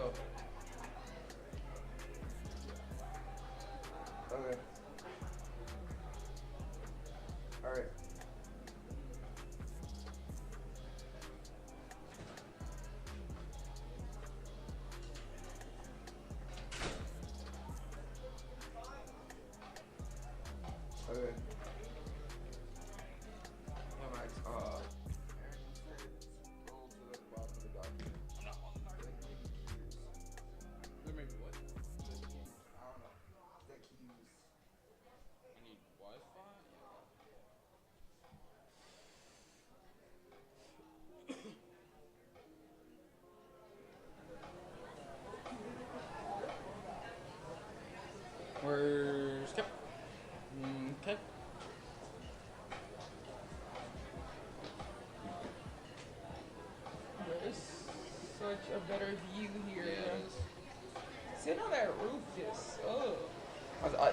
go. Okay. Alright. Okay. Yeah, Max, scroll to the bottom of the document. I'm not on the document. There may be what? I don't know. The keys. I need Wi-Fi? Where's Kip? Okay. There's such a better view here. Yeah, it is. Sitting on that roof just, I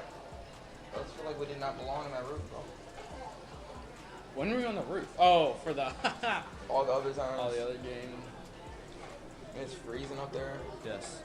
just feel like we did not belong in that room, bro. When were we on the roof? Oh, for the All the other times. all the other games. It's freezing up there. Yes.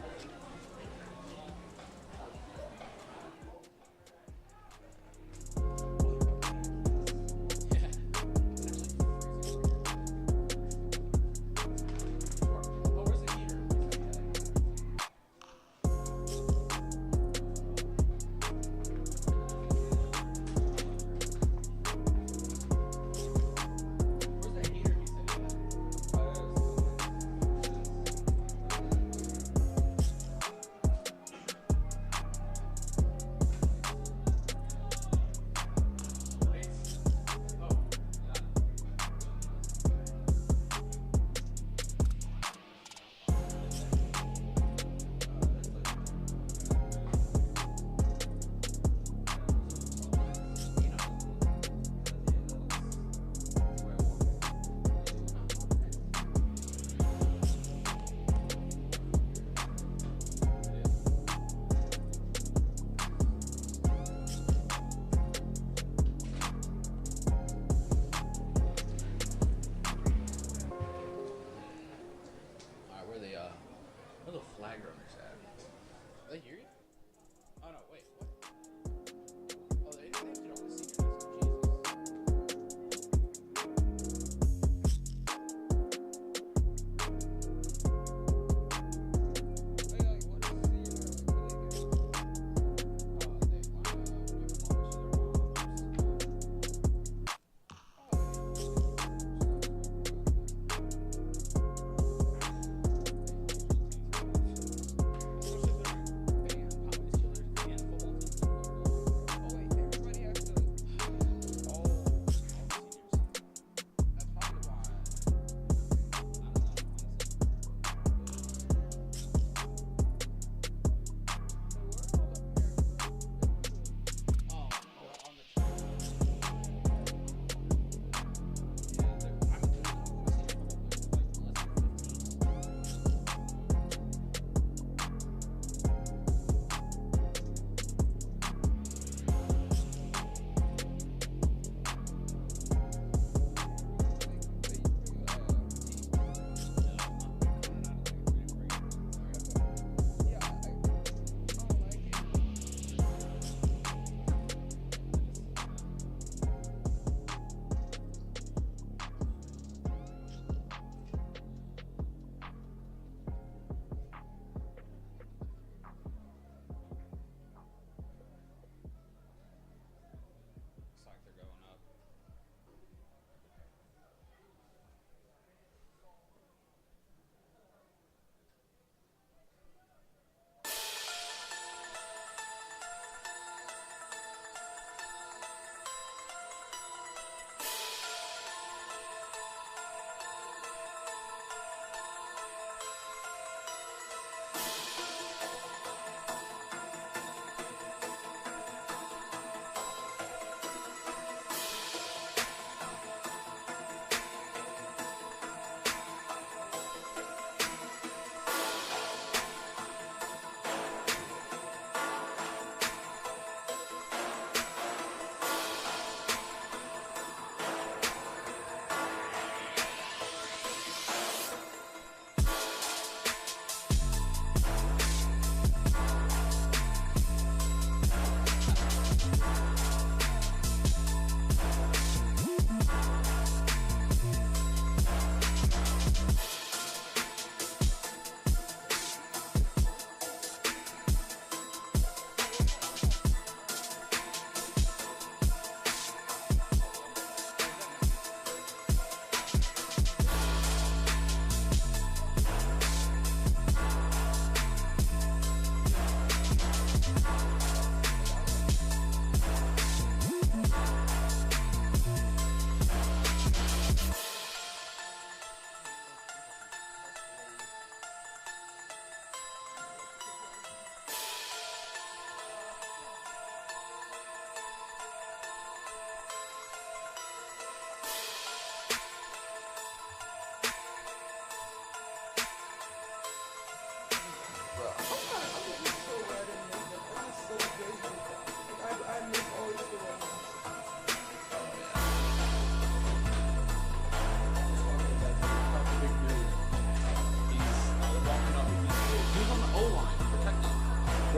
Where the flag runners at? Are they here yet? Oh no, wait, what? Oh, they did all the seniors.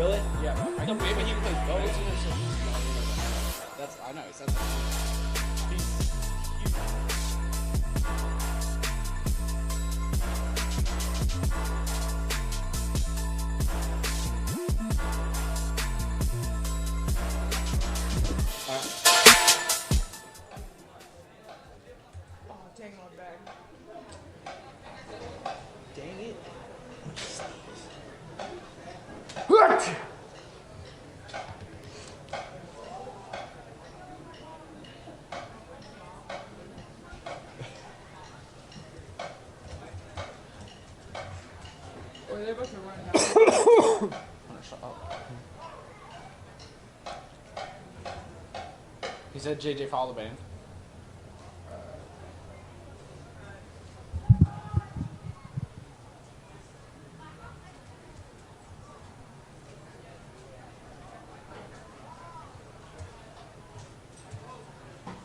Really? Yeah, but I know maybe he plays both. That's I know. He says that. He's huge. Oh, dang my bag. Dang it. Or they're about to run out. Shut up. He said JJ follow the band.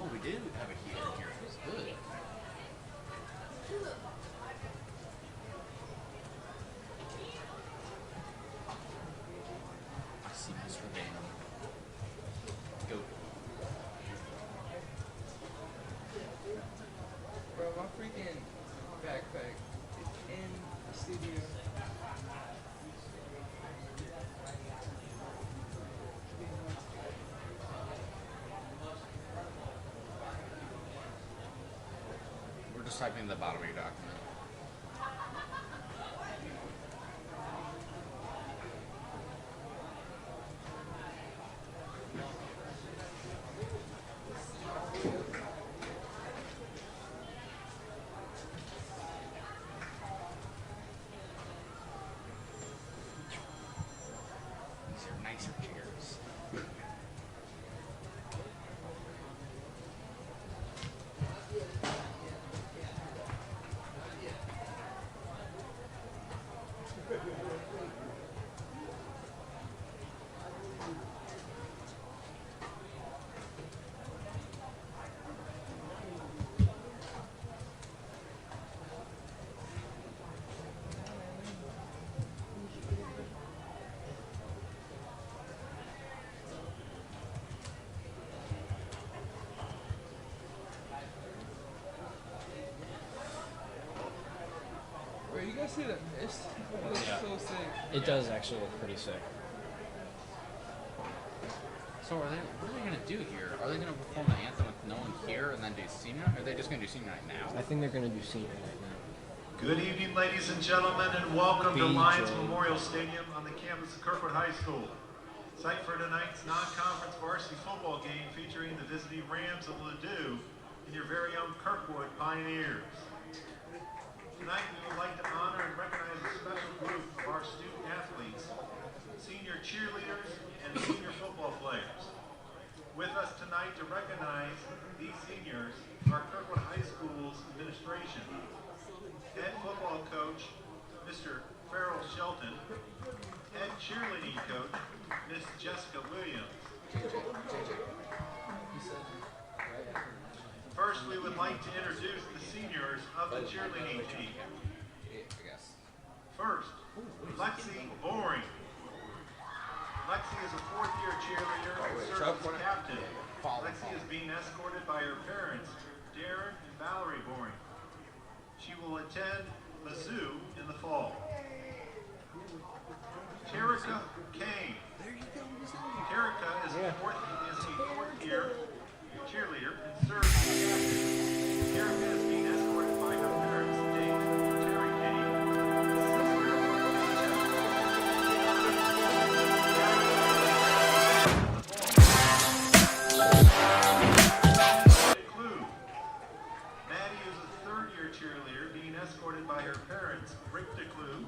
Oh, we did have a heater here. It was good. I see Mr. Van. Go. Bro, my freaking backpack is in the studio. We're just typing the bottom of your document. These are nicer chairs. Bro, you guys see the mist? It looks Yeah. so sick. It does actually look pretty sick. So what are they gonna do here? Are they gonna perform the anthem with no one here and then do senior night? Or are they just gonna do senior night now? I think they're going to do senior right now. Good evening, ladies and gentlemen, and welcome to BJ. Lions Memorial Stadium on the campus of Kirkwood High School. Site for tonight's non-conference varsity football game featuring the visiting Rams of Ladue and your very own Kirkwood Pioneers. Tonight, we would like to honor and recognize a special group of our student athletes, senior cheerleaders, and senior football players. With us tonight to recognize these seniors are Kirkwood High School's administration, head football coach, Mr. Farrell Shelton, head cheerleading coach, Miss Jessica Williams. First, we would like to introduce the seniors of the cheerleading team. First, Lexi Boring. Lexi is a fourth-year cheerleader and serves as captain. Lexi is being escorted by her parents, Darren and Valerie Boring. She will attend Mizzou in the fall. Terica Kane. Terica is a fourth-year cheerleader and serves as captain. Terica is being escorted by her parents, Dave and Terry Kane. Maddie is a third-year cheerleader being escorted by her parents, Rick DeClue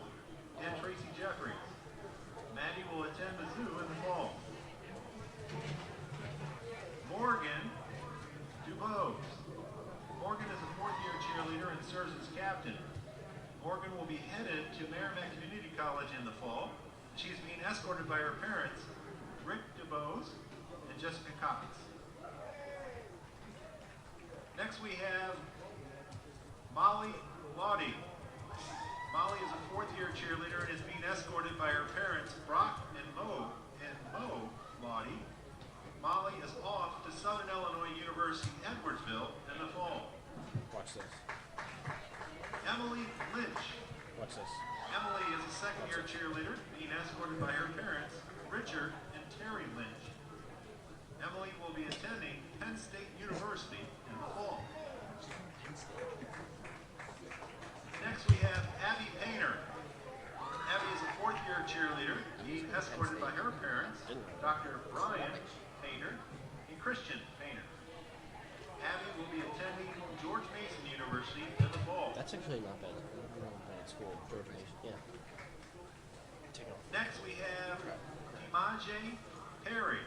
and Tracy Jeffries. Maddie will attend Mizzou in the fall. Morgan Dubose. Morgan is a fourth-year cheerleader and serves as captain. Morgan will be headed to Merrimack Community College in the fall. She is being escorted by her parents, Rick Dubose and Jessica Cox. Next we have Molly Lottie. Molly is a fourth-year cheerleader and is being escorted by her parents, Brock and Mo. this? Emily Lynch. What's this? Emily is a second-year cheerleader being escorted by her parents, Richard and Terry Lynch. Emily will be attending Penn State University in the fall. Next we have Abby Painter. Abby is a fourth-year cheerleader being escorted by her parents, Dr. Brian Painter and Christian Painter. Abby will be attending George Mason University in the fall. That's actually not bad. Not bad school. George Mason. Yeah. Take it off. Next we have Imanje Perry.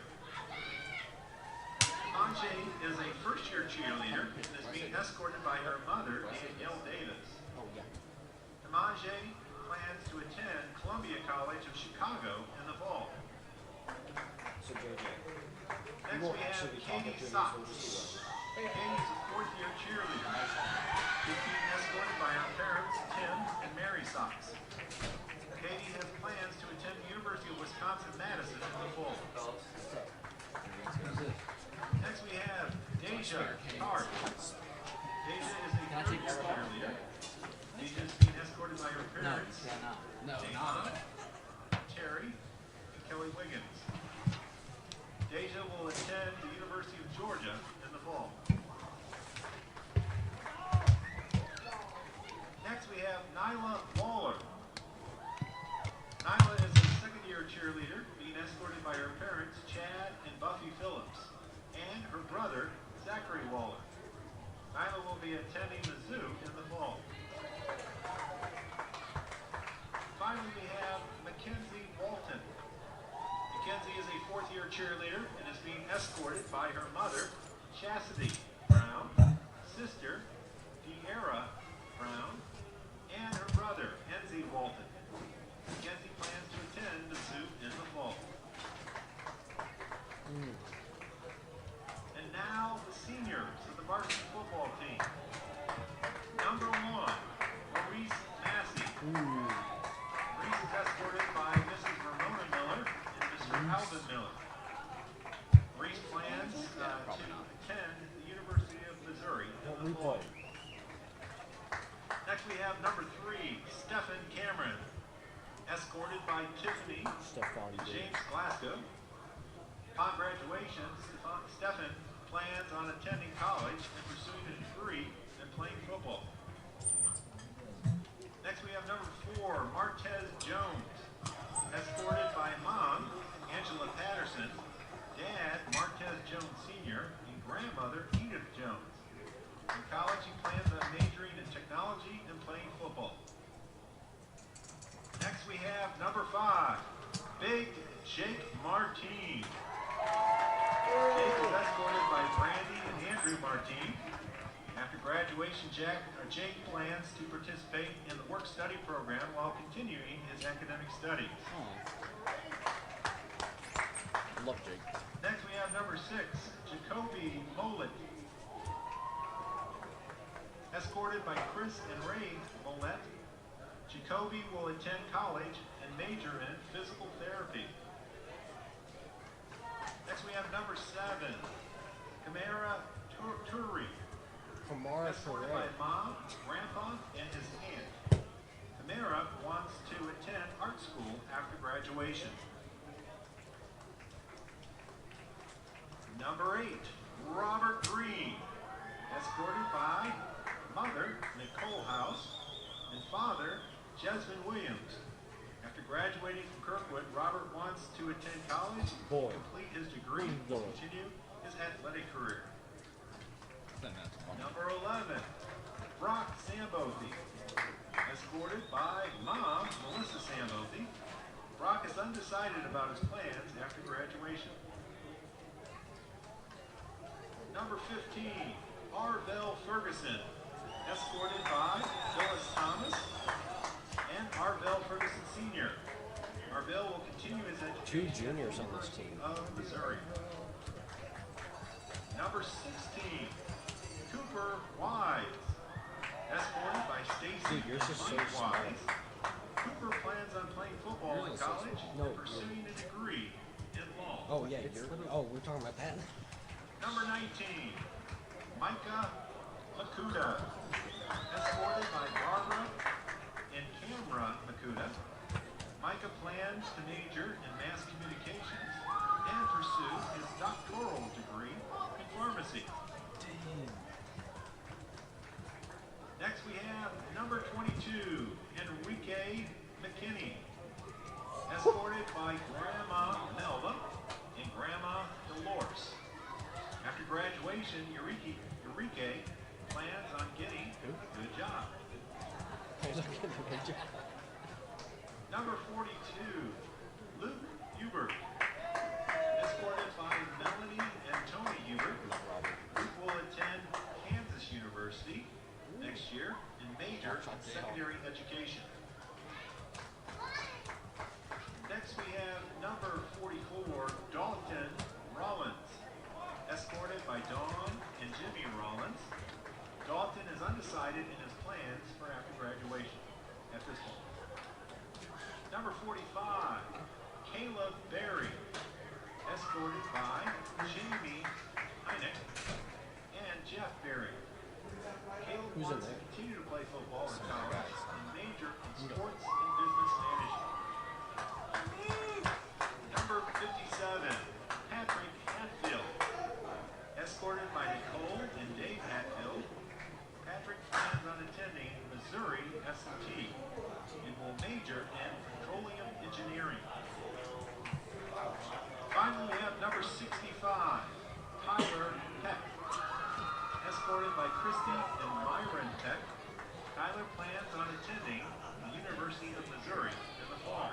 Imanje is a first-year cheerleader and is being escorted by her mother, Danielle Davis. Oh, yeah. Imanje plans to attend Columbia College of Chicago in the fall. So, JJ. Next we have Katie Socks. Katie is a fourth-year cheerleader. She's being escorted by her parents, Tim and Mary Socks. Katie has plans to attend the University of Wisconsin-Madison in the fall. Next we have Deja Tart. Deja is a third-year cheerleader. Deja is being escorted by her parents, Dana, Terry, and Kelly Wiggins. Deja will attend the University of Georgia in the fall. Next we have Nyla Waller. Nyla is a second-year cheerleader being escorted by her parents, Chad and Buffy Phillips, and her brother, Zachary Waller. Nyla will be attending the zoo in the fall. Finally, we have Mackenzie Walton. Mackenzie is a fourth-year cheerleader and is being escorted by her mother, Chastity Brown, sister, De'Ara Brown, and her brother, Enzi Walton. Mackenzie plans to attend the zoo in the fall. And now the seniors of the varsity football team. Number 1, Maurice Massey. Maurice is escorted by Mrs. Ramona Miller and Mr. Alvin Miller. Maurice plans to attend the University of Missouri in the fall. Next we have number 3, Stephen Cameron, escorted by Tiffany and James Glasgow. Upon graduation, Stephen plans on attending college and pursuing a degree in playing football. Next we have number 4, Martez Jones, escorted by mom, Angela Patterson, dad, Martez Jones Sr., and grandmother, Edith Jones. In college, he plans on majoring in technology and playing football. Next we have number 5, Big Jake Martine. Jake is escorted by Brandy and Andrew Martine. After graduation, Jake plans to participate in the work-study program while continuing his academic studies. Love Jake. Next we have number 6, Jacoby Mollett. Escorted by Chris and Ray Mollett, Jacoby will attend college and major in physical therapy. Next we have number 7, Kamara Turi. Escorted by mom, grandpa, and his aunt. Kamara wants to attend art school after graduation. Number 8, Robert Green. Escorted by mother, Nicole House, and father, Jesmyn Williams. After graduating from Kirkwood, Robert wants to attend college, complete his degree, and continue his athletic career. Number 11, Brock Sambothy. Escorted by mom, Melissa Sambothy. Brock is undecided about his plans after graduation. Number 15, Arvell Ferguson. Escorted by Phyllis Thomas and Arvell Ferguson Sr. Arvell will continue his education 2 juniors on this team of Missouri. Number 16, Cooper Wise. Escorted by Stacy Wise. Cooper plans on playing football in college and pursuing a degree in law. Oh, yeah. We're talking about that? Number 19, Micah Makuda. escorted by Barbara and Camera Makuta. Micah plans to major in mass communications and pursue his doctoral degree in pharmacy. Next we have number 22, Enrique McKinney, escorted by Grandma Melba and Grandma Dolores. After graduation, Enrique plans on getting a good job. Number 42, Luke Hubert, escorted by Melanie and Tony Hubert. Luke will attend Kansas University next year and major in secondary education. Next we have number 44, Dalton Rollins, escorted by Dawn and Jimmy Rollins. Dalton is undecided in his plans for after graduation at this point. Number 45, Caleb Berry, escorted by Jamie Heineck and Jeff Berry. Caleb wants to continue to play football in college and major in sports and business management. Number 57, Patrick Hatfield, escorted by Nicole and Dave Hatfield. Patrick plans on attending Missouri S&T and will major in petroleum engineering. Finally, we have number 65, Tyler Peck, escorted by Christy and Myron Peck. Tyler plans on attending the University of Missouri in the fall.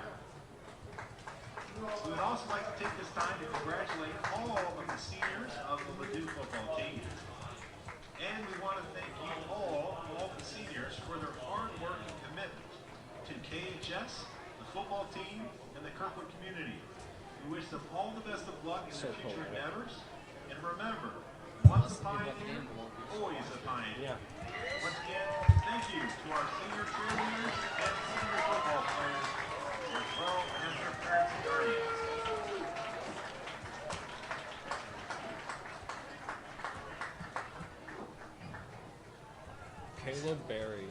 We would also like to take this time to congratulate all of the seniors of the Ladue football team. And we want to thank you all the seniors, for their hard work and commitment to KHS, the football team, and the Kirkwood community. We wish them all the best of luck in their future endeavors. And remember, once a pioneer, always a pioneer. Once again, thank you to our senior cheerleaders and senior football players, as well as their parents and guardians. Caleb Berry.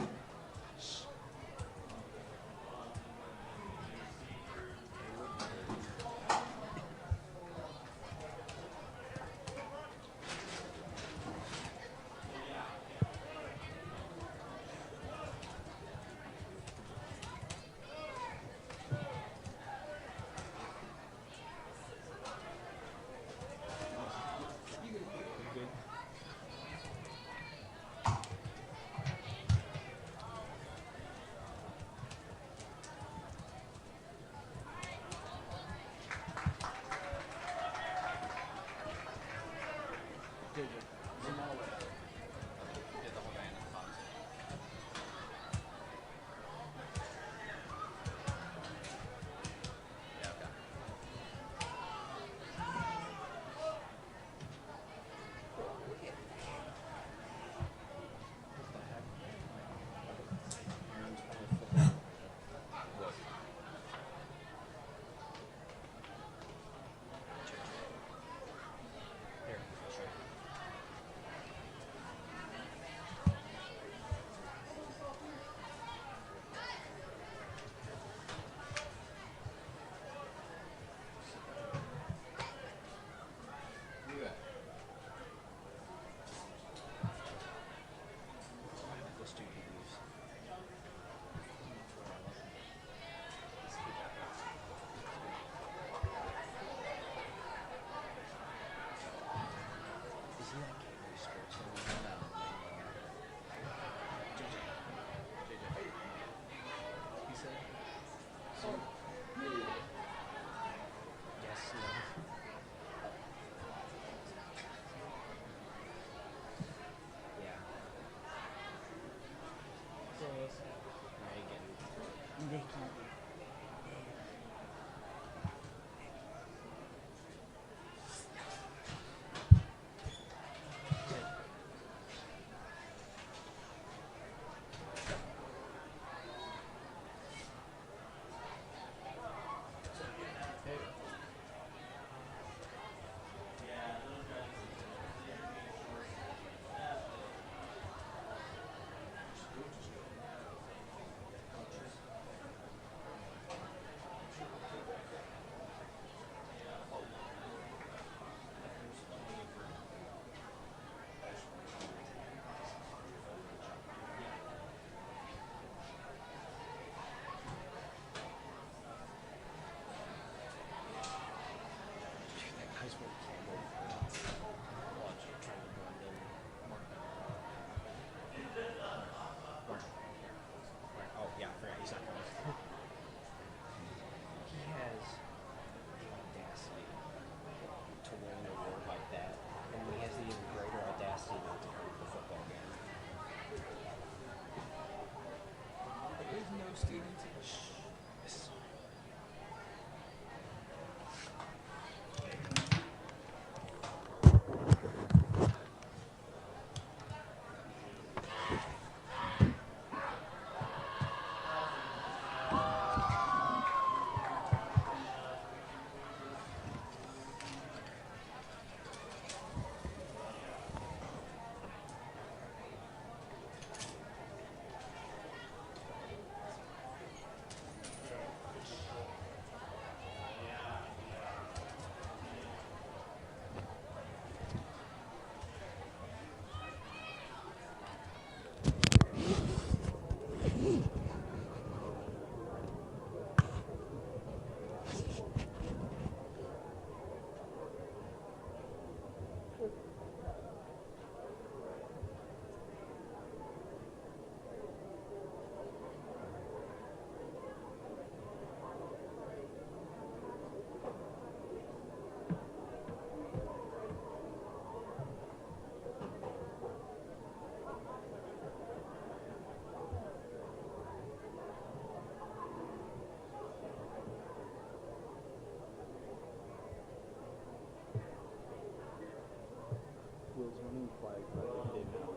two flags that they did now.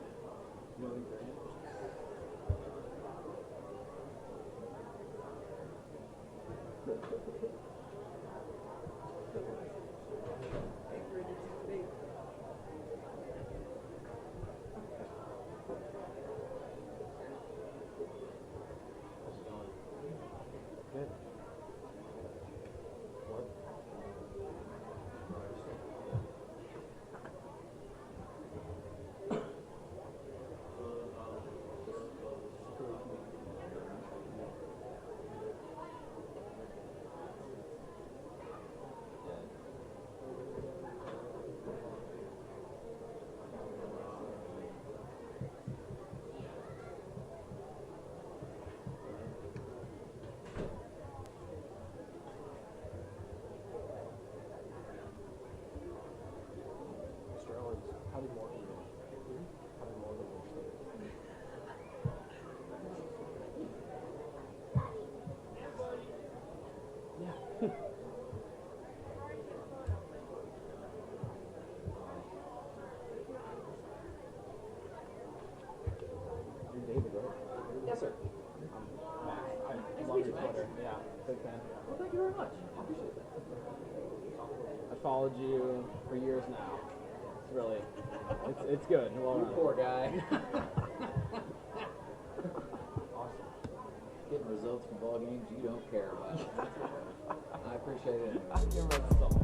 You know, they're good. What? Sterling's probably more even. Probably more than we're saying. Yeah. You're David, right? Yes, sir. Max. I Nice love to meet your you, Max. Twitter. Yeah, big fan. Well, thank you very much. I appreciate that. I followed you for years now. It's really, it's good. Well You run. poor guy. Awesome. Getting results from ball games you don't care about. I appreciate it anyway. Give myself.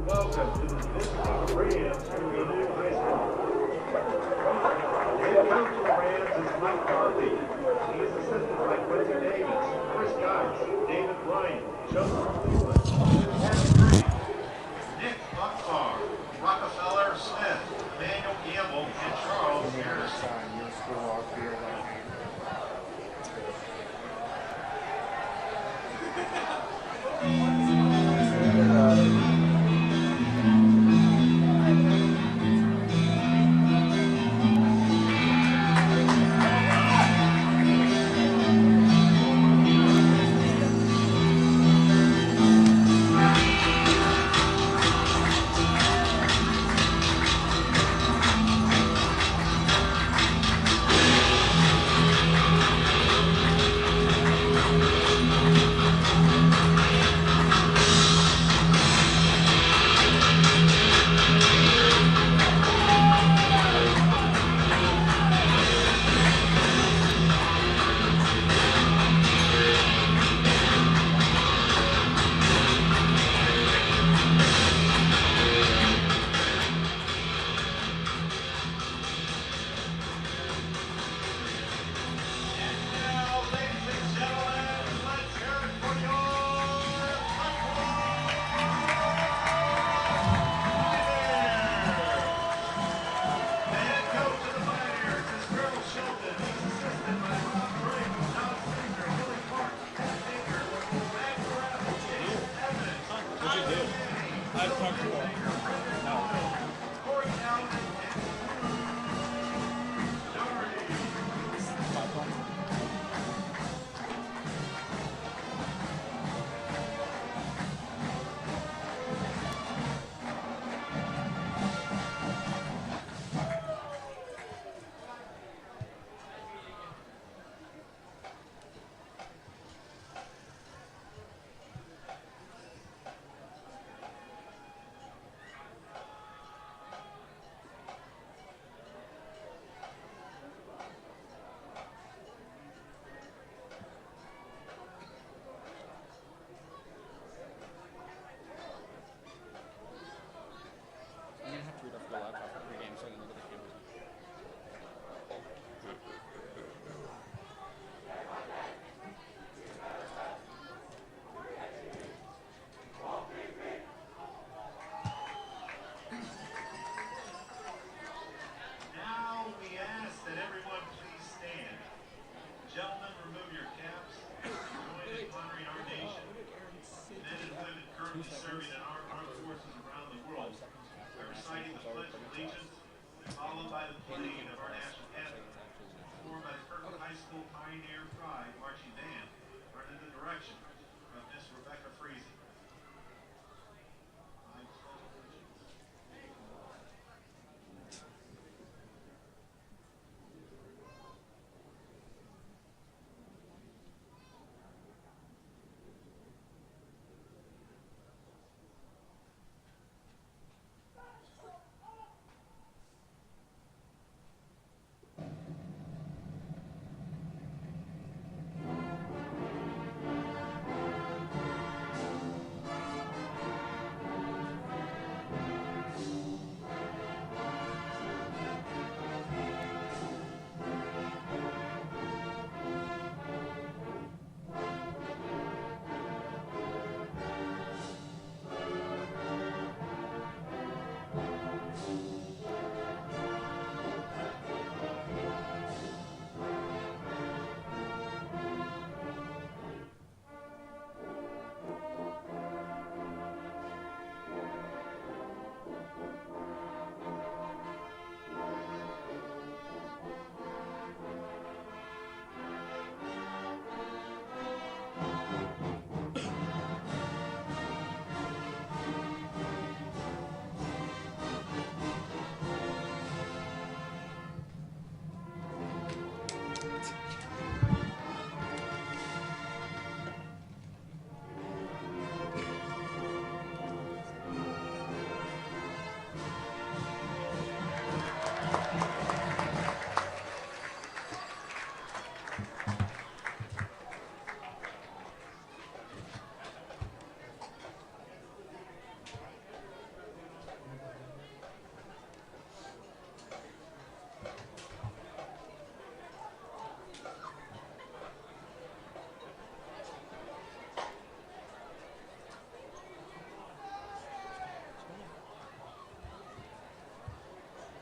Welcome to the visiting Rams from Ladue High School. Head coach of the Rams is Mike Carthy. He is assisted by Quincy Davis, Chris Geis, David Bryant, Joseph Cleveland, Kevin Green, Nick Buckfar, Rockefeller Smith, Emmanuel Gamble, and Charles Harrison.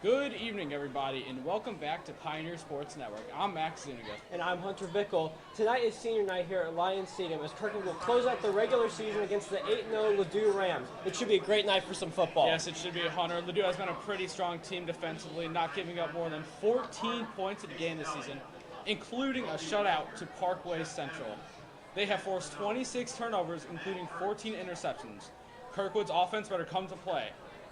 Good evening, everybody, and welcome back to Pioneer Sports Network. I'm Max Zuniga. And I'm Hunter Bickle. Tonight is senior night here at Lions Stadium as Kirkwood will close out the regular season against the 8-0 Ladue Rams. It should be a great night for some football. Yes, it should be, Hunter. Ladue has been a pretty strong team defensively, not giving up more than 14 points a game this season, including a shutout to Parkway Central. They have forced 26 turnovers, including 14 interceptions. Kirkwood's offense better come to play,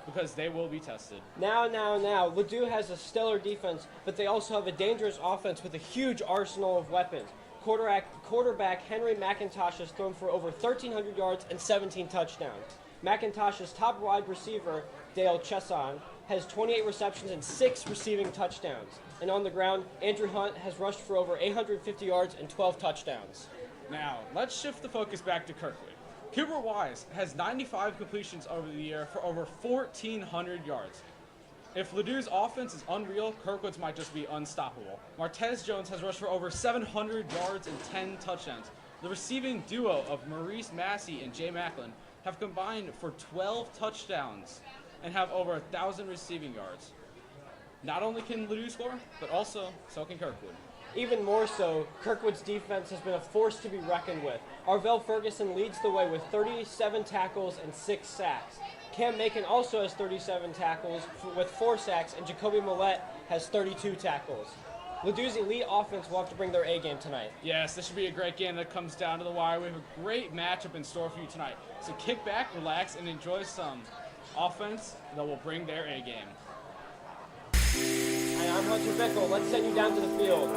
because they will be tested. Now. Ladue has a stellar defense, but they also have a dangerous offense with a huge arsenal of weapons. Quarterback Henry McIntosh has thrown for over 1,300 yards and 17 touchdowns. McIntosh's top wide receiver, Dale Chesson, has 28 receptions and 6 receiving touchdowns. And on the ground, Andrew Hunt has rushed for over 850 yards and 12 touchdowns. Now, let's shift the focus back to Kirkwood. Cooper Wise has 95 completions over the year for over 1,400 yards. If Ladue's offense is unreal, Kirkwood's might just be unstoppable. Martez Jones has rushed for over 700 yards and 10 touchdowns. The receiving duo of Maurice Massey and Jay Macklin have combined for 12 touchdowns and have over 1,000 receiving yards. Not only can Ladue score, but also so can Kirkwood. Even more so, Kirkwood's defense has been a force to be reckoned with. Arvell Ferguson leads the way with 37 tackles and 6 sacks. Cam Macon also has 37 tackles with 4 sacks, and Jacoby Millette has 32 tackles. Ladue's elite offense will have to bring their A game tonight. Yes, this should be a great game that comes down to the wire. We have a great matchup in store for you tonight. So kick back, relax, and enjoy some offense that will bring their A game. And I'm Hunter Bickle. Let's send you down to the field.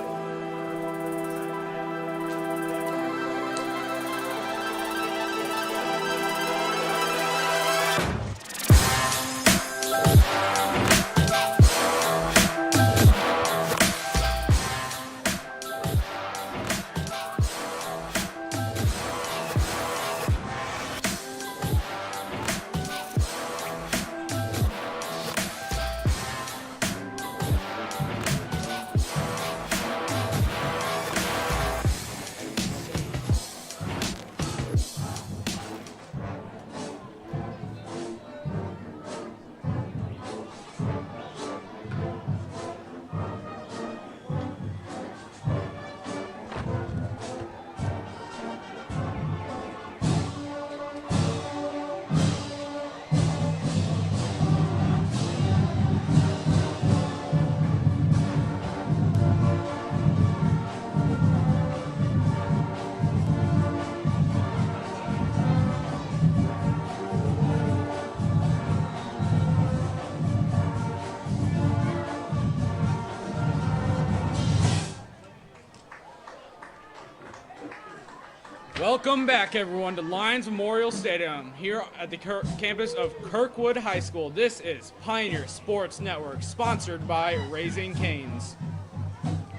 Welcome back, everyone, to Lions Memorial Stadium here at the campus of Kirkwood High School. This is Pioneer Sports Network, sponsored by Raising Cane's.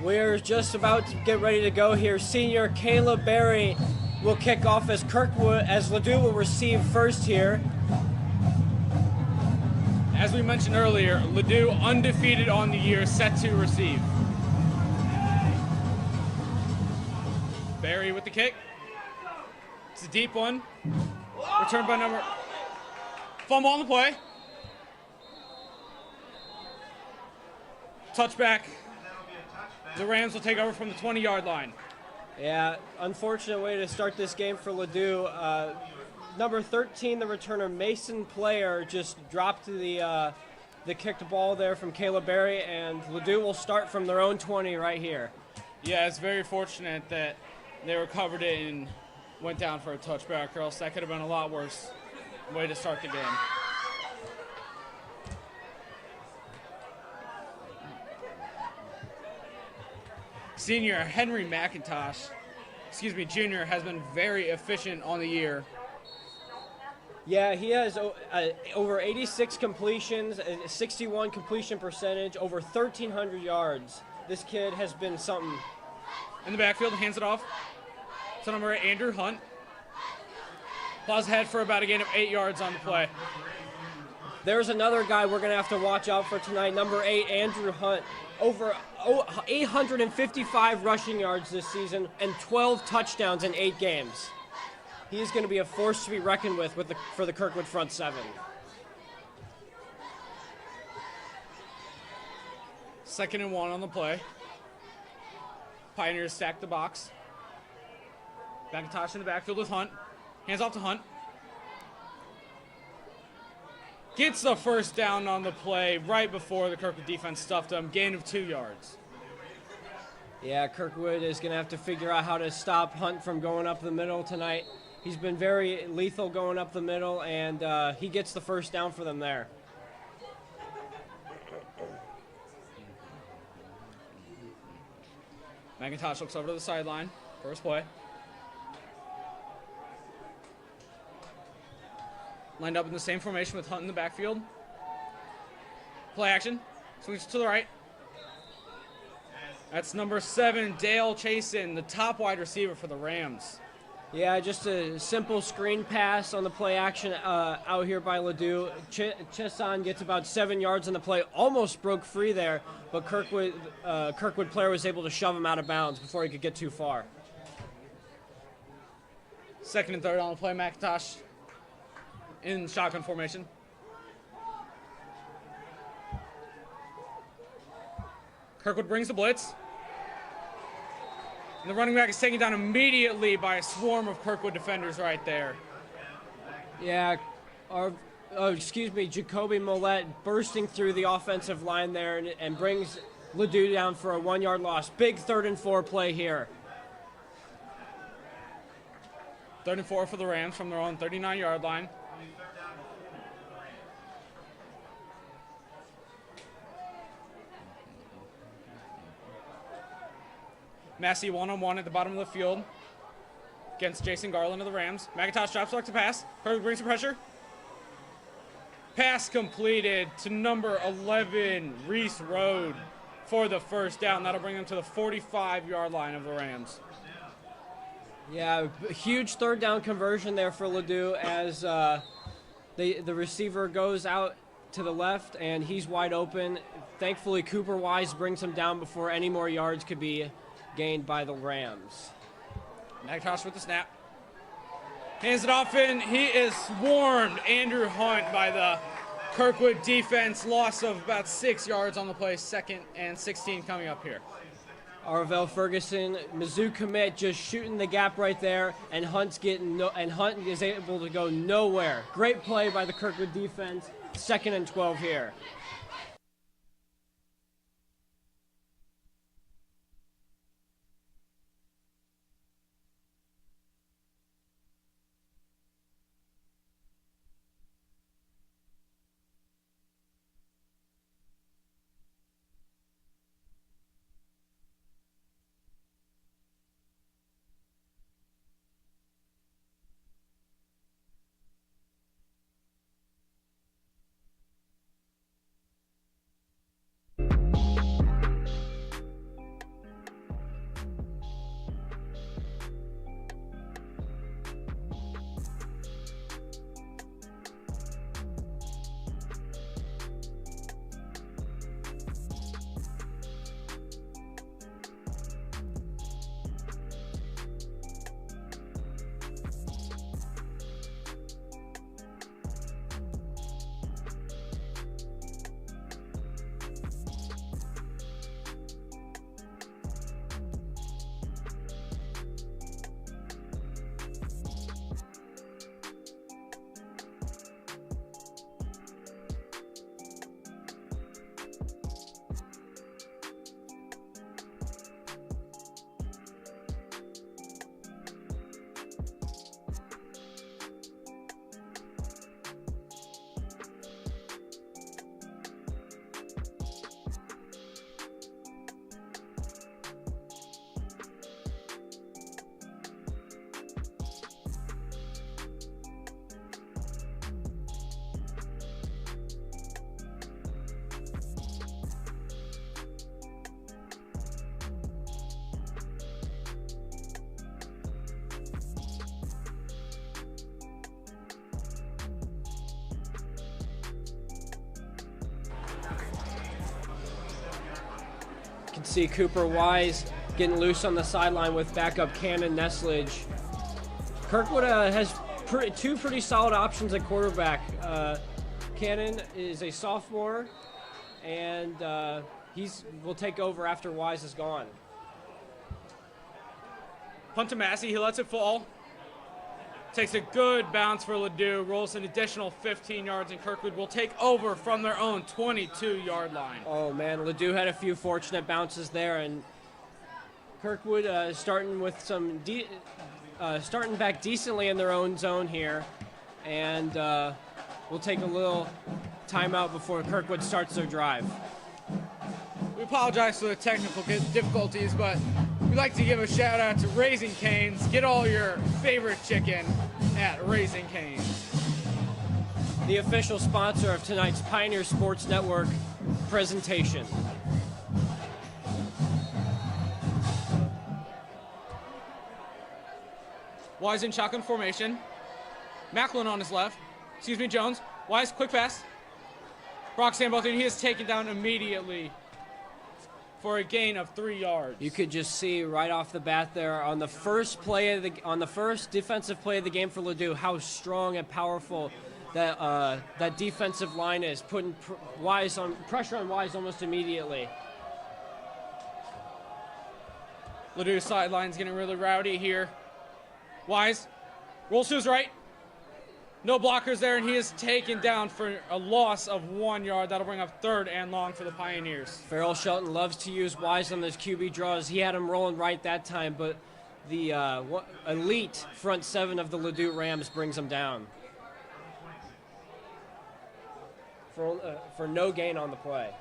We're just about to get ready to go here. Senior Kayla Berry will kick off as Ladue will receive first here. As we mentioned earlier, Ladue undefeated on the year, set to receive. Berry with the kick. It's a deep one. Returned by number. Fumble on the play. Touchback. The Rams will take over from the 20-yard line. Yeah, unfortunate way to start this game for Ladue. Number 13, the returner Mason Player, just dropped the kicked ball there from Kayla Berry, and Ladue will start from their own 20 right here. Yeah, it's very fortunate that they recovered it and went down for a touchback, or else that could have been a lot worse way to start the game. Senior Henry McIntosh, junior, has been very efficient on the year. Yeah, he has over 86 completions, a 61 completion percentage, over 1,300 yards. This kid has been something. In the backfield, hands it off to number 8, Andrew Hunt. Plows ahead for about a gain of 8 yards on the play. There's another guy we're going to have to watch out for tonight, number 8, Andrew Hunt. Over 855 rushing yards this season and 12 touchdowns in 8 games. He's going to be a force to be reckoned with for the Kirkwood front seven. 2nd and 1 on the play. Pioneers stack the box. McIntosh in the backfield with Hunt. Hands off to Hunt. Gets the first down on the play right before the Kirkwood defense stuffed him. Gain of 2 yards. Yeah, Kirkwood is going to have to figure out how to stop Hunt from going up the middle tonight. He's been very lethal going up the middle, and he gets the first down for them there. McIntosh looks over to the sideline. First play. Lined up in the same formation with Hunt in the backfield. Play action. Swings to the right. That's number 7, Dale Chasen, the top wide receiver for the Rams. Yeah, just a simple screen pass on the play action out here by Ladue. Chesan gets about 7 yards on the play, almost broke free there, but Kirkwood player was able to shove him out of bounds before he could get too far. 2nd and 3rd on the play, McIntosh in shotgun formation. Kirkwood brings the blitz. And the running back is taken down immediately by a swarm of Kirkwood defenders right there. Yeah, Jacoby Millette bursting through the offensive line there and brings Ladue down for a 1-yard loss. Big 3rd and 4 play here. 3rd and 4 for the Rams from their own 39-yard line. Massey one-on-one at the bottom of the field against Jason Garland of the Rams. McIntosh drops back to pass. Kirkwood brings the pressure. Pass completed to number 11, Reese Road, for the first down. That'll bring them to the 45-yard line of the Rams. Yeah, huge 3rd down conversion there for Ladue as the receiver goes out to the left and he's wide open. Thankfully, Cooper Wise brings him down before any more yards could be gained by the Rams. McIntosh with the snap. Hands it off in. He is swarmed, Andrew Hunt, by the Kirkwood defense. Loss of about 6 yards on the play. 2nd and 16 coming up here. Arvell Ferguson, Mizzou commit, just shooting the gap right there, and Hunt is able to go nowhere. Great play by the Kirkwood defense. 2nd and 12 here. Can see Cooper Wise getting loose on the sideline with backup Cannon Neslage. Kirkwood has two pretty solid options at quarterback. Cannon is a sophomore, and will take over after Wise is gone. Punt to Massey. He lets it fall. Takes a good bounce for Ladue. Rolls an additional 15 yards, and Kirkwood will take over from their own 22-yard line. Oh, man. Ladue had a few fortunate bounces there, and Kirkwood starting with some starting back decently in their own zone here, and we'll take a little timeout before Kirkwood starts their drive. We apologize for the technical difficulties, but we'd like to give a shout out to Raising Cane's. Get all your favorite chicken at Raising Cane's. The official sponsor of tonight's Pioneer Sports Network presentation. Wise in shotgun formation. Macklin on his left. Excuse me, Jones. Wise, quick pass. Brock Samboth, and he is taken down immediately for a gain of 3 yards. You could just see right off the bat there on the first defensive play of the game for Ladue how strong and powerful that defensive line is, putting pressure on Wise almost immediately. Ladue's sideline's getting really rowdy here. Wise rolls to his right. No blockers there, and he is taken down for a loss of 1 yard. That'll bring up 3rd and long for the Pioneers. Farrell Shelton loves to use Wise on those QB draws. He had him rolling right that time, but the elite front 7 of the Ladue Rams brings him down for no gain on the play.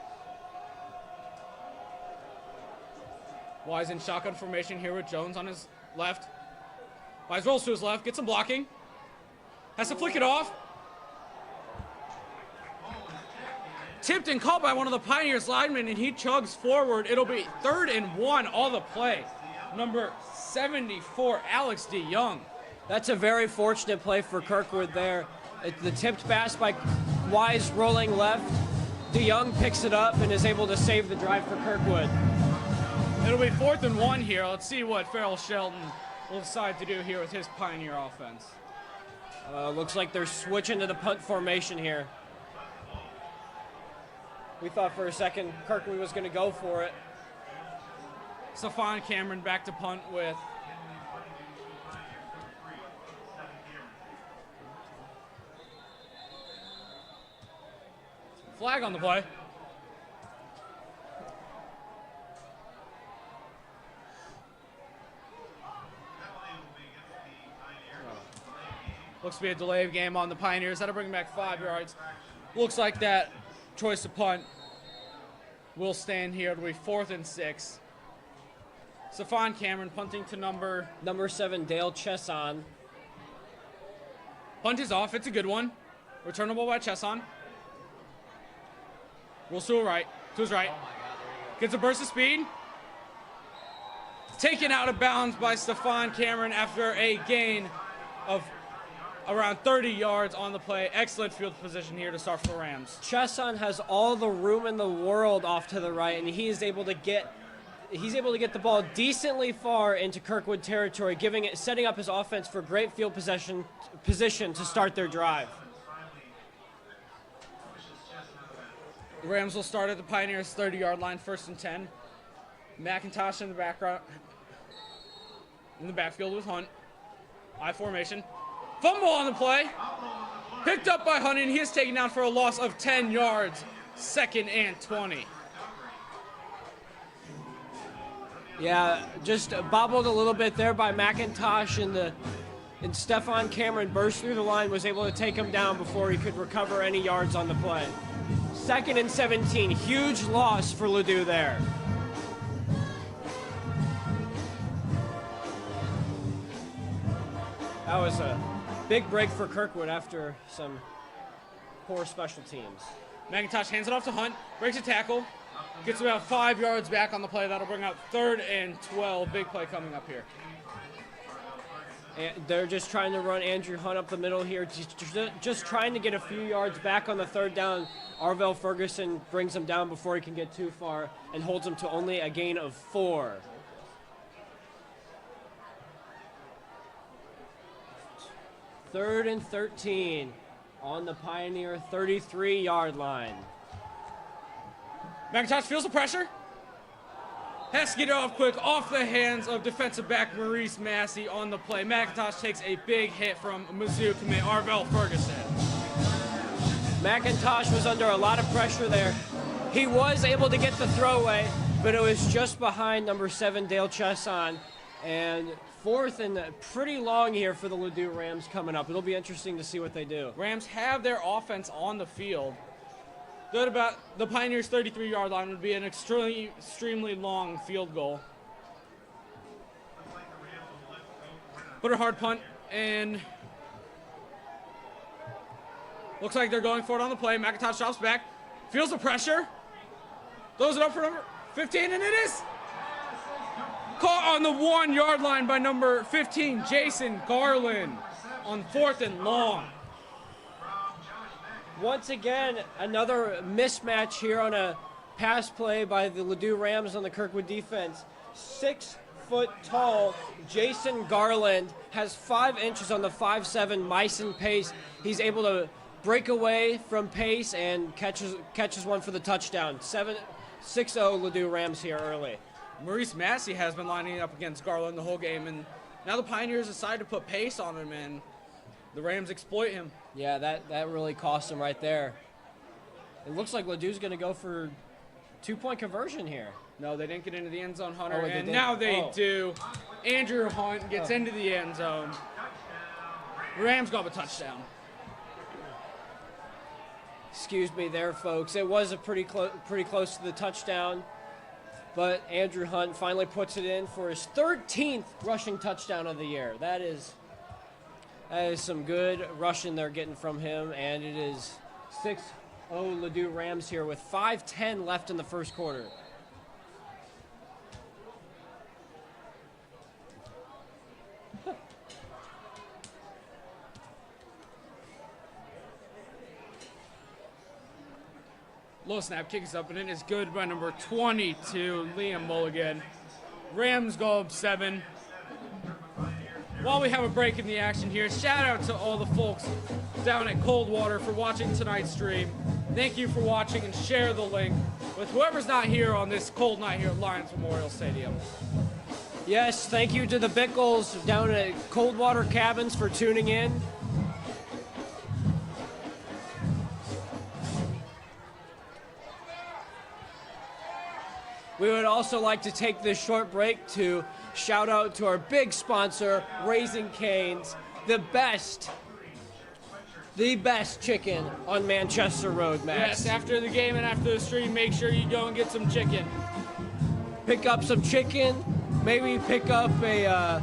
Wise in shotgun formation here with Jones on his left. Wise rolls to his left, gets some blocking. Has to flick it off. Tipped and caught by one of the Pioneers linemen, and he chugs forward. It'll be 3rd and 1 all the play. Number 74, Alex DeYoung. That's a very fortunate play for Kirkwood there. The tipped pass by Wise rolling left. DeYoung picks it up and is able to save the drive for Kirkwood. It'll be 4th and 1 here. Let's see what Farrell Shelton will decide to do here with his Pioneer offense. Looks like they're switching to the punt formation here. We thought for a second Kirkwood was going to go for it. Stephon Cameron back to punt with flag on the play. Looks to be a delay of game on the Pioneers. That'll bring back 5 yards. Looks like that choice to punt will stand here. It'll be 4th and 6. Stephon Cameron punting to number 7, Dale Chesson. Punt is off. It's a good one. Returnable by Chesson. Rolls to his right. Gets a burst of speed. Taken out of bounds by Stephon Cameron after a gain of around 30 yards on the play. Excellent field position here to start for the Rams. Chesson has all the room in the world off to the right, and he is able to get the ball decently far into Kirkwood territory, setting up his offense for great field position to start their drive. The Rams will start at the Pioneers' 30-yard line, 1st and 10. McIntosh in the backfield with Hunt. I formation. Fumble on the play. Picked up by Hunt, and he is taken down for a loss of 10 yards. 2nd and 20. Yeah, just bobbled a little bit there by McIntosh, and Stephon Cameron burst through the line, was able to take him down before he could recover any yards on the play. 2nd and 17, huge loss for Ladue there. That was a big break for Kirkwood after some poor special teams. McIntosh hands it off to Hunt, breaks a tackle, gets about 5 yards back on the play. That'll bring up 3rd and 12. Big play coming up here. And they're just trying to run Andrew Hunt up the middle here, just trying to get a few yards back on the 3rd down. Arvell Ferguson brings him down before he can get too far and holds him to only a gain of 4. Third and 13 on the Pioneer 33-yard line. McIntosh feels the pressure. Has to get it off quick, off the hands of defensive back Maurice Massey on the play. McIntosh takes a big hit from Mizzou commit Arvell Ferguson. McIntosh was under a lot of pressure there. He was able to get the throwaway, but it was just behind number 7, Dale Chesson. And 4th and pretty long here for the Ladue Rams coming up. It'll be interesting to see what they do. Rams have their offense on the field. Good about the Pioneers' 33-yard line would be an extremely long field goal. Put a hard punt, and looks like they're going for it on the play. McIntosh drops back, feels the pressure, throws it up for number 15, and it is caught on the 1-yard line by number 15, Jason Garland, on 4th and long. Once again, another mismatch here on a pass play by the Ladue Rams on the Kirkwood defense. 6 foot tall Jason Garland has 5 inches on the 5'7" Myson Pace. He's able to break away from Pace and catches one for the touchdown. 6-0 Ladue Rams here early. Maurice Massey has been lining up against Garland the whole game, and now the Pioneers decide to put pace on him, and the Rams exploit him. Yeah, that really cost him right there. It looks like Ladue's going to go for 2-point conversion here. No, they didn't get into the end zone, Hunter, Oh, and now they do. Andrew Hunt gets into the end zone. Rams got a touchdown. Excuse me there, folks. It was a pretty close to the touchdown, but Andrew Hunt finally puts it in for his 13th rushing touchdown of the year. That is some good rushing they're getting from him, and it is 6-0 Ladue Rams here with 5:10 left in the first quarter. Low snap, kicks up, and it is good by number 22, Liam Mulligan. Rams go up 7. While we have a break in the action here, shout out to all the folks down at Coldwater for watching tonight's stream. Thank you for watching, and share the link with whoever's not here on this cold night here at Lions Memorial Stadium. Yes, thank you to the Bickles down at Coldwater Cabins for tuning in. We would also like to take this short break to shout out to our big sponsor, Raising Cane's, the best chicken on Manchester Road, Max. Yes, after the game and after the stream, make sure you go and get some chicken. Pick up some chicken, maybe pick up a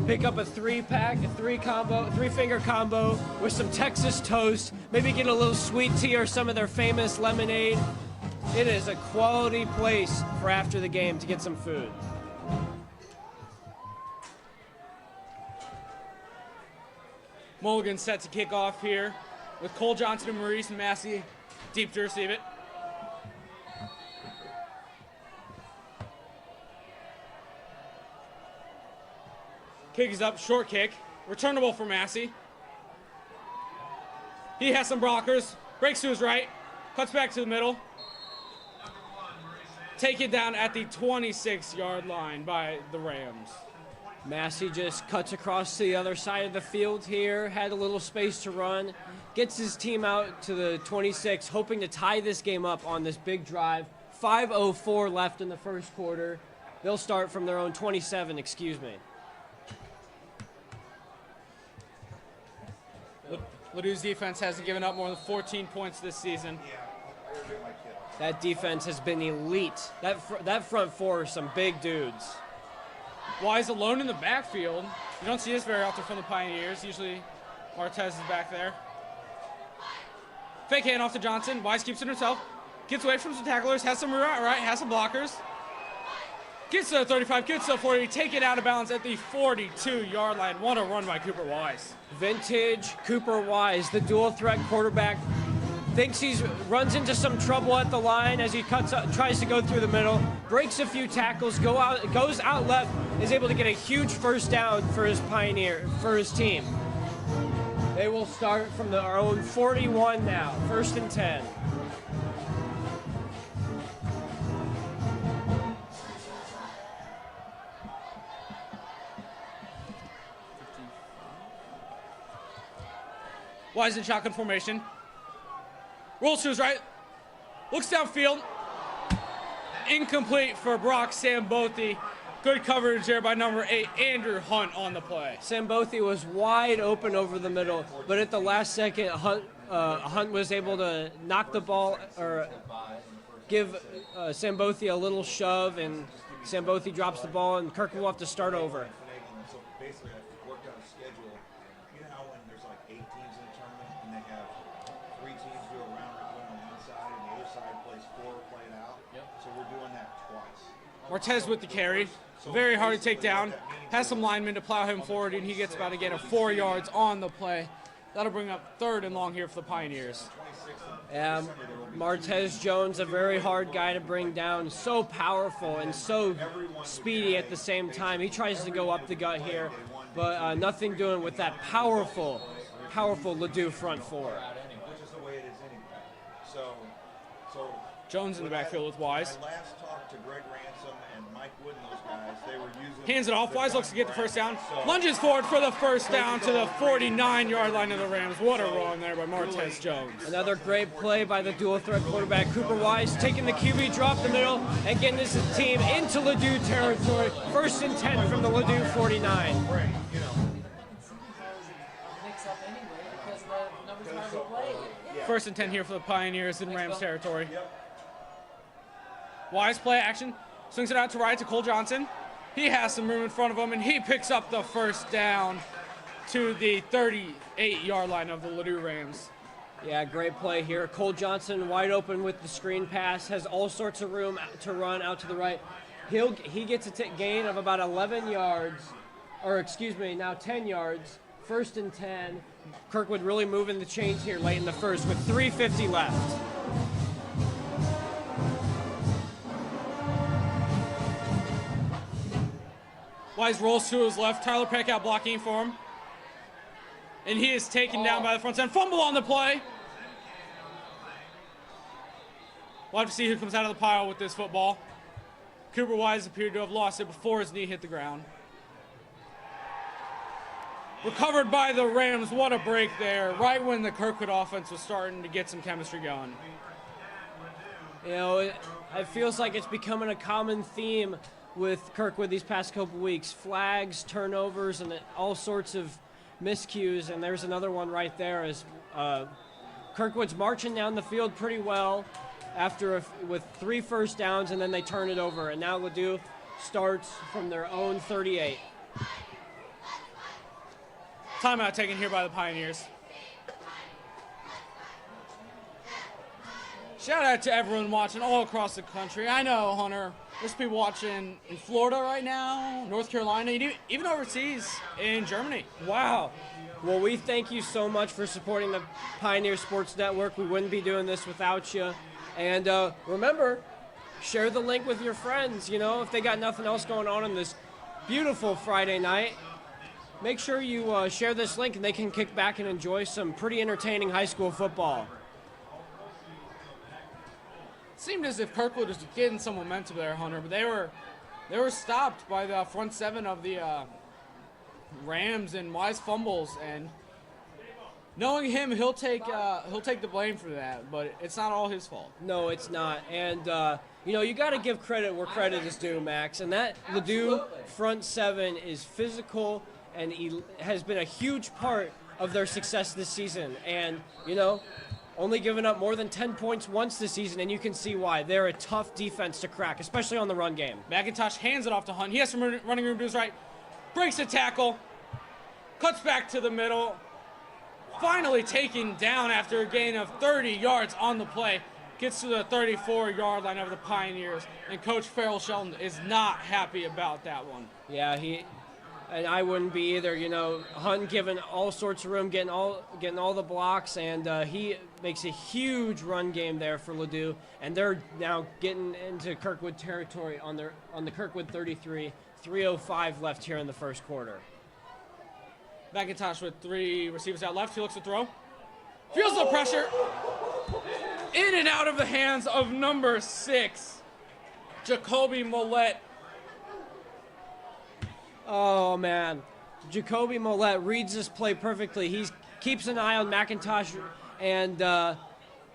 3-pack, a 3-finger combo with some Texas toast, maybe get a little sweet tea or some of their famous lemonade. It is a quality place for after the game to get some food. Mulligan set to kick off here with Cole Johnson and Maurice Massey deep to receive it. Kick is up, short kick, returnable for Massey. He has some blockers, breaks to his right, cuts back to the middle. Take it down at the 26-yard line by the Rams. Massey just cuts across to the other side of the field here, had a little space to run, gets his team out to the 26, hoping to tie this game up on this big drive. 5:04 left in the first quarter. They'll start from their own 27, excuse me. Ladue's defense hasn't given up more than 14 points this season. That defense has been elite. That front four are some big dudes. Wise alone in the backfield. You don't see this very often from the Pioneers. Usually Martez is back there. Fake handoff to Johnson. Wise keeps it himself. Gets away from some tacklers. Has some right, has some blockers. Gets to the 35, gets to the 40. Take it out of bounds at the 42-yard line. What a run by Cooper Wise. Vintage Cooper Wise, the dual threat quarterback. Thinks runs into some trouble at the line as he tries to go through the middle, breaks a few tackles, goes out left, is able to get a huge first down for his team. They will start from their own 41 now, 1st and 10. Wise in shotgun formation. Rolls to his right. Looks downfield. Incomplete for Brock Sambothi. Good coverage there by number 8, Andrew Hunt on the play. Sambothi was wide open over the middle, but at the last second, Hunt was able to knock the ball or give Sambothi a little shove, and Sambothi drops the ball, and Kirkwood will have to start over. So basically, I worked out a schedule. You know how when there's like 8 teams in a tournament and they have 3 teams do a round robin on one side and the other side plays 4 played out? Yep. So we're doing that twice. Martez with the carry. Very hard to take down. Has some linemen to plow him forward, and he gets about a gain of 4 yards on the play. That'll bring up 3rd and long here for the Pioneers. Martez Jones, a very hard guy to bring down. So powerful and so speedy at the same time. He tries to go up the gut here, but nothing doing with that powerful Ladue front 4. Which is the way it is anyway. So Jones in the backfield with Wise. I last talked to Greg Ransom and Mike Wood and those guys. They were using. Hands it off. Wise looks to get the first down. Lunges forward for the first down to the 49-yard line of the Rams. What a run there by Martez Jones. Another great play by the dual threat quarterback Cooper Wise, taking the QB drop the middle and getting his team into Ladue territory. 1st and 10 from the Ladue 49. First and 10 here for the Pioneers in Rams territory. Wise play action. Swings it out to right to Cole Johnson. He has some room in front of him, and he picks up the first down to the 38-yard line of the Ladue Rams. Yeah, great play here. Cole Johnson wide open with the screen pass, has all sorts of room to run out to the right. He gets a gain of about 11 yards, or excuse me, now 10 yards. 1st and 10. Kirkwood really moving the chains here late in the first with 3:50 left. Wise rolls to his left. Tyler Peck out blocking for him. And he is taken down by the front end. Fumble on the play. We'll have to see who comes out of the pile with this football. Cooper Wise appeared to have lost it before his knee hit the ground. Recovered by the Rams. What a break there. Right when the Kirkwood offense was starting to get some chemistry going. You know, it feels like it's becoming a common theme with Kirkwood these past couple weeks. Flags, turnovers, and all sorts of miscues. And there's another one right there as Kirkwood's marching down the field pretty well with 3 first downs, and then they turn it over. And now Ladue starts from their own 38. Timeout taken here by the Pioneers. Shout out to everyone watching all across the country. I know, Hunter, there's people watching in Florida right now, North Carolina, even overseas in Germany. Wow. Well, we thank you so much for supporting the Pioneer Sports Network. We wouldn't be doing this without you. And remember, share the link with your friends, you know, if they got nothing else going on this beautiful Friday night. Make sure you share this link and they can kick back and enjoy some pretty entertaining high school football. It seemed as if Kirkwood was getting some momentum there, Hunter, but they were stopped by the front 7 of the Rams and Wise fumbles. And knowing him, he'll take the blame for that, but it's not all his fault. No, it's not. And you know, you got to give credit where credit is due, Max. And that Ladue front 7 is physical and he has been a huge part of their success this season. And, you know, only given up more than 10 points once this season, and you can see why. They're a tough defense to crack, especially on the run game. McIntosh hands it off to Hunt. He has some running room to his right. Breaks a tackle. Cuts back to the middle. Finally taken down after a gain of 30 yards on the play. Gets to the 34-yard line of the Pioneers. And Coach Farrell Shelton is not happy about that one. Yeah, and I wouldn't be either. You know, Hunt given all sorts of room, getting all the blocks, and he makes a huge run game there for Ladue, and they're now getting into Kirkwood territory on the Kirkwood 33. 3:05 left here in the first quarter. McIntosh with 3 receivers out left. He looks to throw. Feels the pressure. In and out of the hands of number 6, Jacoby Millette. Oh, man. Jacoby Millette reads this play perfectly. He's keeps an eye on McIntosh and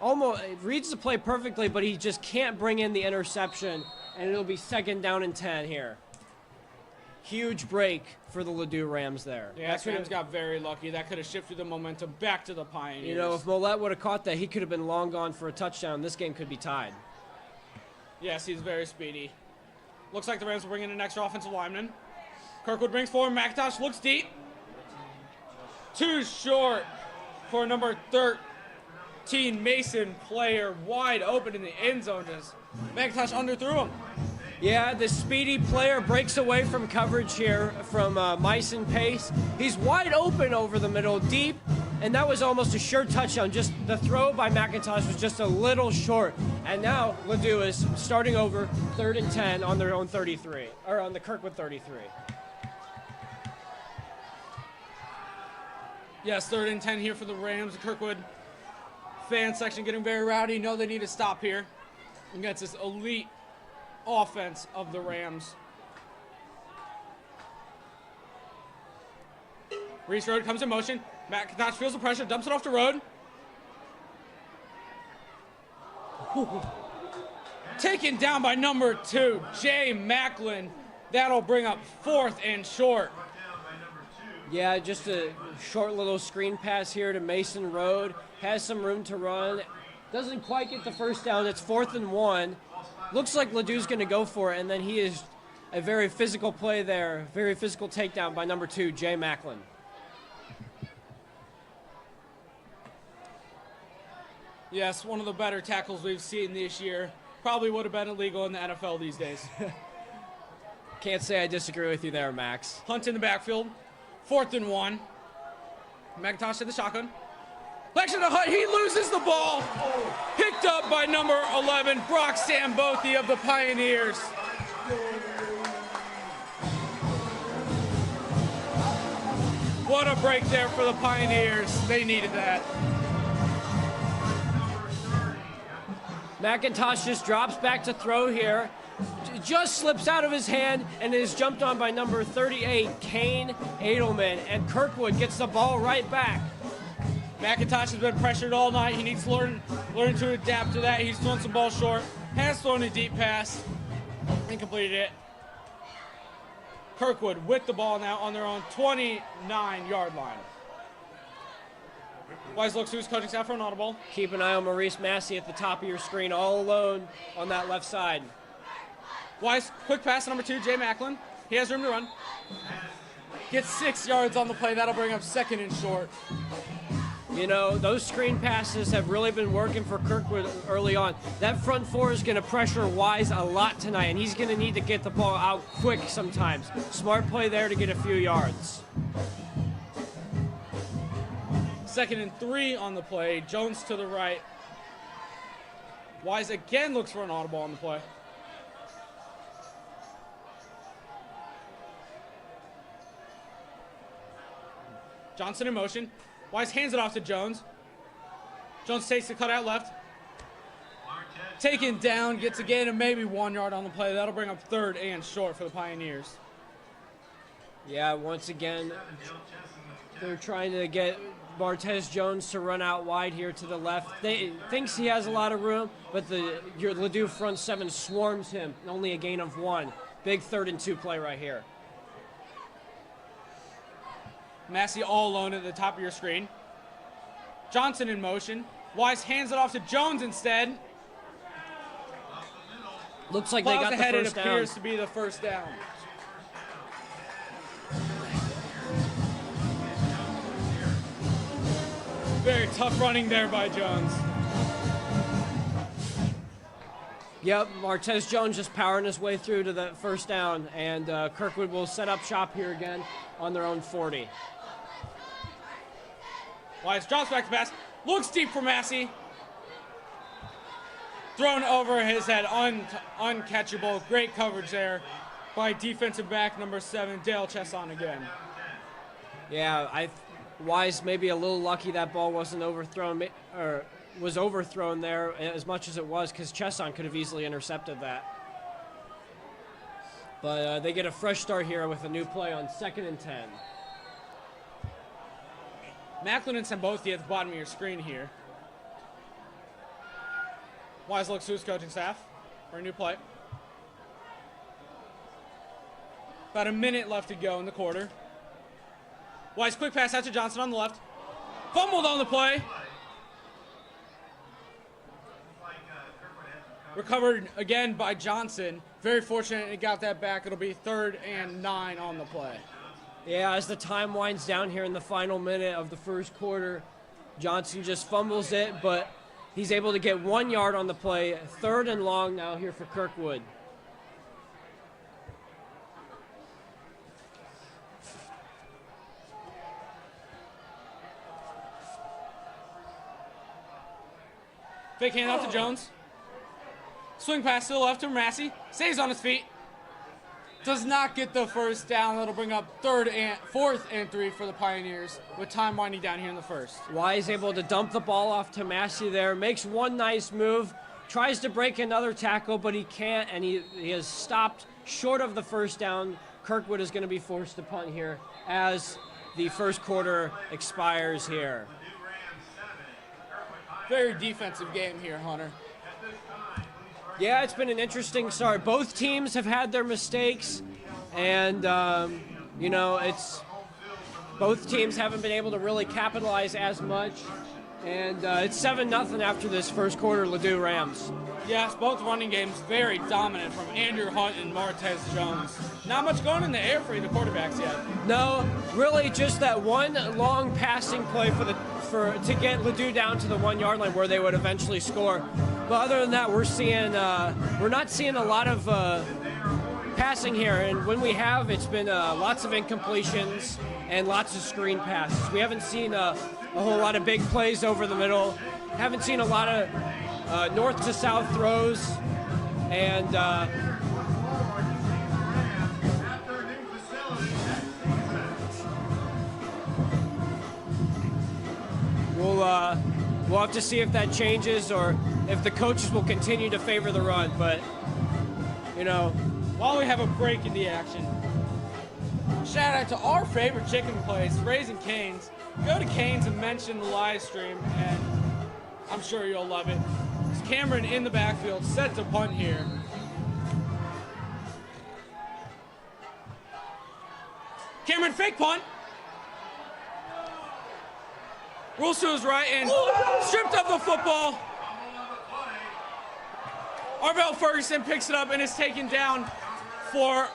almost reads the play perfectly, but he just can't bring in the interception, and it'll be 2nd down and 10 here. Huge break for the Ladue Rams there. Yeah, Rams got very lucky. That could have shifted the momentum back to the Pioneers. You know, if Mollett would have caught that, he could have been long gone for a touchdown. This game could be tied. Yes, he's very speedy. Looks like the Rams will bring in an extra offensive lineman. Kirkwood brings forward. McIntosh looks deep. Too short for number 13, Mason Player, wide open in the end zone. Just McIntosh underthrew him. Yeah, the speedy player breaks away from coverage here from Mason Pace. He's wide open over the middle, deep, and that was almost a sure touchdown. Just the throw by McIntosh was just a little short. And now Ladue is starting over 3rd and 10 on their own 33, or on the Kirkwood 33. Yes, 3rd and 10 here for the Rams. The Kirkwood fan section getting very rowdy. Know they need to stop here against this elite offense of the Rams. Reese Road comes in motion. McIntosh feels the pressure, dumps it off the road. Taken down by number 2, Jay Macklin. That'll bring up 4th and short. Yeah, just a short little screen pass here to Mason Road. Has some room to run. Doesn't quite get the first down. It's 4th and 1. Looks like Ladue's going to go for it, and then he is a very physical play there. Very physical takedown by number 2, Jay Macklin. Yes, one of the better tackles we've seen this year. Probably would have been illegal in the NFL these days. Can't say I disagree with you there, Max. Hunt in the backfield. 4th and 1. McIntosh to the shotgun. Collection to Hunt. He loses the ball. Picked up by number 11, Brock Sambothi of the Pioneers. What a break there for the Pioneers. They needed that. McIntosh just drops back to throw here. Just slips out of his hand and is jumped on by number 38, Kane Edelman. And Kirkwood gets the ball right back. McIntosh has been pressured all night. He needs to learn to adapt to that. He's thrown some ball short. Has thrown a deep pass and completed it. Kirkwood with the ball now on their own 29-yard line. Wise looks to his coaching staff for an audible. Keep an eye on Maurice Massey at the top of your screen, all alone on that left side. Wise, quick pass to number 2, Jay Macklin. He has room to run. Gets 6 yards on the play. That'll bring up 2nd and short. You know, those screen passes have really been working for Kirkwood early on. That front four is going to pressure Wise a lot tonight, and he's going to need to get the ball out quick sometimes. Smart play there to get a few yards. 2nd and 3 on the play. Jones to the right. Wise again looks for an audible on the play. Johnson in motion. Wise hands it off to Jones. Jones takes the cutout left. Taken down, gets a gain of maybe 1 yard on the play. That'll bring up 3rd and short for the Pioneers. Yeah, once again, they're trying to get Martez Jones to run out wide here to the left. Thinks he has a lot of room, but your Ladue front 7 swarms him. Only a gain of 1. Big 3rd and 2 play right here. Massey all alone at the top of your screen. Johnson in motion. Wise hands it off to Jones instead. Looks like they got the first down. It appears to be the first down. Very tough running there by Jones. Yep, Martez Jones just powering his way through to the first down, and Kirkwood will set up shop here again on their own 40. Wise drops back to pass. Looks deep for Massey. Thrown over his head. Uncatchable. Great coverage there by defensive back number 7, Dale Chesson again. Yeah, Wise maybe a little lucky that ball wasn't overthrown, or was overthrown there as much as it was, because Chesson could have easily intercepted that. But they get a fresh start here with a new play on 2nd and 10. Macklin and Sambothi at the bottom of your screen here. Wise looks to his coaching staff for a new play. About a minute left to go in the quarter. Wise quick pass out to Johnson on the left. Fumbled on the play. Recovered again by Johnson. Very fortunate he got that back. It'll be 3rd and 9 on the play. Yeah, as the time winds down here in the final minute of the first quarter, Johnson just fumbles it, but he's able to get 1 yard on the play. 3rd and long now here for Kirkwood. Fake hand off to Jones. Swing pass to the left to Massey. Stays on his feet. Does not get the first down. That'll bring up 4th and 3 for the Pioneers with time winding down here in the first. Wise able to dump the ball off to Massey there. Makes one nice move. Tries to break another tackle, but he can't, and he is stopped short of the first down. Kirkwood is going to be forced to punt here as the first quarter expires here. Very defensive game here, Hunter. Yeah, it's been an interesting start. Both teams have had their mistakes, and you know, both teams haven't been able to really capitalize as much. And it's 7-0 after this first quarter, Ladue Rams. Yes, both running games very dominant from Andrew Hunt and Martez Jones. Not much going in the air for the quarterbacks yet. No, really just that one long passing play to get Ladue down to the 1 yard line where they would eventually score. But other than that, we're not seeing a lot of passing here, and when we have, it's been lots of incompletions and lots of screen passes. We haven't seen a whole lot of big plays over the middle. Haven't seen a lot of north to south throws, and we'll have to see if that changes or if the coaches will continue to favor the run. But you know, while we have a break in the action, shout out to our favorite chicken place, Raising Cane's. Go to Cane's and mention the live stream, and I'm sure you'll love it. It's Cameron in the backfield, set to punt here. Cameron fake punt. Rolls to his right and stripped up the football. Arvell Ferguson picks it up and is taken down for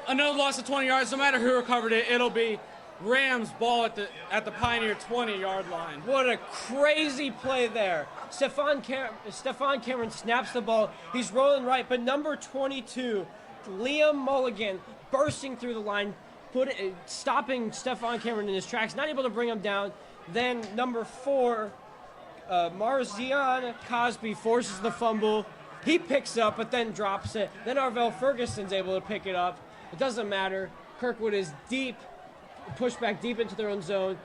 another loss of 20 yards. No matter who recovered it, it'll be Rams ball at the Pioneer 20-yard line. What a crazy play there. Stefan Cameron snaps the ball. He's rolling right, but number 22, Liam Mulligan, bursting through the line, stopping Stefan Cameron in his tracks, not able to bring him down. Then number 4, Marzian Cosby forces the fumble. He picks up, but then drops it. Then Arvell Ferguson's able to pick it up. It doesn't matter. Kirkwood is deep, pushed back deep into their own zone.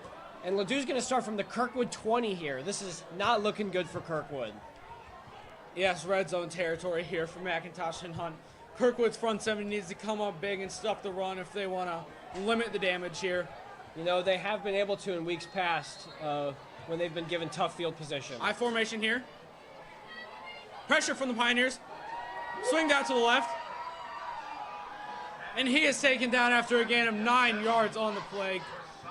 And Ladue's going to start from the Kirkwood 20 here. This is not looking good for Kirkwood. Yes, red zone territory here for McIntosh and Hunt. Kirkwood's front 7 needs to come up big and stuff the run if they want to limit the damage here. You know, they have been able to in weeks past when they've been given tough field position. I formation here. Pressure from the Pioneers. Swing down to the left. And he is taken down after a gain of 9 yards on the play.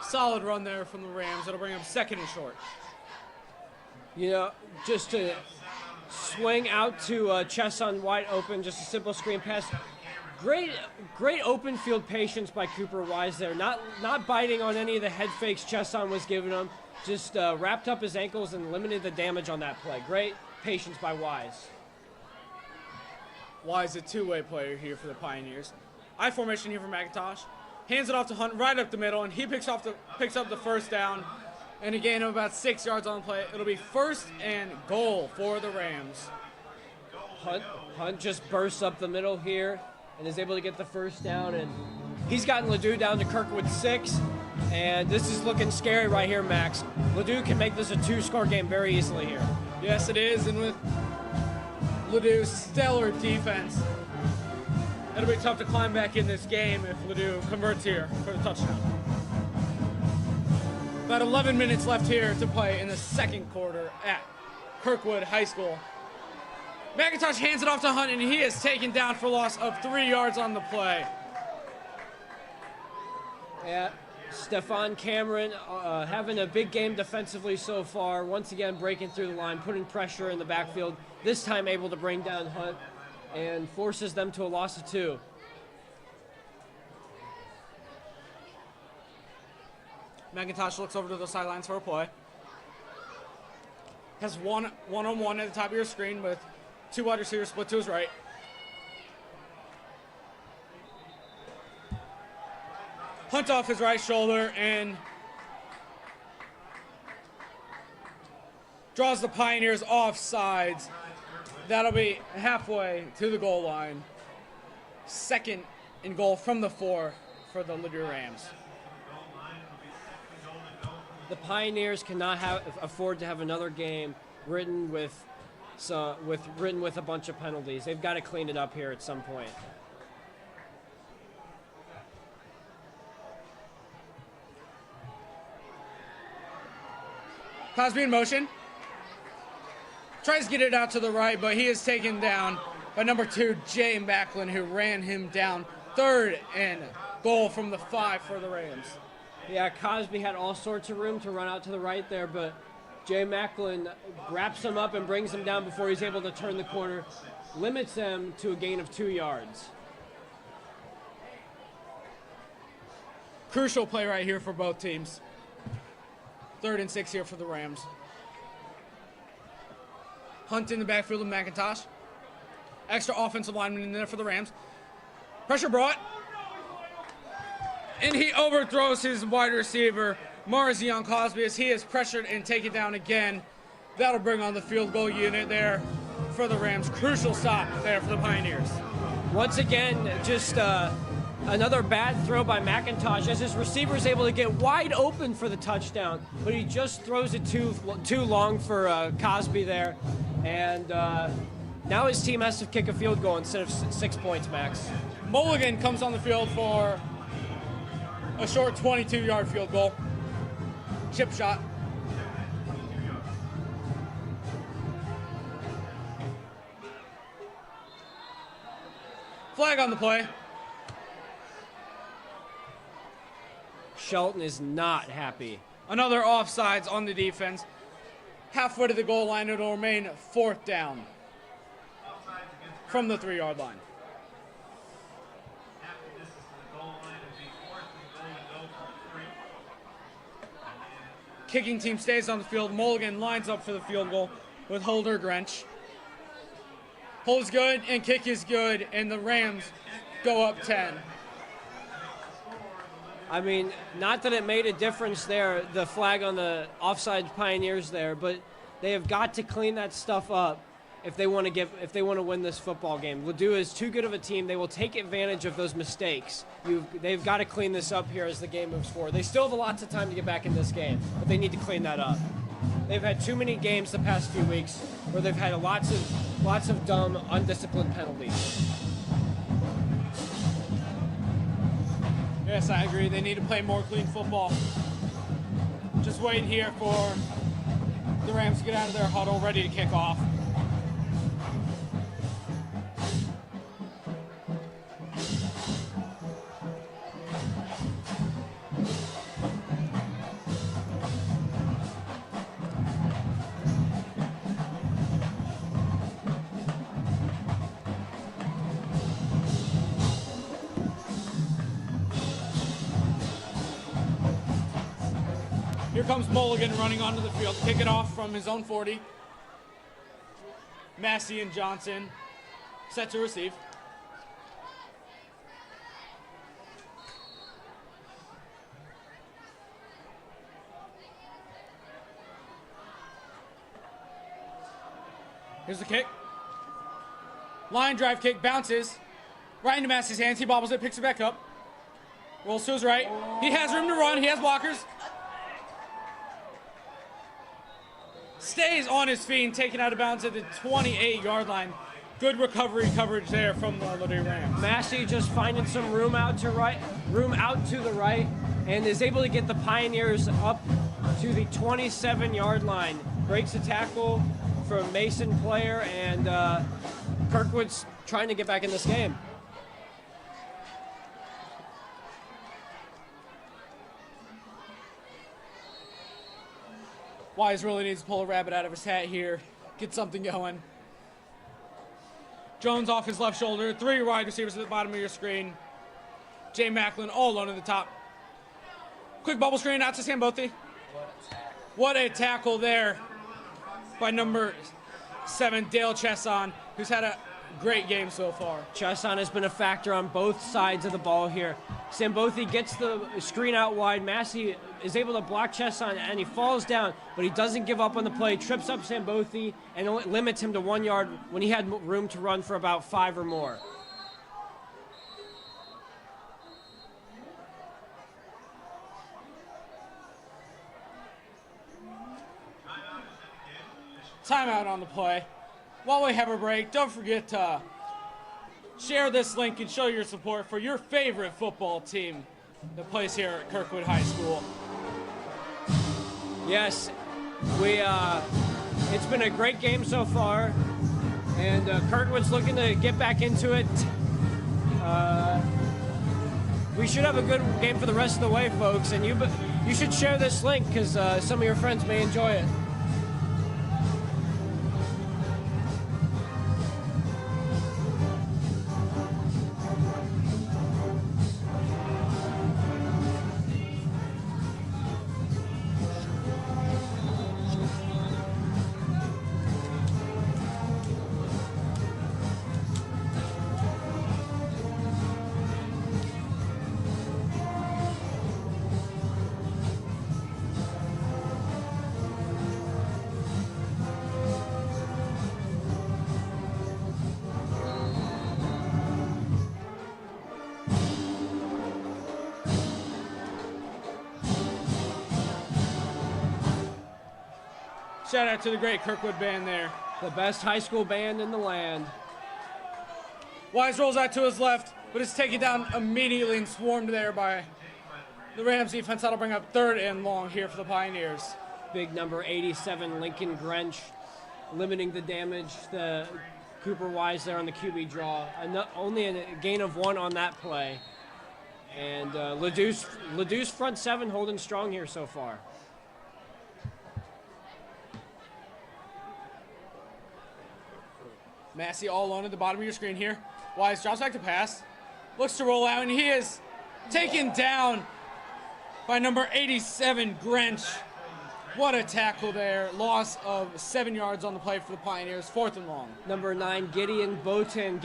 Solid run there from the Rams. It'll bring him 2nd and short. You know, just to swing out to Chesson wide open, just a simple screen pass. Great open field patience by Cooper Wise there. Not biting on any of the head fakes Chesson was giving him. Just wrapped up his ankles and limited the damage on that play. Great patience by Wise. Wise, a two-way player here for the Pioneers. I formation here for McIntosh. Hands it off to Hunt right up the middle, and he picks up the first down. And a gain of about 6 yards on the play. It'll be 1st and goal for the Rams. Hunt just bursts up the middle here and is able to get the first down, and he's gotten Ladue down to Kirkwood 6, and this is looking scary right here, Max. Ladue can make this a 2-score game very easily here. Yes, it is, and with Ladue's stellar defense, it'll be tough to climb back in this game if Ladue converts here for the touchdown. About 11 minutes left here to play in the second quarter at Kirkwood High School. McIntosh hands it off to Hunt, and he is taken down for loss of 3 yards on the play. Yeah, Stefan Cameron having a big game defensively so far. Once again, breaking through the line, putting pressure in the backfield. This time able to bring down Hunt and forces them to a loss of 2. McIntosh looks over to the sidelines for a play. Has one-on-one at the top of your screen with 2 wide receivers split to his right. Hunt off his right shoulder and draws the Pioneers off sides. That'll be halfway to the goal line. 2nd and goal from the 4 for the Ladue Rams. The Pioneers cannot afford to have another game written with a bunch of penalties. They've got to clean it up here at some point. Cosby in motion. Tries to get it out to the right, but he is taken down by number 2, Jay Macklin, who ran him down. 3rd and goal from the 5 for the Rams. Yeah, Cosby had all sorts of room to run out to the right there, but Jay Macklin wraps him up and brings him down before he's able to turn the corner, limits them to a gain of 2 yards. Crucial play right here for both teams. 3rd and 6 here for the Rams. Hunt in the backfield of McIntosh. Extra offensive lineman in there for the Rams. Pressure brought. And he overthrows his wide receiver, Marzion Cosby, as he is pressured and taken down again. That'll bring on the field goal unit there for the Rams. Crucial stop there for the Pioneers. Once again, just another bad throw by McIntosh as his receiver is able to get wide open for the touchdown, but he just throws it too long for Cosby there. And now his team has to kick a field goal instead of 6 points, Max. Mulligan comes on the field for a short 22-yard field goal. Chip shot. Flag on the play. Shelton is not happy. Another offsides on the defense. Halfway to the goal line, it'll remain 4th down from the 3-yard line. Kicking team stays on the field. Mulligan lines up for the field goal with Holder Grench. Hold is good and kick is good, and the Rams go up 10. I mean, not that it made a difference there, the flag on the offside Pioneers there, but they have got to clean that stuff up if they want to win this football game. Ladue is too good of a team. They will take advantage of those mistakes. They've got to clean this up here as the game moves forward. They still have lots of time to get back in this game, but they need to clean that up. They've had too many games the past few weeks where they've had lots of dumb, undisciplined penalties. Yes, I agree. They need to play more clean football. Just waiting here for the Rams to get out of their huddle, ready to kick off. Here comes Mulligan running onto the field, kick it off from his own 40. Massey and Johnson set to receive. Here's the kick. Line drive kick, bounces right into Massey's hands. He bobbles it, picks it back up. Rolls to his right. He has room to run. He has blockers. Stays on his feet and taken out of bounds at the 28-yard line. Good recovery coverage there from the Ladue Rams. Massey just finding some room out to the right, and is able to get the Pioneers up to the 27-yard line. Breaks a tackle from Mason player, and Kirkwood's trying to get back in this game. Wise really needs to pull a rabbit out of his hat here, get something going. Jones off his left shoulder, 3 wide receivers at the bottom of your screen. Jay Macklin all alone at the top. Quick bubble screen out to Sambothi. What a tackle there by number 7, Dale Chesson, who's had a great game so far. Chesson has been a factor on both sides of the ball here. Sambothi gets the screen out wide. Massey is able to block Chesson, and he falls down, but he doesn't give up on the play, trips up Sambothi, and only limits him to 1 yard when he had room to run for about 5 or more. Timeout on the play. While we have a break, don't forget to share this link and show your support for your favorite football team that plays here at Kirkwood High School. Yes, it's been a great game so far, and Kirkwood's looking to get back into it. We should have a good game for the rest of the way, folks, and you should share this link because some of your friends may enjoy it. Shout out to the great Kirkwood band there. The best high school band in the land. Wise rolls out to his left, but is taken down immediately and swarmed there by the Rams defense. That'll bring up 3rd and long here for the Pioneers. Big number 87, Lincoln Grench, limiting the damage. The Cooper Wise there on the QB draw. Only a gain of 1 on that play. And Ladue's front 7 holding strong here so far. Massey all alone at the bottom of your screen here. Wise drops back to pass. Looks to roll out, and he is taken down by number 87, Grench. What a tackle there. Loss of 7 yards on the play for the Pioneers. 4th and long. Number 9, Gideon Boten,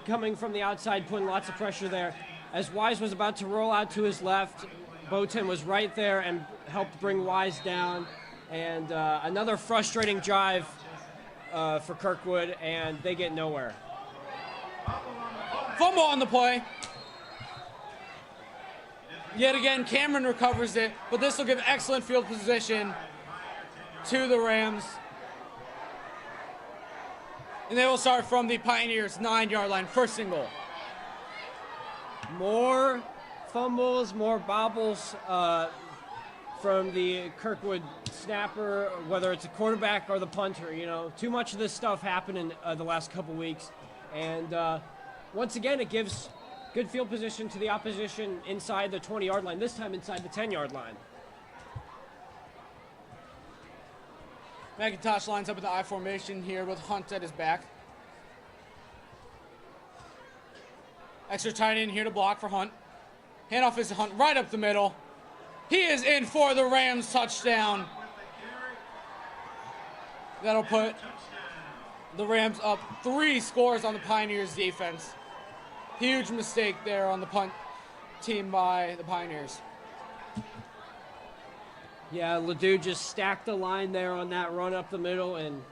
coming from the outside, putting lots of pressure there. As Wise was about to roll out to his left, Boten was right there and helped bring Wise down. And another frustrating drive for Kirkwood, and they get nowhere. Fumble on the play. Yet again, Cameron recovers it, but this will give excellent field position to the Rams. And they will start from the Pioneers' 9-yard line, 1st and goal. More fumbles, more bobbles from the Kirkwood snapper, whether it's a quarterback or the punter. You know, too much of this stuff happened in the last couple weeks. And once again, it gives good field position to the opposition inside the 20-yard line, this time inside the 10-yard line. McIntosh lines up in the I formation here with Hunt at his back. Extra tight end here to block for Hunt. Handoff is to Hunt right up the middle. He is in for the Rams touchdown. That'll put the Rams up 3 scores on the Pioneers defense. Huge mistake there on the punt team by the Pioneers. Yeah, Ladue just stacked the line there on that run up the middle, and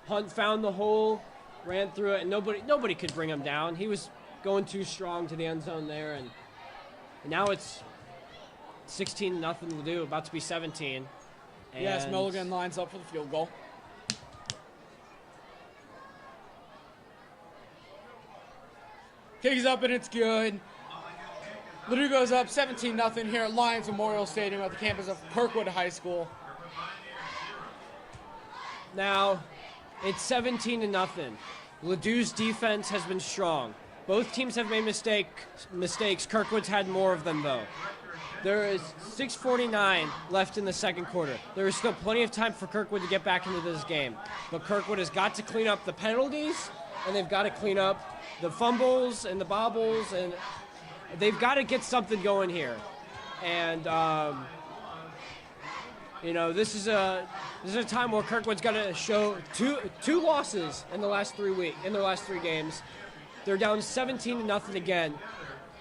Hunt found the hole, ran through it, and nobody could bring him down. He was going too strong to the end zone there, and now it's 16-0 Ladue, about to be 17. And yes, Milligan lines up for the field goal. Kick is up and it's good. Ladue goes up 17-0 here at Lions Memorial Stadium at the campus of Kirkwood High School. Now, it's 17-0. Ladue's defense has been strong. Both teams have made mistakes. Kirkwood's had more of them, though. There is 6:49 left in the second quarter. There is still plenty of time for Kirkwood to get back into this game. But Kirkwood has got to clean up the penalties, and they've got to clean up the fumbles and the bobbles, and they've got to get something going here. And, this is a time where Kirkwood's got to show two losses in the last 3 games. They're down 17-0 again.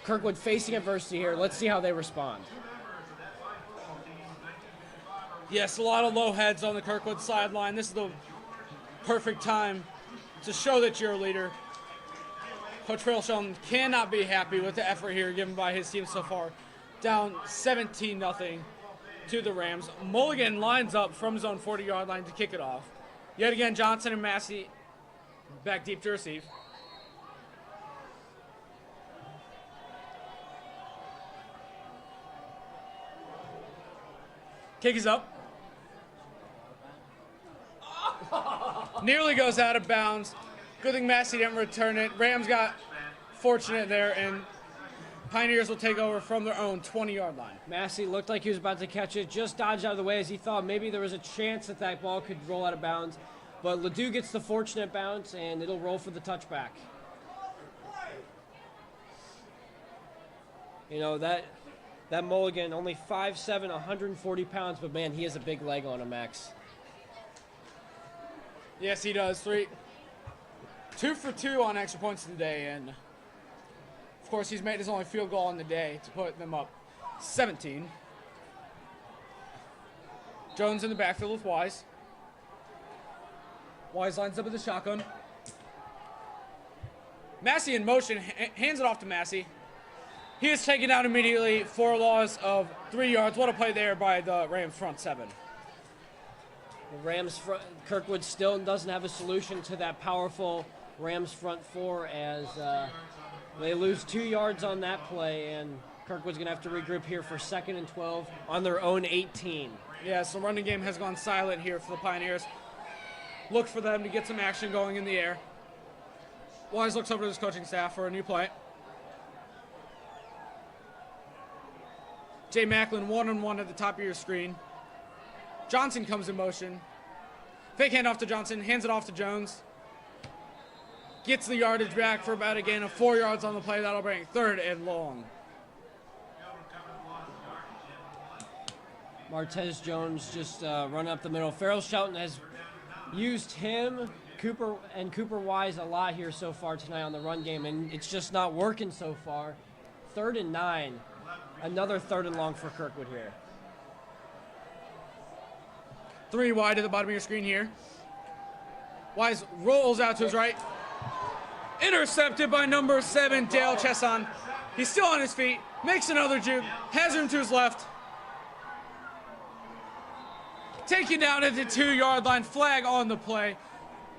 Kirkwood facing adversity here. Let's see how they respond. Yes, a lot of low heads on the Kirkwood sideline. This is the perfect time to show that you're a leader. Coach Rayl Shelton cannot be happy with the effort here given by his team so far. Down 17-0 to the Rams. Mulligan lines up from his own 40-yard line to kick it off. Yet again, Johnson and Massey back deep to receive. Kick is up. Nearly goes out of bounds. Good thing Massey didn't return it. Rams got fortunate there, and Pioneers will take over from their own 20-yard line. Massey looked like he was about to catch it, just dodged out of the way as he thought maybe there was a chance that ball could roll out of bounds. But Ladue gets the fortunate bounce, and it'll roll for the touchback. That Mulligan, only 5'7", 140 pounds, but man, he has a big leg on him, Max. Yes, he does. 2 for 2 on extra points today, and of course he's made his only field goal on the day to put them up 17. Jones in the backfield with Wise. Wise lines up with the shotgun. Massey in motion, hands it off to Massey. He is taken out immediately for a loss of 3 yards. What a play there by the Rams front seven. The Rams Kirkwood still doesn't have a solution to that powerful Rams front four as they lose 2 yards on that play, and Kirkwood's going to have to regroup here for 2nd and 12 on their own 18. Yeah, so the running game has gone silent here for the Pioneers. Look for them to get some action going in the air. Wise looks over to his coaching staff for a new play. Jay Macklin 1-on-1 at the top of your screen. Johnson comes in motion. Fake handoff to Johnson, hands it off to Jones. Gets the yardage back for about a gain of 4 yards on the play. That'll bring 3rd and long. Martez Jones just run up the middle. Farrell Shelton has used him, Cooper Wise a lot here so far tonight on the run game, and it's just not working so far. 3rd and 9. Another 3rd and long for Kirkwood here. 3 wide at the bottom of your screen here. Wise rolls out to his right. Intercepted by number 7, Dale Chesson. He's still on his feet. Makes another juke. Has him to his left. Taken down at the 2-yard line. Flag on the play.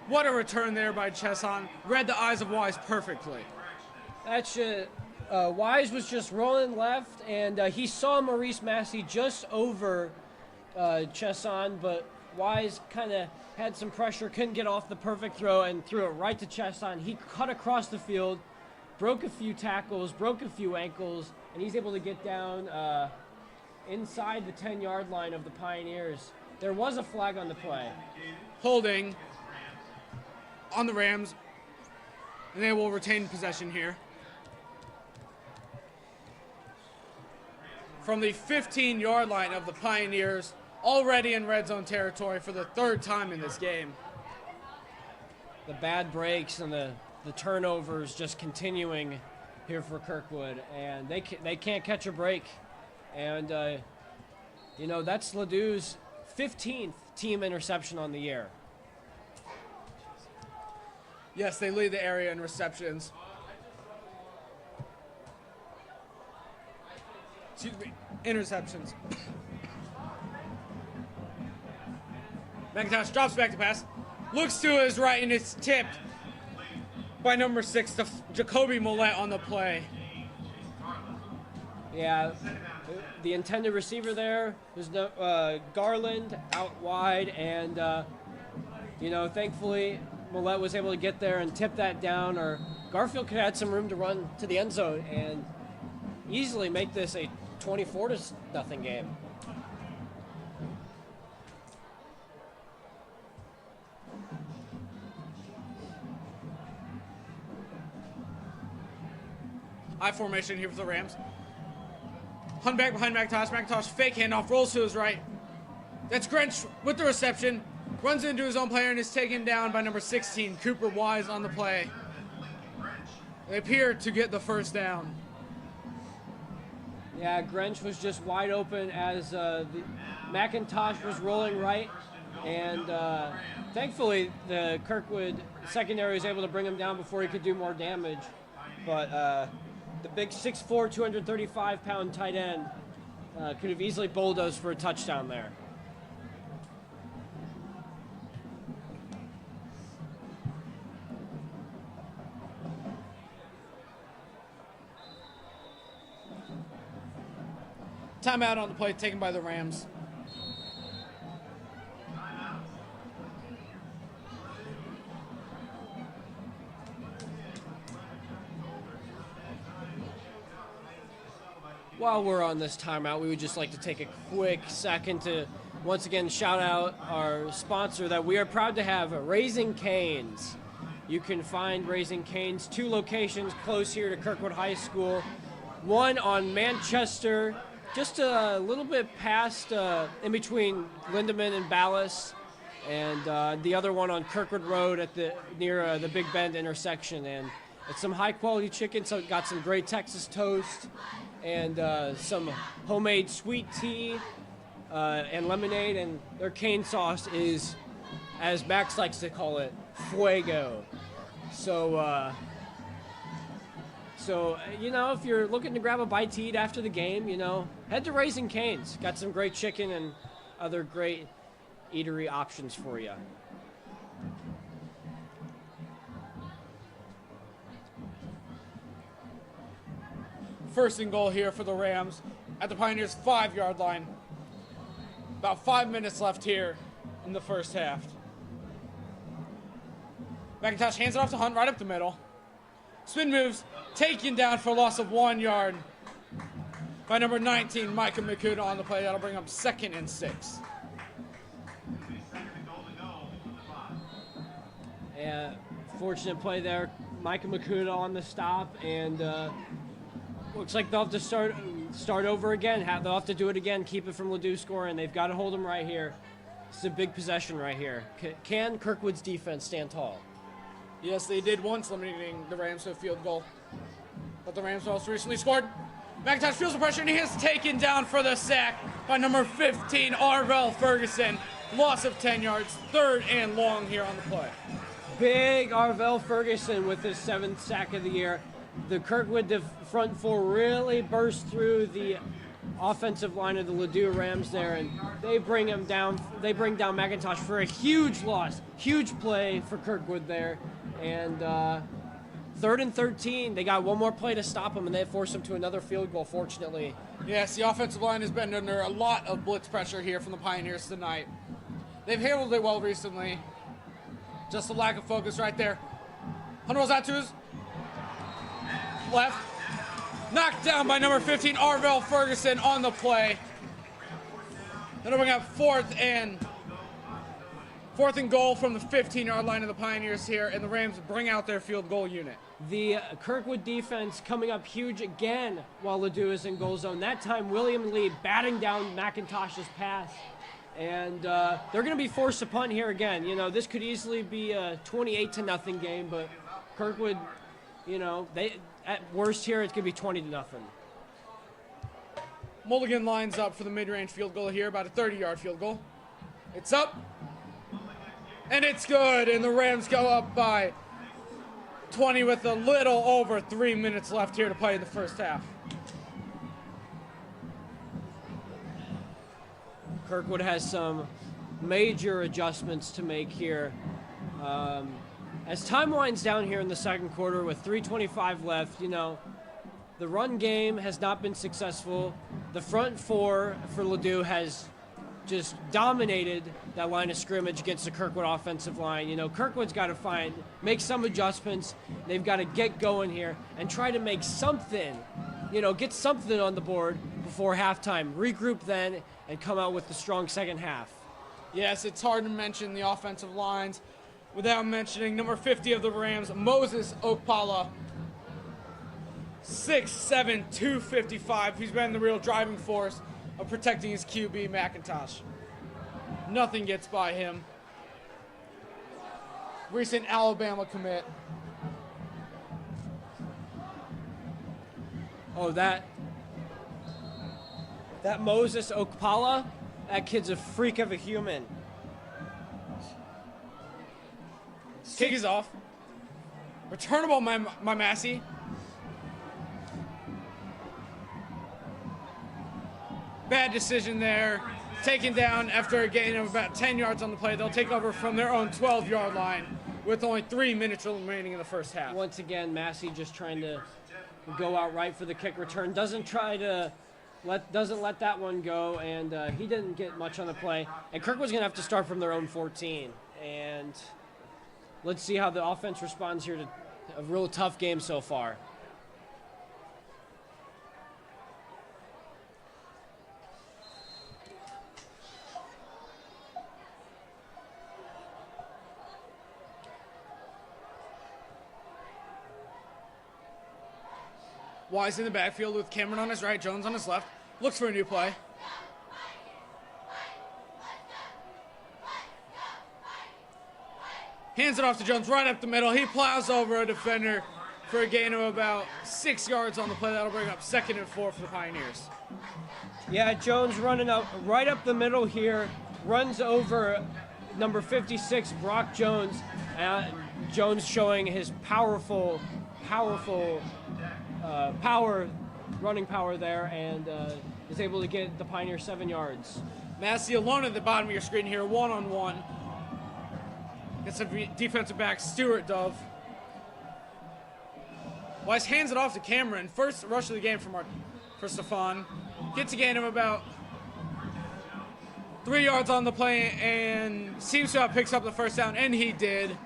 What a return there by Chesson. Read the eyes of Wise perfectly. Wise was just rolling left, and he saw Maurice Massey just over Chesson, but Wise kind of had some pressure, couldn't get off the perfect throw, and threw it right to Chesson. He cut across the field, broke a few tackles, broke a few ankles, and he's able to get down inside the 10-yard line of the Pioneers. There was a flag on the play. Holding on the Rams, and they will retain possession here. From the 15-yard line of the Pioneers, already in red zone territory for the 3rd time in this game. The bad breaks and the turnovers just continuing here for Kirkwood, and they can't catch a break. And, that's Ladue's 15th team interception on the year. Yes, they lead the area in receptions. Interceptions. McIntosh drops back to pass. Looks to his right, and it's tipped by number 6, Jacoby Millette on the play. Yeah, the intended receiver there was Garland out wide, and thankfully Millette was able to get there and tip that down, or Garfield could have had some room to run to the end zone and easily make this a 24-0 game. I formation here for the Rams. Hunt back behind McIntosh. McIntosh fake handoff, rolls to his right. That's Grinch with the reception. Runs into his own player and is taken down by number 16, Cooper Wise on the play. They appear to get the first down. Yeah, Grinch was just wide open as McIntosh was rolling right. And thankfully, the Kirkwood secondary was able to bring him down before he could do more damage. But the big 6'4", 235-pound tight end could have easily bulldozed for a touchdown there. Timeout on the play taken by the Rams. While we're on this timeout, we would just like to take a quick second to once again shout out our sponsor that we are proud to have, Raising Cane's. You can find Raising Cane's 2 locations close here to Kirkwood High School. One on Manchester, just a little bit past, in between Lindemann and Ballas, and the other one on Kirkwood Road at near the Big Bend intersection. And it's some high quality chicken, so it got some great Texas toast and some homemade sweet tea and lemonade, and their cane sauce is, as Max likes to call it, fuego. So if you're looking to grab a bite to eat after the game, head to Raising Cane's. Got some great chicken and other great eatery options for you. First and goal here for the Rams at the Pioneers' 5-yard line. About 5 minutes left here in the first half. McIntosh hands it off to Hunt right up the middle. Spin moves, taken down for a loss of 1 yard by number 19, Micah McCuda on the play. That'll bring up 2nd and 6. Yeah, fortunate play there. Micah McCuda on the stop, and looks like they'll have to start over again. They'll have to do it again, keep it from Ladue scoring. They've got to hold them right here. It's a big possession right here. Can Kirkwood's defense stand tall? Yes, they did once, limiting the Rams to a field goal. But the Rams also recently scored. McIntosh feels the pressure, and he is taken down for the sack by number 15, Arvell Ferguson. Loss of 10 yards, 3rd and long here on the play. Big Arvell Ferguson with his 7th sack of the year. The Kirkwood front 4 really burst through the offensive line of the Ladue Rams there, and they bring him down. They bring down McIntosh for a huge loss, huge play for Kirkwood there, and 3rd and 13. They got one more play to stop him, and they forced him to another field goal. Fortunately, yes, the offensive line has been under a lot of blitz pressure here from the Pioneers tonight. They've handled it well recently. Just a lack of focus right there. Hunt rolls out to his left. Knocked down by number 15, Arvell Ferguson on the play. That'll bring up 4th and goal from the 15-yard line of the Pioneers here, and the Rams bring out their field goal unit. The Kirkwood defense coming up huge again while Ladue is in goal zone. That time, William Lee batting down McIntosh's pass. And they're going to be forced to punt here again. This could easily be a 28-0 game, but Kirkwood, they at worst here, it could be 20-0. Mulligan lines up for the mid-range field goal here, about a 30-yard field goal. It's up, and it's good, and the Rams go up by 20 with a little over 3 minutes left here to play in the first half. Kirkwood has some major adjustments to make here. As time winds down here in the second quarter with 3:25 left, the The run game has not been successful. The front four for Ladue has just dominated that line of scrimmage against the Kirkwood offensive line. You know, Kirkwood's got to make some adjustments. They've got to get going here and try to make something, you know, get something on the board before halftime. Regroup then and come out with the strong second half. Yes, it's hard to mention the offensive lines without mentioning number 50 of the Rams, Moses Okpala. 6'7", 255. He's been the real driving force of protecting his QB, McIntosh. Nothing gets by him. Recent Alabama commit. Oh, that Moses Okpala, that kid's a freak of a human. Kick is off. Returnable, my Massey. Bad decision there. Taken down after a gain of about 10 yards on the play. They'll take over from their own 12-yard line with only 3 minutes remaining in the first half. Once again, Massey just trying to go out right for the kick return. Doesn't let that one go, and he didn't get much on the play. And Kirkwood's going to have to start from their own 14. And let's see how the offense responds here to a real tough game so far. Wise in the backfield with Cameron on his right, Jones on his left. Looks for a new play. Hands it off to Jones right up the middle. He plows over a defender for a gain of about 6 yards on the play. That'll bring up 2nd and 4 for the Pioneers. Yeah, Jones running up right up the middle here. Runs over number 56, Brock Jones. Jones showing his powerful running power there, and is able to get the Pioneers 7 yards. Massey alone at the bottom of your screen here, one-on-one. Gets a defensive back, Stuart Dove. Wise hands it off to Cameron. First rush of the game for Stefan. Gets a gain of about 3 yards on the play and seems to have picked up the first down, and he did.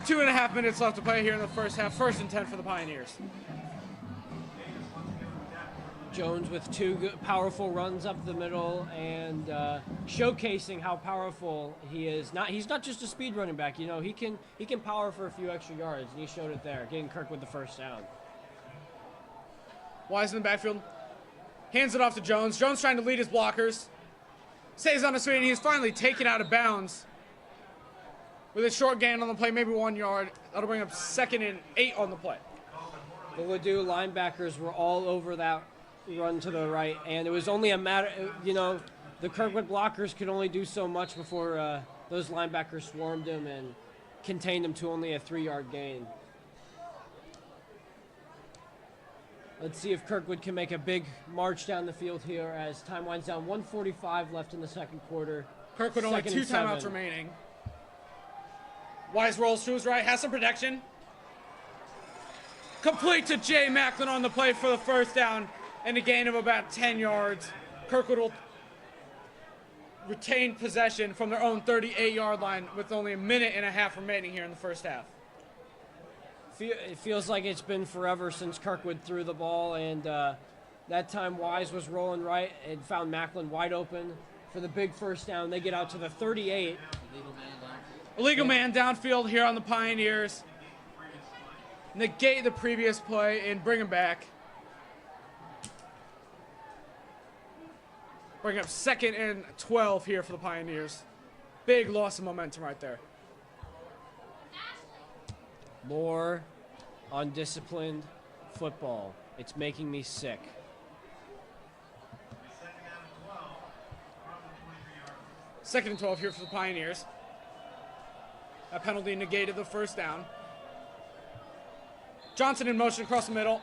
2.5 minutes left to play here in the first half. 1st and 10 for the Pioneers. Jones with 2 good, powerful runs up the middle and showcasing how powerful he is. He's not just a speed running back. You know, he can power for a few extra yards, and he showed it there, getting Kirkwood the first down. Wise in the backfield. Hands it off to Jones. Jones trying to lead his blockers. Stays on his feet, and he's finally taken out of bounds. With a short gain on the play, maybe 1 yard. That'll bring up 2nd and 8 on the play. The Ladue linebackers were all over that run to the right, and it was only a matter, you know, the Kirkwood blockers could only do so much before those linebackers swarmed him and contained him to only a 3-yard gain. Let's see if Kirkwood can make a big march down the field here as time winds down. 1:45 left in the second quarter. Kirkwood only 2 timeouts remaining. Wise rolls to his right, has some protection. Complete to Jay Macklin on the play for the first down and a gain of about 10 yards. Kirkwood will retain possession from their own 38-yard line with only 1.5 minutes remaining here in the first half. It feels like it's been forever since Kirkwood threw the ball, and that time Wise was rolling right and found Macklin wide open for the big first down. They get out to the 38. Illegal man downfield here on the Pioneers. Negate the previous play and bring him back. Bring up 2nd and 12 here for the Pioneers. Big loss of momentum right there. More undisciplined football. It's making me sick. 2nd and 12 here for the Pioneers. That penalty negated the first down. Johnson in motion across the middle.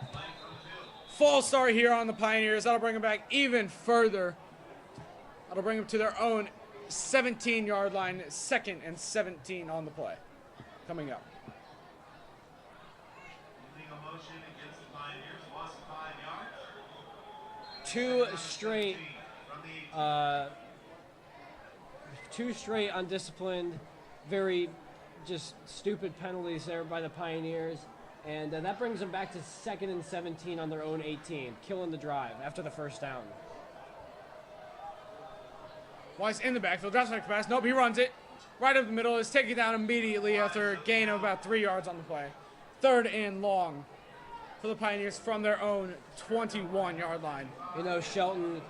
False start here on the Pioneers. That'll bring them back even further. That'll bring them to their own 17-yard line. 2nd and 17 on the play. Coming up. Illegal motion against the Pioneers lost 5 yards. Two straight undisciplined, very just stupid penalties there by the Pioneers. And that brings them back to 2nd and 17 on their own 18, killing the drive after the first down. Wise in the backfield, drops back pass. Nope, he runs it. Right up the middle, is taken down immediately after a gain of about 3 yards on the play. 3rd and long for the Pioneers from their own 21-yard line. You know, Shelton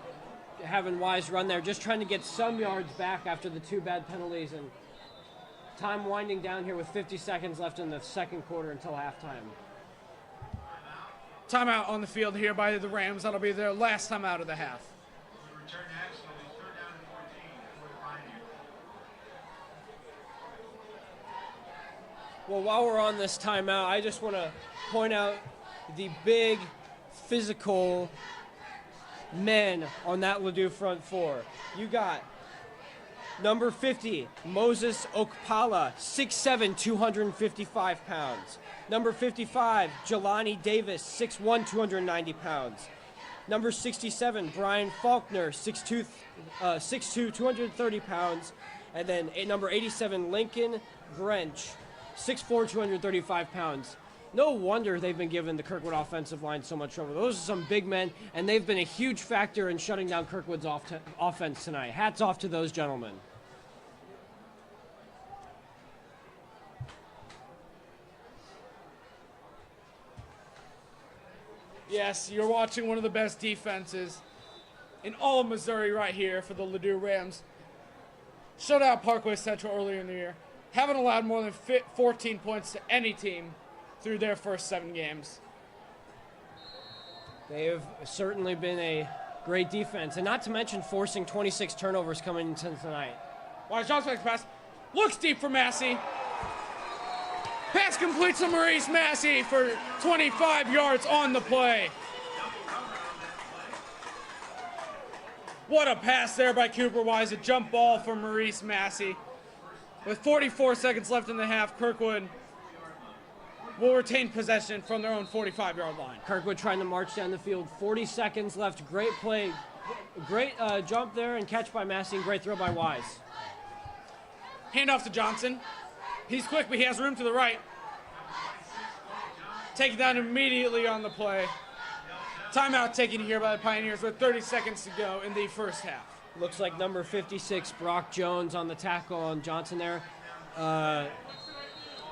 having Wise run there, just trying to get some yards back after the 2 bad penalties, and time winding down here with 50 seconds left in the second quarter until halftime. Timeout on the field here by the Rams. That'll be their last timeout of the half. Return to action will be 3rd down and 14 for the Pioneers. Well, while we're on this timeout, I just want to point out the big physical men on that Ladue front four. You got number 50, Moses Okpala, 6'7", 255 pounds. Number 55, Jelani Davis, 6'1", 290 pounds. Number 67, Brian Faulkner, 6'2", 230 pounds. And then number 87, Lincoln Grench, 6'4", 235 pounds. No wonder they've been giving the Kirkwood offensive line so much trouble. Those are some big men, and they've been a huge factor in shutting down Kirkwood's offense tonight. Hats off to those gentlemen. Yes, you're watching one of the best defenses in all of Missouri right here for the Ladue Rams. Shut out Parkway Central earlier in the year. Haven't allowed more than 14 points to any team through their first 7 games. They have certainly been a great defense, and not to mention forcing 26 turnovers coming into tonight. Wise drops back pass. Looks deep for Massey. Pass completes to Maurice Massey for 25 yards on the play. What a pass there by Cooper Wise. A jump ball for Maurice Massey. With 44 seconds left in the half, Kirkwood will retain possession from their own 45-yard line. Kirkwood trying to march down the field. 40 seconds left. Great play. Great jump there and catch by Massey, and great throw by Wise. Handoff to Johnson. He's quick, but he has room to the right. Taken down immediately on the play. Timeout taken here by the Pioneers with 30 seconds to go in the first half. Looks like number 56, Brock Jones, on the tackle on Johnson there.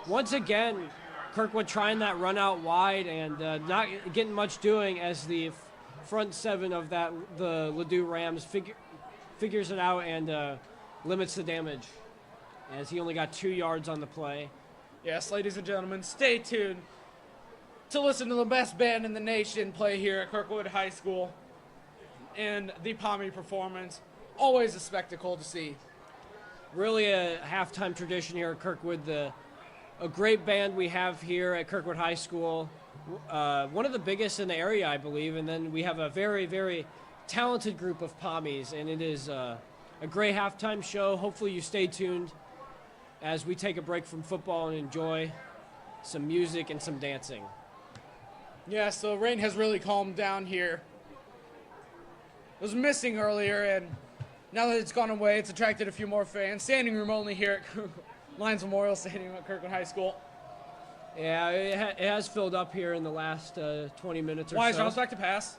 Once again, Kirkwood trying that run out wide and not getting much doing as the front 7 of the Ladue Rams figures it out and limits the damage, as he only got 2 yards on the play. Yes, ladies and gentlemen, stay tuned to listen to the best band in the nation play here at Kirkwood High School and the Pommy performance. Always a spectacle to see. Really a halftime tradition here at Kirkwood. A great band we have here at Kirkwood High School. One of the biggest in the area, I believe. And then we have a very, very talented group of Pommies. And it is a great halftime show. Hopefully you stay tuned as we take a break from football and enjoy some music and some dancing. Yes, the rain has really calmed down here. It was missing earlier, and now that it's gone away, it's attracted a few more fans. Standing room only here at Lions Memorial Stadium at Kirkwood High School. Yeah, it has filled up here in the last 20 minutes or Wise so. drops back to pass.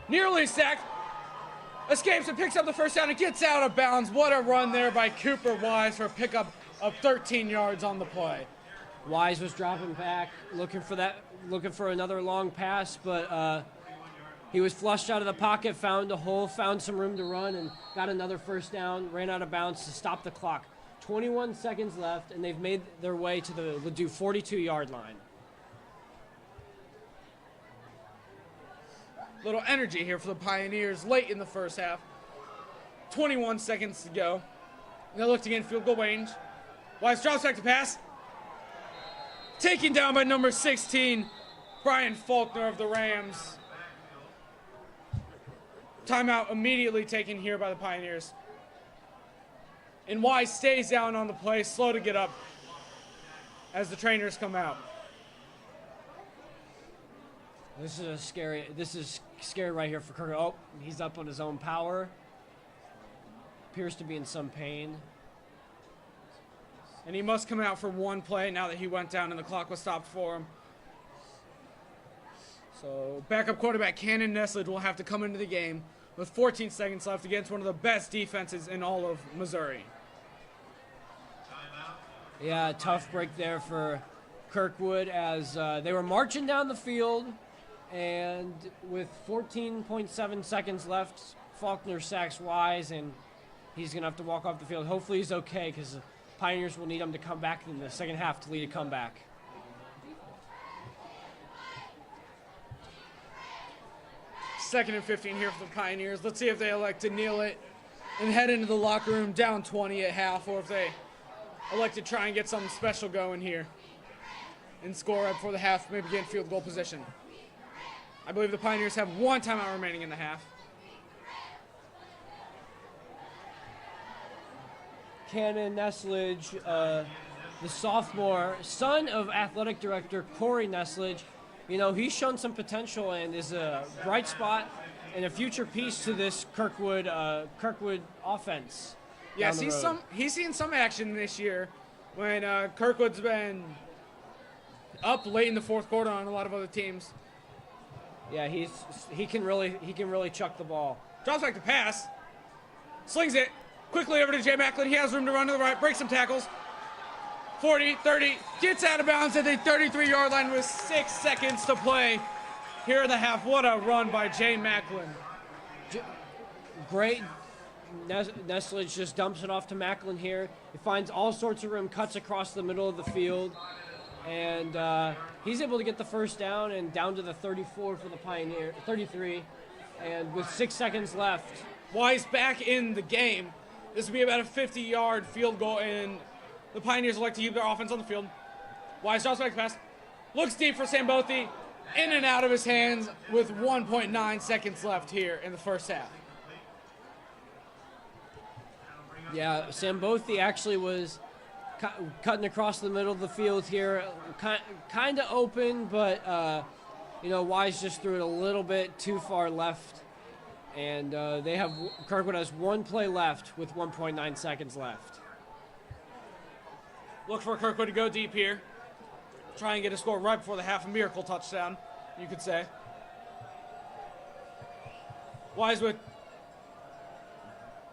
Nearly sacked. Escapes and picks up the first down and gets out of bounds. What a run there by Cooper Wise for a pickup of 13 yards on the play. Wise was dropping back, looking for another long pass, but he was flushed out of the pocket, found a hole, found some room to run, and got another first down, ran out of bounds to stop the clock. 21 seconds left, and they've made their way to the Ladue 42-yard line. Little energy here for the Pioneers late in the first half. 21 seconds to go. And they look to gain field goal range. Wise drops back to pass. Taken down by number 16, Brian Faulkner of the Rams. Timeout immediately taken here by the Pioneers. And Wise stays down on the play, slow to get up as the trainers come out. This is scary right here for Kirkwood. Oh, he's up on his own power. Appears to be in some pain. And he must come out for one play now that he went down and the clock was stopped for him. So backup quarterback Cannon Nestled will have to come into the game with 14 seconds left against one of the best defenses in all of Missouri. Yeah, tough break there for Kirkwood as they were marching down the field, and with 14.7 seconds left, Faulkner sacks Wise, and he's going to have to walk off the field. Hopefully he's okay because the Pioneers will need him to come back in the second half to lead a comeback. Second and 15 here for the Pioneers. Let's see if they elect to kneel it and head into the locker room down 20 at half, or if they elect to try and get something special going here and score right before the half, maybe get in field goal position. I believe the Pioneers have one timeout remaining in the half. Cannon Nestlage, the sophomore, son of athletic director Corey Nestlage. You know, he's shown some potential and is a bright spot and a future piece to this Kirkwood offense. Yes, he's seen some action this year when Kirkwood's been up late in the fourth quarter on a lot of other teams. Yeah, he can really chuck the ball. Drops back to pass, slings it quickly over to Jay Macklin. He has room to run to the right, breaks some tackles. 40, 30, gets out of bounds at the 33-yard line with 6 seconds to play here in the half. What a run by Jay Macklin. Great. Nestlage just dumps it off to Macklin here. He finds all sorts of room, cuts across the middle of the field, and he's able to get the first down and down to the 34 for the Pioneer, 33, and with 6 seconds left. Wise back in the game. This will be about a 50-yard field goal, and the Pioneers like to keep their offense on the field. Wise drops back to pass. Looks deep for Sambothi. In and out of his hands with 1.9 seconds left here in the first half. Yeah, Sambothi actually was cutting across the middle of the field here. Kind of open, but, Wise just threw it a little bit too far left. And Kirkwood has one play left with 1.9 seconds left. Look for Kirkwood to go deep here. Try and get a score right before the half, a miracle touchdown, you could say. Wise with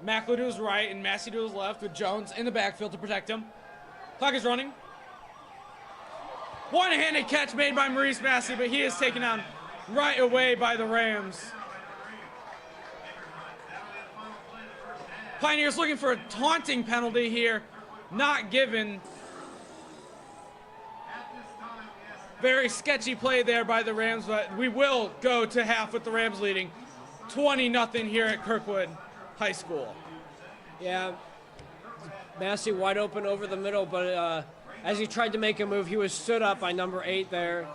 Macklin to his right and Massey to his left with Jones in the backfield to protect him. Clock is running. One-handed catch made by Maurice Massey, but he is taken down right away by the Rams. Pioneers looking for a taunting penalty here. Not given. Very sketchy play there by the Rams, but we will go to half with the Rams leading 20-0 here at Kirkwood High School. Yeah, Massey wide open over the middle, but as he tried to make a move, he was stood up by number 8 there,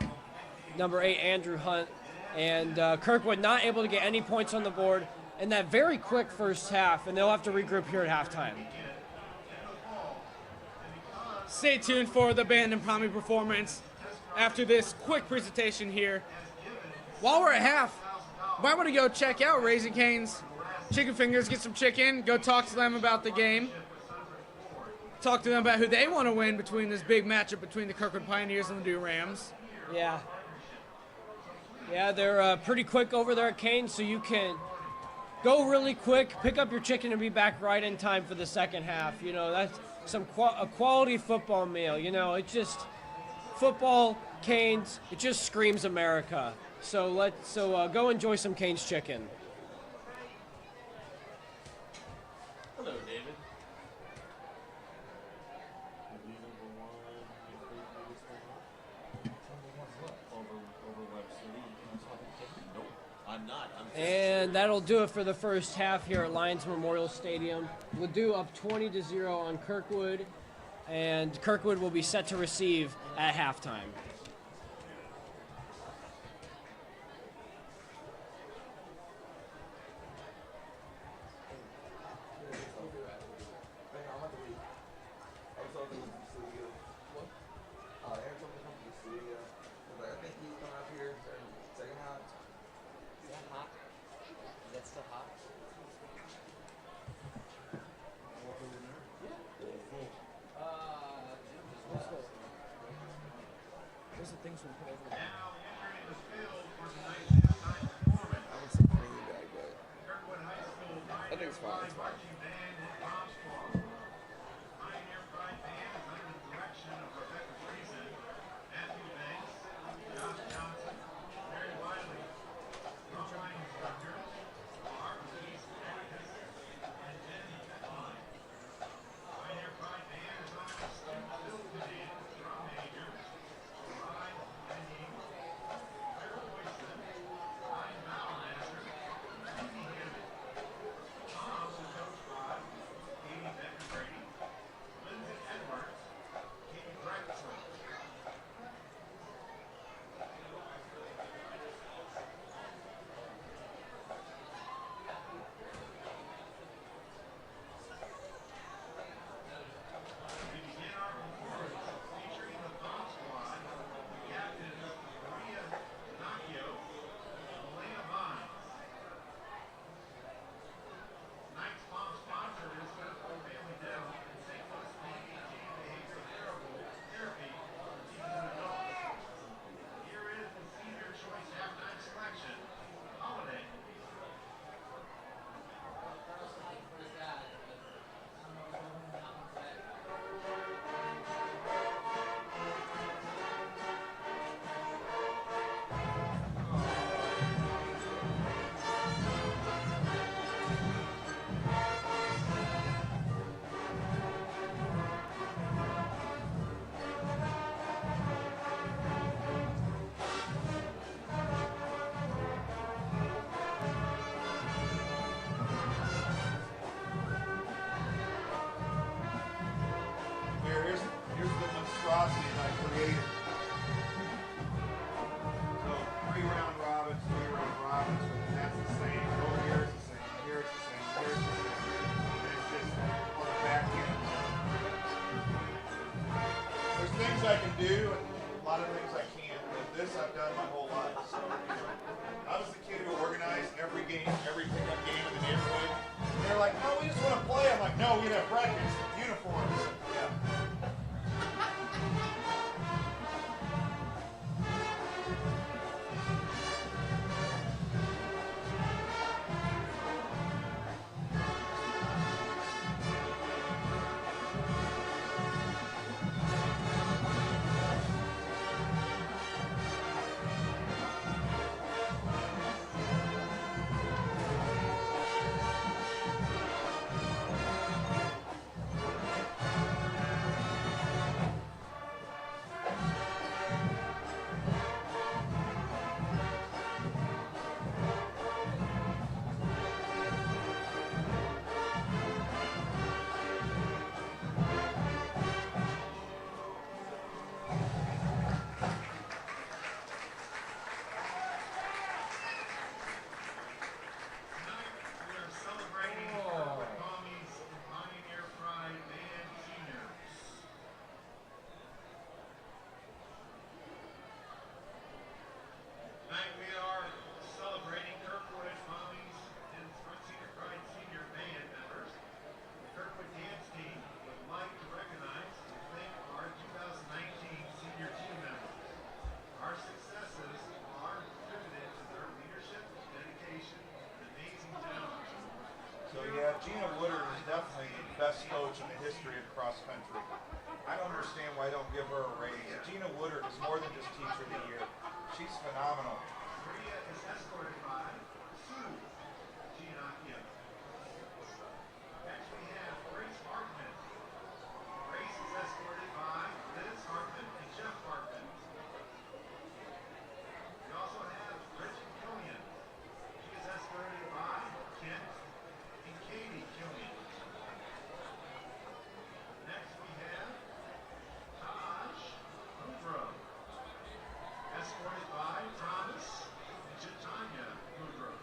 number 8 Andrew Hunt, and Kirkwood not able to get any points on the board in that very quick first half, and they'll have to regroup here at halftime. Stay tuned for the band and Promi performance after this quick presentation here. While we're at half, might want to go check out Raising Cane's Chicken Fingers, get some chicken, go talk to them about the game. Talk to them about who they want to win between this big matchup between the Kirkwood Pioneers and the Ladue Rams. Yeah. Yeah, they're pretty quick over there at Cane's, so you can go really quick, pick up your chicken, and be back right in time for the second half. You know, that's a quality football meal. You know, it's just football, Cane's, it just screams America. So go enjoy some Cane's chicken. Hello, David. I'm not. And that'll do it for the first half here at Lions Memorial Stadium. Ladue up 20-0 on Kirkwood, and Kirkwood will be set to receive at halftime. Those are things we put over the Now entering the field for tonight's halftime performance. I want some cream bag, but Kirkwood High School I think it's fine. It's fine. marching band and prom squad. Pioneer Pride Band is under the direction of Rebecca Friesen, Matthew Banks, Josh Johnson, Mary Wiley. Drum instructors are Louise Atticus and Jen Beckline. Pioneer Pride Band is under the student field command. Drum majors Ryan Henning, Claire Boyson, Ryan Bauermaster, Amy Hammond. Tom's are coached by Katie Becker-Brady, Lindsay Edwards, Katie Braxton. We begin our performance featuring the Bomb Squad, captains Maria Nacchio and Elena Vines. Tonight's Bomb sponsor is Kirkwood Family Dental and St. Louis PhD Behavioral Therapy for teens and adults. Here is the Senior Choice Halftime Selection, Holiday. Here's the monstrosity that I created. So 3-round robins, 3-round robins, and that's the same. Over here it's the same, here it's the same, here it's the same. And it's just on the back end. There's things I can do and a lot of things I can't, but this I've done my whole life. So, you know, I was the kid who organized every game, every pickup game in the neighborhood. And they're like, no, we just want to play. I'm like, no, we have practice, uniforms. Yeah. Tonight, we are celebrating Kirkwood Mommies and Pioneer Pride Band seniors. Tonight, we are celebrating Kirkwood Mommies and Senior Pride senior band members. The Kirkwood dance team would like to recognize and thank our 2019 senior team members. Our successes are attributed to their leadership, dedication, and amazing talent. So yeah, Gina Woodard is definitely the best coach in the history of cross country. I don't understand why they don't give her a raise. Gina Woodard is more than just teacher of the year. She's phenomenal. Maria is escorted by Sue Giannacchio. Next we have Grace Hartman. Grace is escorted by Liz Hartman and Jeff Hartman. We also have Bridget Killian. She is escorted by Kent and Katie Killian. Next we have Taj Boudreaux, escorted by Thomas and Jatanya Boudreaux.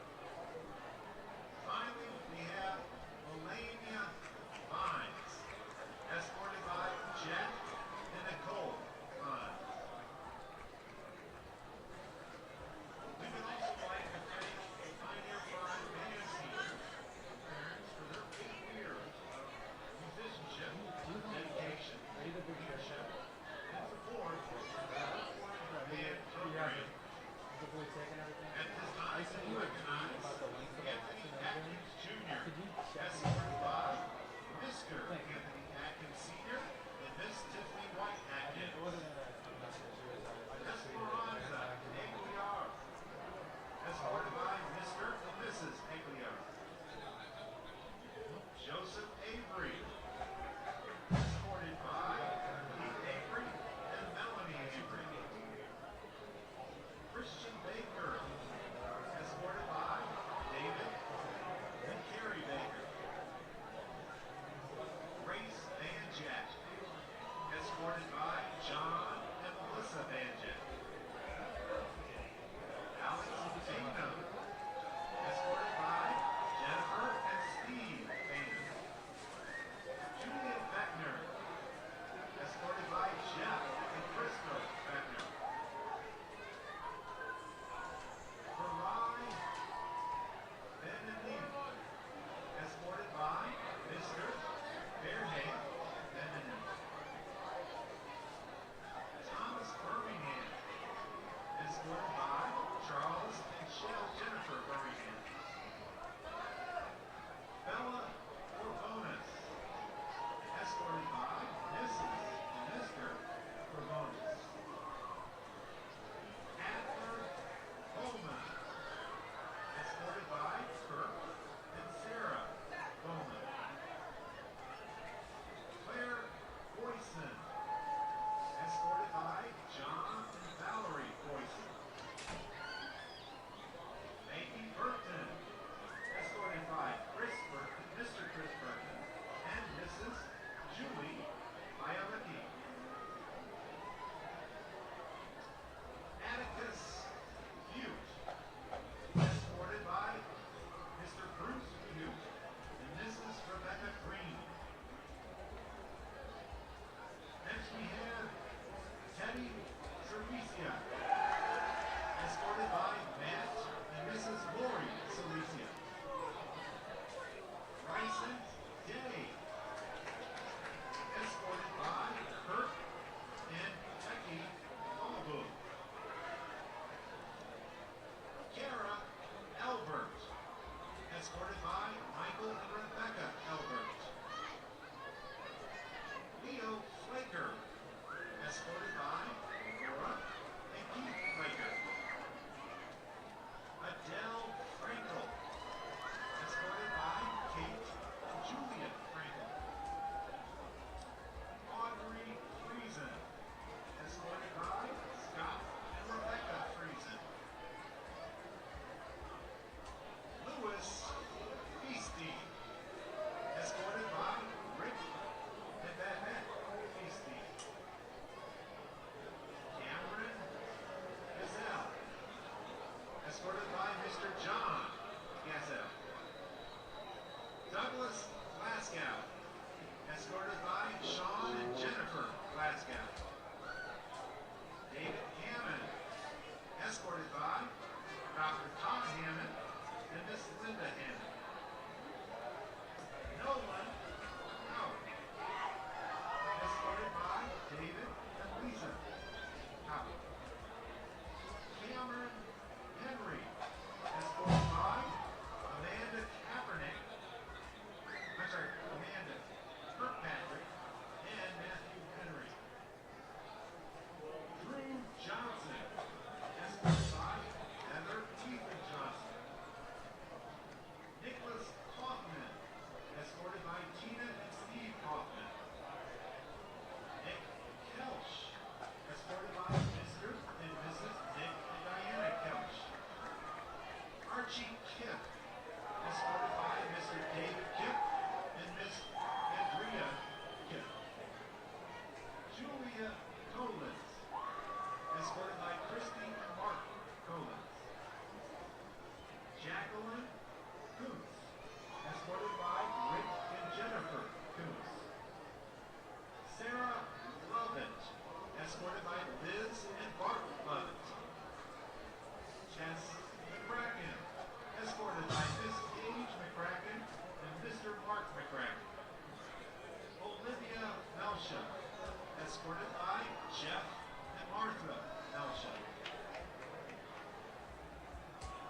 escorted by Jeff and Martha Melchett.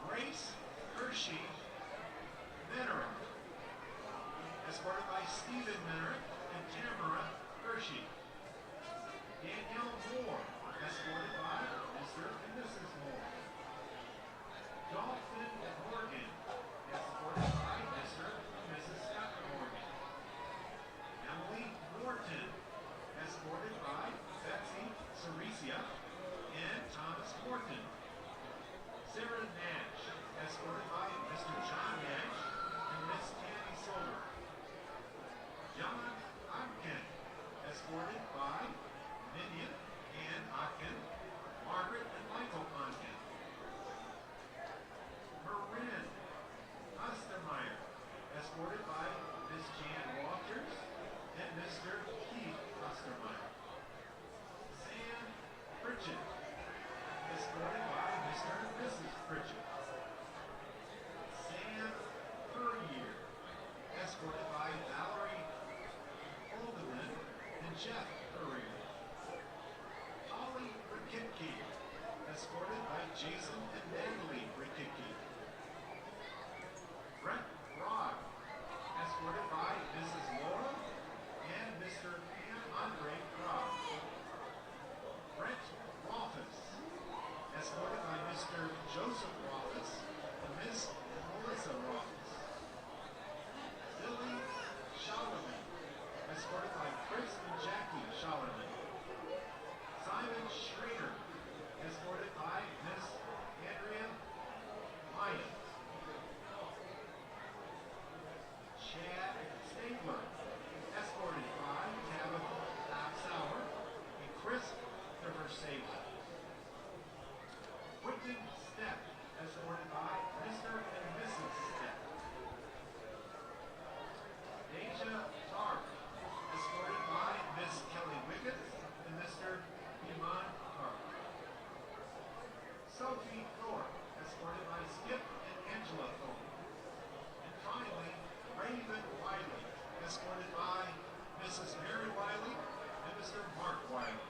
Grace Hershey Menera, escorted by Stephen Menera and Tamara Hershey. Danielle Moore, escorted by Mr. and Mrs. Moore. Dolphin Morgan, escorted by Mr. and Mrs. Scott Morgan. Emily Norton, escorted by Betsy Ceresia and Thomas Morton. Sarah Nash, escorted by Mr. John Nash and Miss Tammy Solar. John Odkin, escorted by Minion and Odkin, Margaret and Michael Odkin. Marin Ostermeyer, escorted by Miss Jan Walters and Mr. Keith Ostermeyer. Sam Pritchett, escorted by Mr. and Mrs. Pritchett. Sam Puryear, escorted by Valerie Holdeman and Jeff Puryear. Holly Rikitke, escorted by Jason and Natalie Rikitke. Brett Rod, escorted by Mrs. Laura and Mr. and Andre Rod. Brent Rothus, escorted by Mr. Joseph Rothus and Miss Melissa Rothus. Lily Schallerman, escorted by Chris and Jackie Schallerman. Simon Schrader, escorted by Miss Andrea Myers. Chad Stabler, escorted by Tabitha Sauer and Christopher Stabler. Quentin Stepp, escorted by Mr. and Mrs. Stepp. Deja Tark, escorted by Miss Kelly Wiggins and Mr. Iman Tark. Sophie Thorpe, escorted by Skip and Angela Thorpe. And finally, Raven Wiley, escorted by Mrs. Mary Wiley and Mr. Mark Wiley.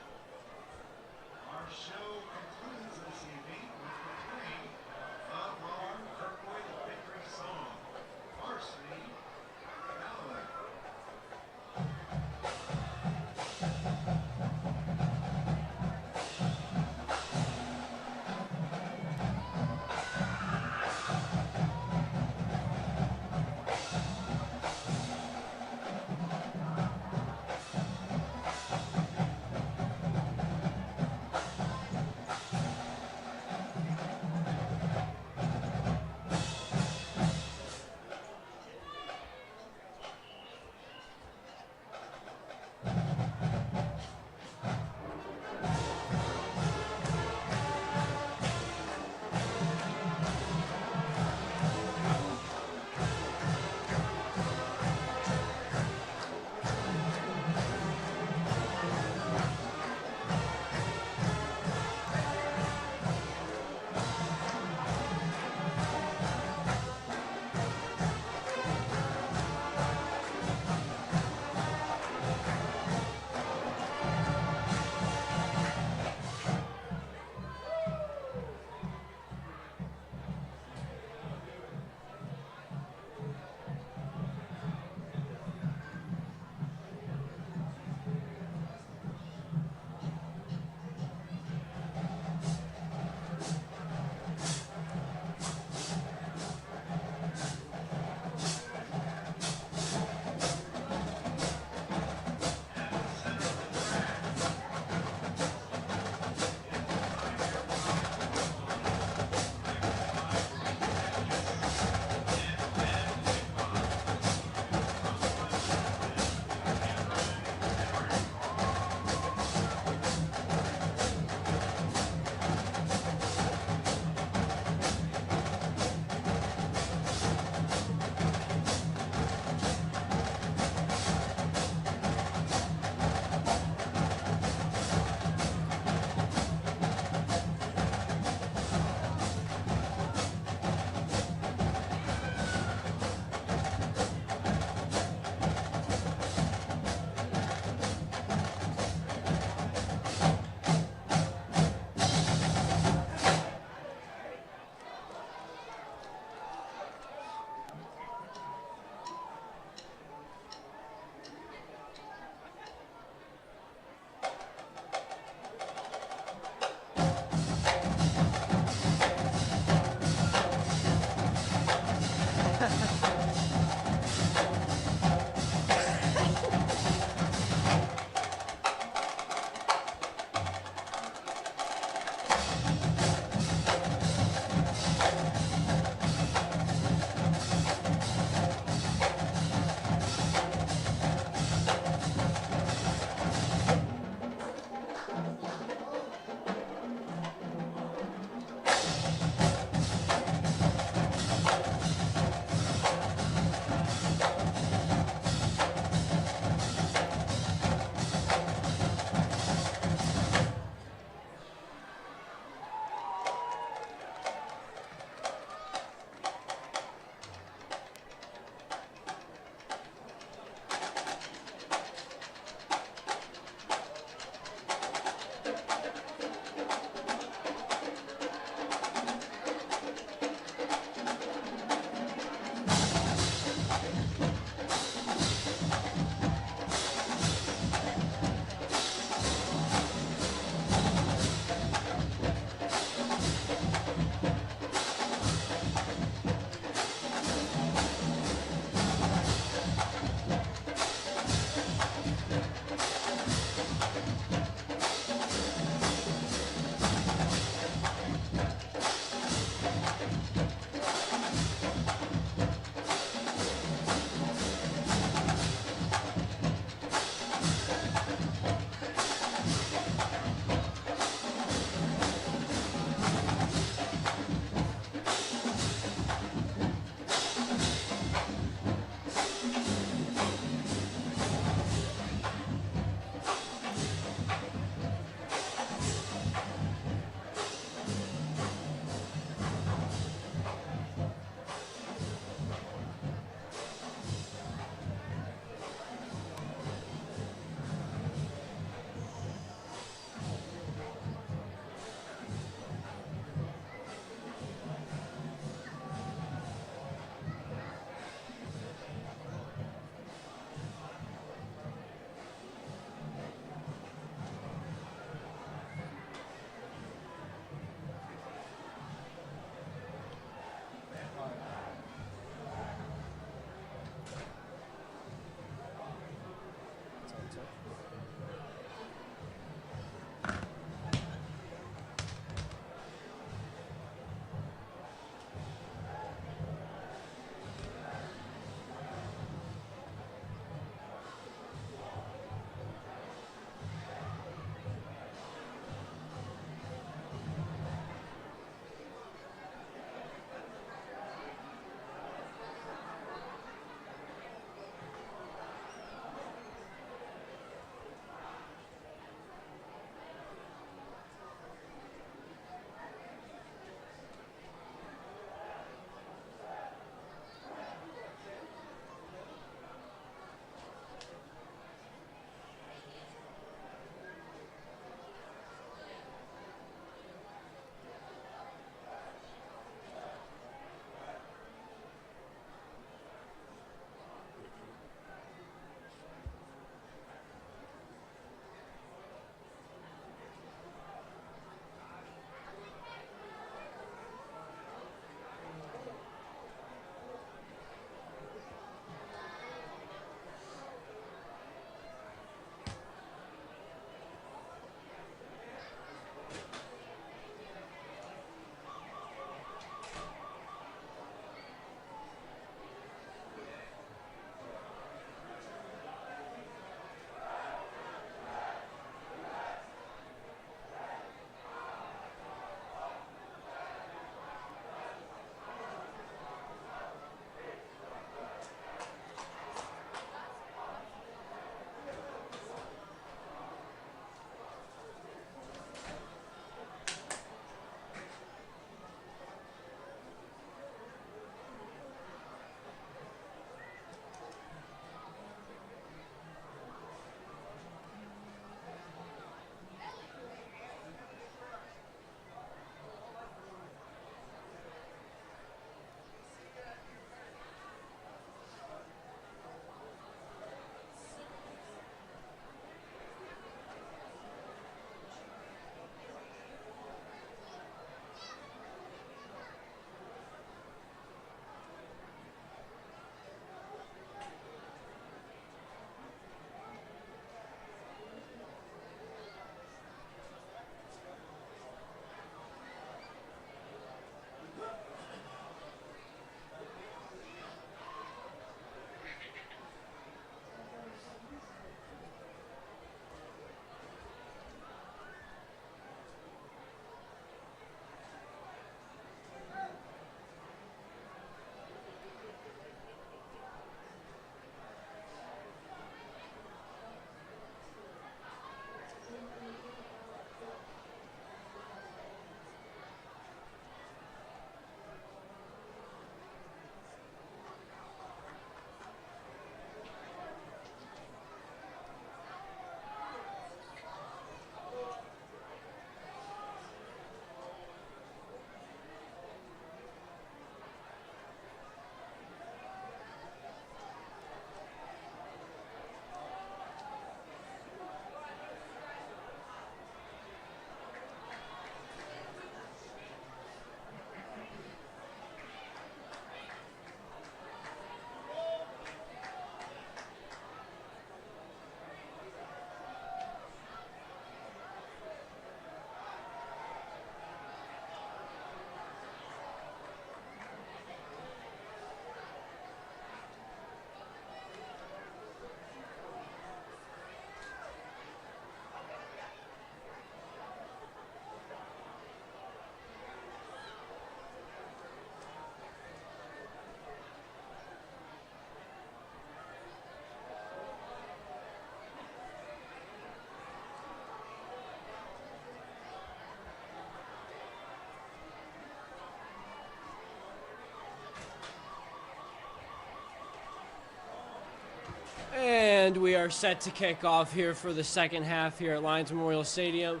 are set to kick off here for the second half here at Lions Memorial Stadium.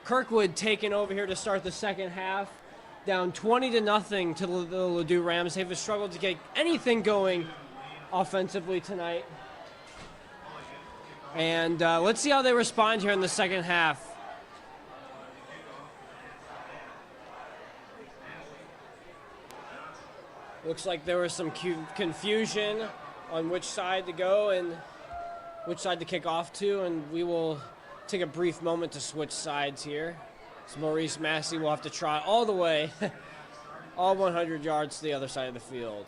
Kirkwood taking over here to start the second half, down 20-0 to the Ladue Rams. They've struggled to get anything going offensively tonight. And let's see how they respond here in the second half. Looks like there was some confusion on which side to go and which side to kick off to, and we will take a brief moment to switch sides here. So Maurice Massey will have to trot all the way, all 100 yards to the other side of the field.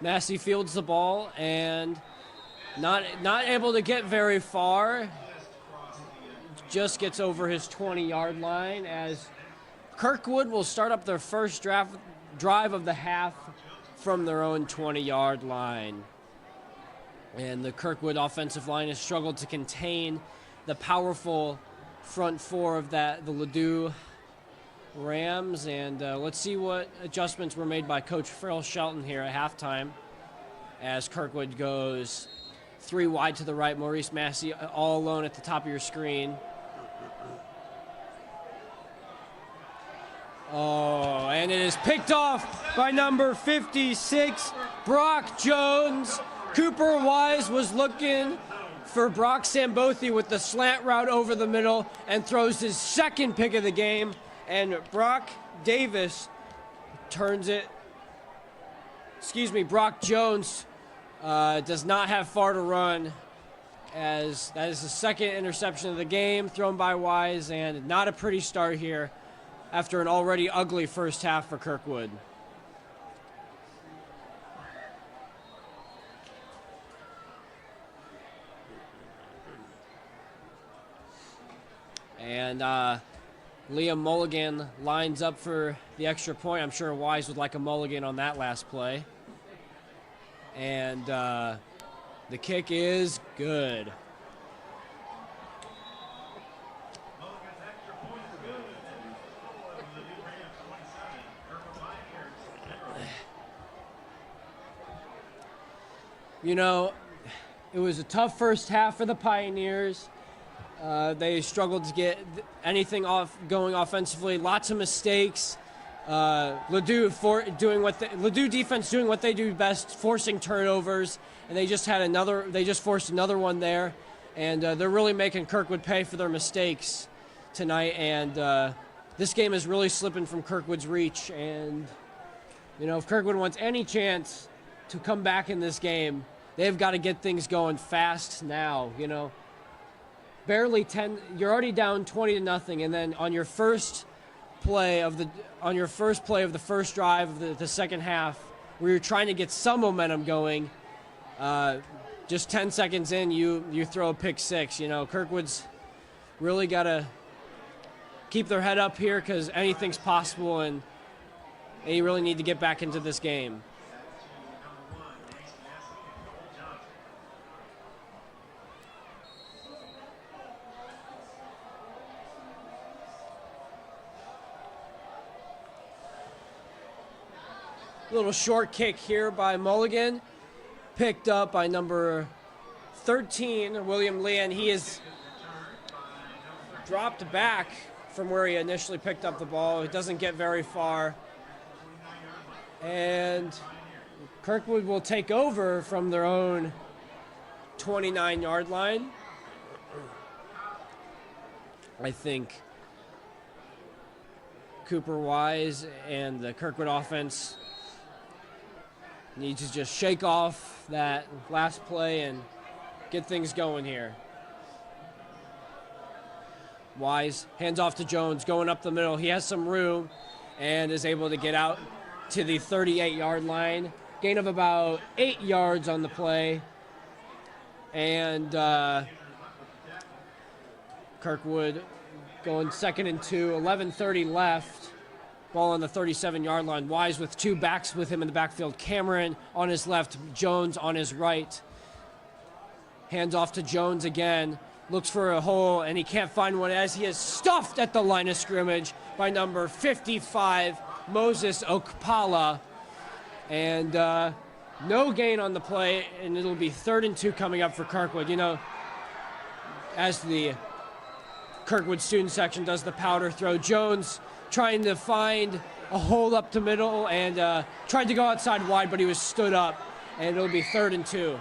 Massey fields the ball and not able to get very far. Just gets over his 20-yard line as Kirkwood will start up their first drive of the half from their own 20-yard line. And the Kirkwood offensive line has struggled to contain the powerful front four of the Ladue Rams, and let's see what adjustments were made by Coach Phil Shelton here at halftime as Kirkwood goes 3 wide to the right. Maurice Massey all alone at the top of your screen. Oh, and it is picked off by number 56, Brock Jones. Cooper Wise was looking for Brock Sambothi with the slant route over the middle and throws his second pick of the game. And Brock Jones does not have far to run, as that is the second interception of the game thrown by Wise, and not a pretty start here after an already ugly first half for Kirkwood. And Liam Mulligan lines up for the extra point. I'm sure Wise would like a mulligan on that last play. And the kick is good. You know, it was a tough first half for the Pioneers. They struggled to get anything going offensively. Lots of mistakes. Ladue defense doing what they do best, forcing turnovers, and they just forced another one there, and they're really making Kirkwood pay for their mistakes tonight. And this game is really slipping from Kirkwood's reach. And you know, if Kirkwood wants any chance to come back in this game, they've got to get things going fast now. You know. Barely 10. You're already down 20-0, and then on your first play of the first drive of the second half, where you're trying to get some momentum going, just 10 seconds in, you throw a pick six. You know, Kirkwood's really got to keep their head up here because anything's possible, and they really need to get back into this game. Little short kick here by Mulligan, picked up by number 13, William Lee, and he is dropped back from where he initially picked up the ball. It doesn't get very far. And Kirkwood will take over from their own 29-yard line. I think Cooper Wise and the Kirkwood offense need to just shake off that last play and get things going here. Wise hands off to Jones, going up the middle. He has some room and is able to get out to the 38-yard line. Gain of about 8 yards on the play. And Kirkwood going 2nd and 2, 11:30 left. Ball on the 37-yard line. Wise with 2 backs with him in the backfield. Cameron on his left, Jones on his right. Hands off to Jones again. Looks for a hole, and he can't find one as he is stuffed at the line of scrimmage by number 55, Moses Okpala. And no gain on the play, and it'll be 3rd and 2 coming up for Kirkwood. You know, as the Kirkwood student section does the powder throw, Jones trying to find a hole up the middle and tried to go outside wide, but he was stood up, and it'll be 3rd and 2.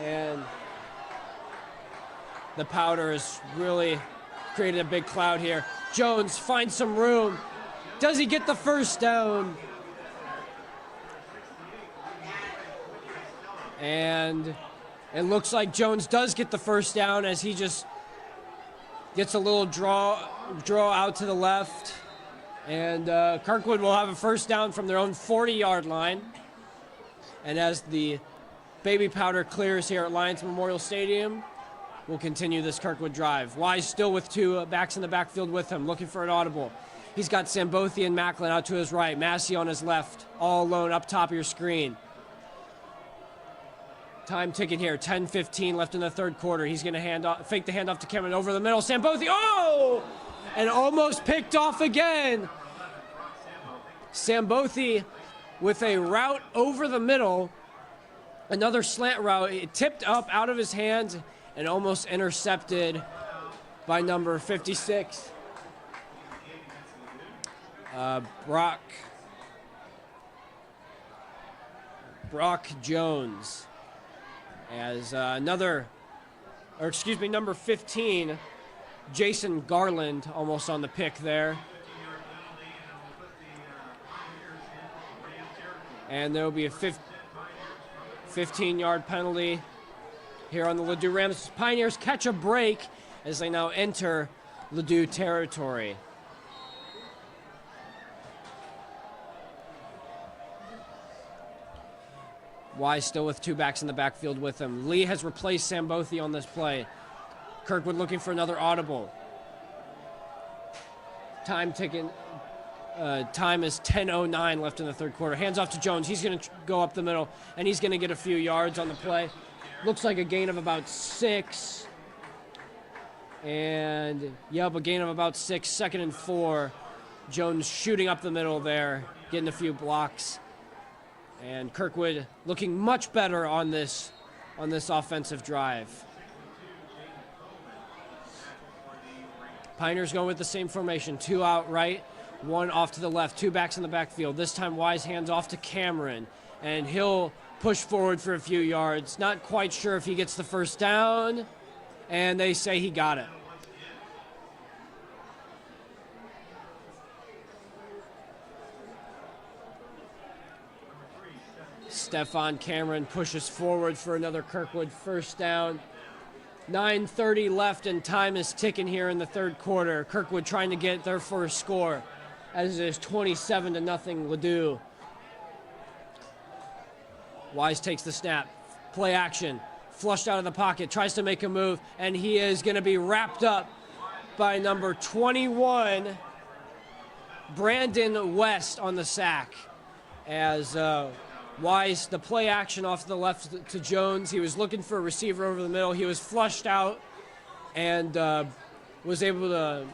And the powder has really created a big cloud here. Jones finds some room. Does he get the first down? And it looks like Jones does get the first down as he just gets a little draw out to the left. And Kirkwood will have a first down from their own 40-yard line. And as the baby powder clears here at Lions Memorial Stadium, we'll continue this Kirkwood drive. Wise still with 2 backs in the backfield with him, looking for an audible. He's got Sambothi and Macklin out to his right, Massey on his left, all alone up top of your screen. Time ticking here, 10:15 left in the 3rd quarter. He's going to fake the handoff to Cameron over the middle. Sambothi, oh! And almost picked off again. Sambothi with a route over the middle. Another slant route. It tipped up out of his hands and almost intercepted by number 56. Brock Jones. As number 15, Jason Garland, almost on the pick there. And there will be a 15-yard penalty here on the Ladue Rams. Pioneers catch a break as they now enter Ladue territory. Wise still with 2 backs in the backfield with him. Lee has replaced Sambothi on this play. Kirkwood looking for another audible. Time ticking. Time is 10:09 left in the 3rd quarter. Hands off to Jones. He's going to go up the middle, and he's going to get a few yards on the play. Looks like a gain of about 6. And, yep, a gain of about 6. 2nd and 4. Jones shooting up the middle there, getting a few blocks. And Kirkwood looking much better on this offensive drive. Pioneers going with the same formation. 2 out right, 1 off to the left. 2 backs in the backfield. This time Wise hands off to Cameron. And he'll push forward for a few yards. Not quite sure if he gets the first down. And they say he got it. Stefan Cameron pushes forward for another Kirkwood first down. 9:30 left and time is ticking here in the 3rd quarter. Kirkwood trying to get their first score as it is 27-0 Ladue. Wise takes the snap. Play action. Flushed out of the pocket. Tries to make a move. And he is going to be wrapped up by number 21, Brandon West, on the sack. As Wise, the play action off the left to Jones. He was looking for a receiver over the middle. He was flushed out and was able to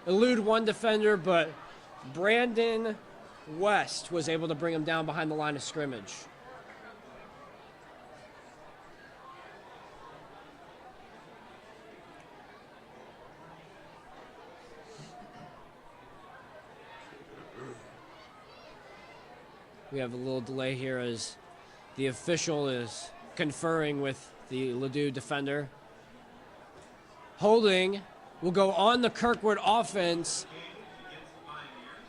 elude one defender, but Brandon West was able to bring him down behind the line of scrimmage. We have a little delay here as the official is conferring with the Ladue defender. Holding will go on the Kirkwood offense,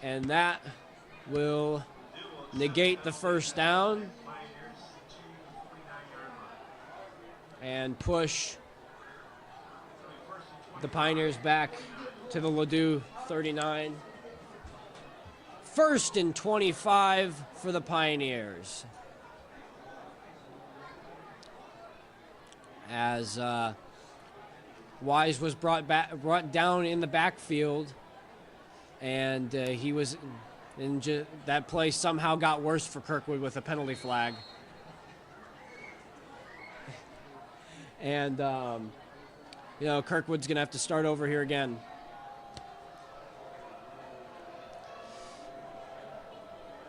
and that will negate the first down and push The Pioneers back to the Ladue 39. 1st and 25 for the Pioneers. As Wise was brought down in the backfield, and he was that play somehow got worse for Kirkwood with a penalty flag. And Kirkwood's gonna have to start over here again.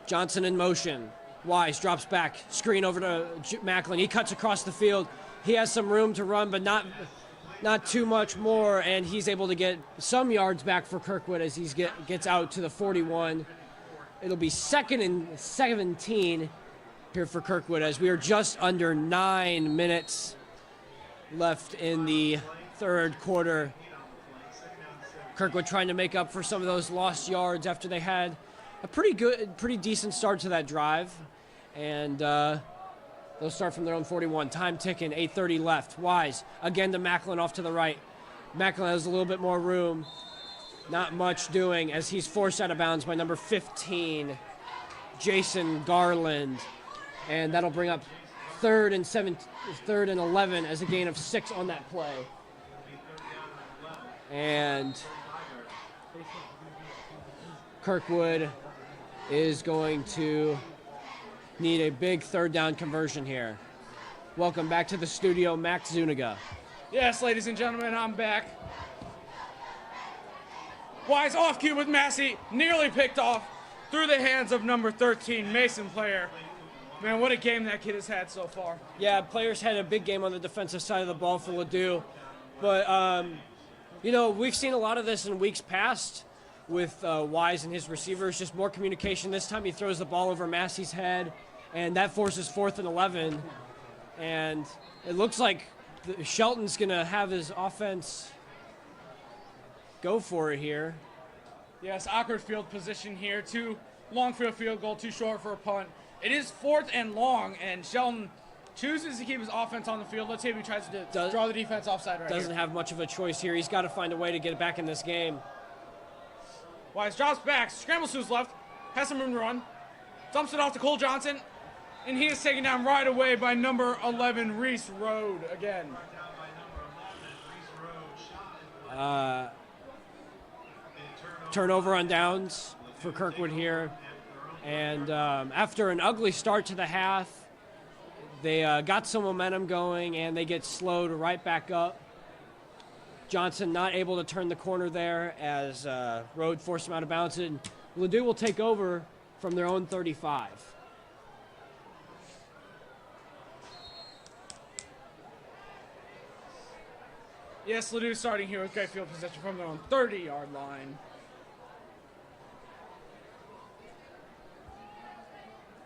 Johnson in motion. Wise drops back, screen over to Macklin. He cuts across the field. He has some room to run, but not too much more, and he's able to get some yards back for Kirkwood as he gets out to the 41. It'll be 2nd and 17 here for Kirkwood as we are just under 9 minutes left in the 3rd quarter. Kirkwood trying to make up for some of those lost yards after they had a pretty decent start to that drive, and they'll start from their own 41. Time ticking, 8:30 left. Wise again to Macklin off to the right. Macklin has a little bit more room. Not much doing as he's forced out of bounds by number 15, Jason Garland. And that'll bring up 3rd and 11 as a gain of 6 on that play. And Kirkwood is going to need a big 3rd down conversion here. Welcome back to the studio, Max Zuniga. Yes, ladies and gentlemen, I'm back. Wise off cue with Massey, nearly picked off through the hands of number 13, Mason Player. Man, what a game that kid has had so far. Yeah, Players had a big game on the defensive side of the ball for Ladue. But, we've seen a lot of this in weeks past with Wise and his receivers, just more communication. This time he throws the ball over Massey's head, and that forces 4th and 11. And it looks like Shelton's going to have his offense go for it here. Yes, awkward field position here. Too long for a field goal, too short for a punt. It is 4th and long, and Shelton chooses to keep his offense on the field. Let's see if he tries to draw the defense offside right Doesn't here. have much of a choice here. He's got to find a way to get back in this game. Wise drops back, scrambles to his left, has some room to run, dumps it off to Cole Johnson, and he is taken down right away by number 11, Reese Road again. Turnover on downs for Kirkwood here. And after an ugly start to the half, they got some momentum going, and they get slowed right back up. Johnson not able to turn the corner there as Road forced him out of bounds. And Ladue will take over from their own 35. Yes, Ladue starting here with great field position from their own 30-yard line.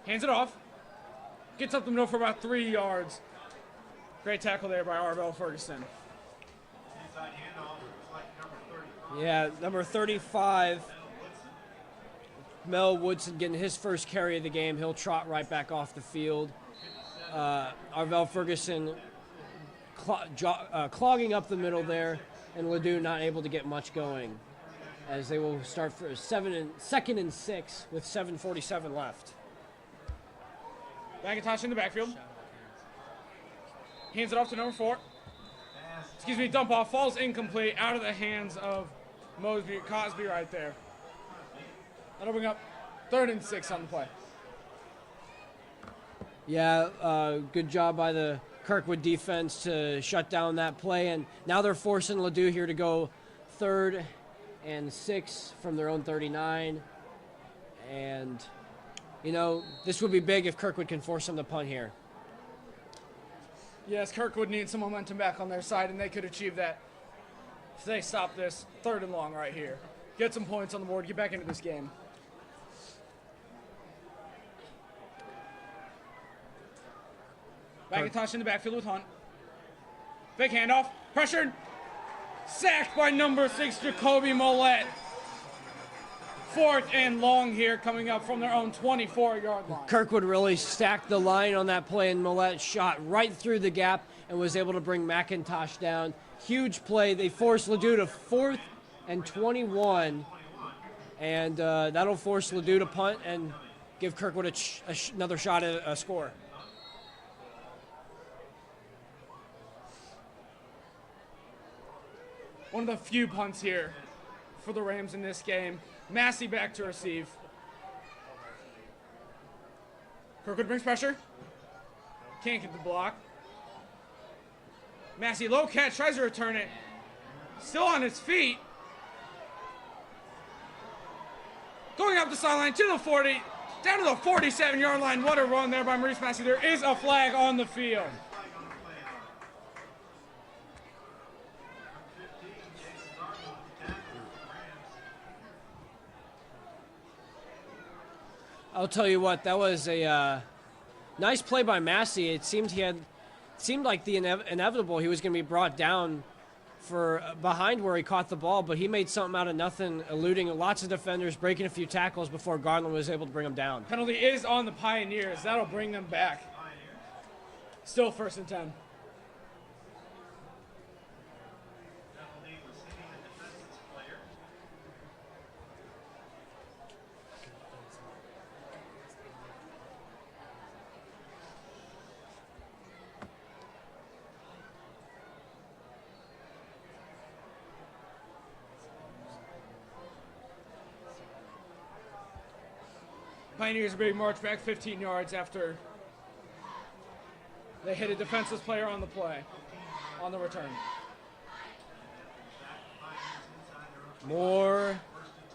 Hands it off. Gets up the middle for about 3 yards. Great tackle there by Arvell Ferguson. Yeah, number 35, Mel Woodson getting his first carry of the game. He'll trot right back off the field. Arvell Ferguson clogging up the middle there, and Ladue not able to get much going as they will start for 2nd and 6 with 7:47 left. McIntosh in the backfield. Hands it off to number 4. Dump off, falls incomplete, out of the hands of Cosby right there. That'll bring up 3rd and 6 on the play. Yeah, good job by the Kirkwood defense to shut down that play, and now they're forcing Ladue here to go 3rd and 6 from their own 39, and this would be big if Kirkwood can force them to punt here. Yes, Kirkwood needs some momentum back on their side, and they could achieve that if they stop this 3rd and long right here. Get some points on the board, get back into this game. McIntosh in the backfield with Hunt. Fake handoff, pressured, sacked by number 6, Jacoby Millette. 4th and long here, coming up from their own 24-yard line. Kirkwood really stacked the line on that play, and Millette shot right through the gap and was able to bring McIntosh down. Huge play. They forced Ladue to 4th and 21, and that'll force Ladue to punt and give Kirkwood another shot at a score. One of the few punts here for the Rams in this game. Massey back to receive. Kirkwood brings pressure. Can't get the block. Massey low catch, tries to return it. Still on his feet. Going up the sideline to the 40, down to the 47-yard line. What a run there by Maurice Massey. There is a flag on the field. I'll tell you what, that was a nice play by Massey. It seemed like the inevitable. He was going to be brought down for behind where he caught the ball, but he made something out of nothing, eluding lots of defenders, breaking a few tackles before Garland was able to bring him down. Penalty is on the Pioneers. That'll bring them back. Still 1st and 10. Pioneers are being marched back 15 yards after they hit a defenseless player on the play, on the return. More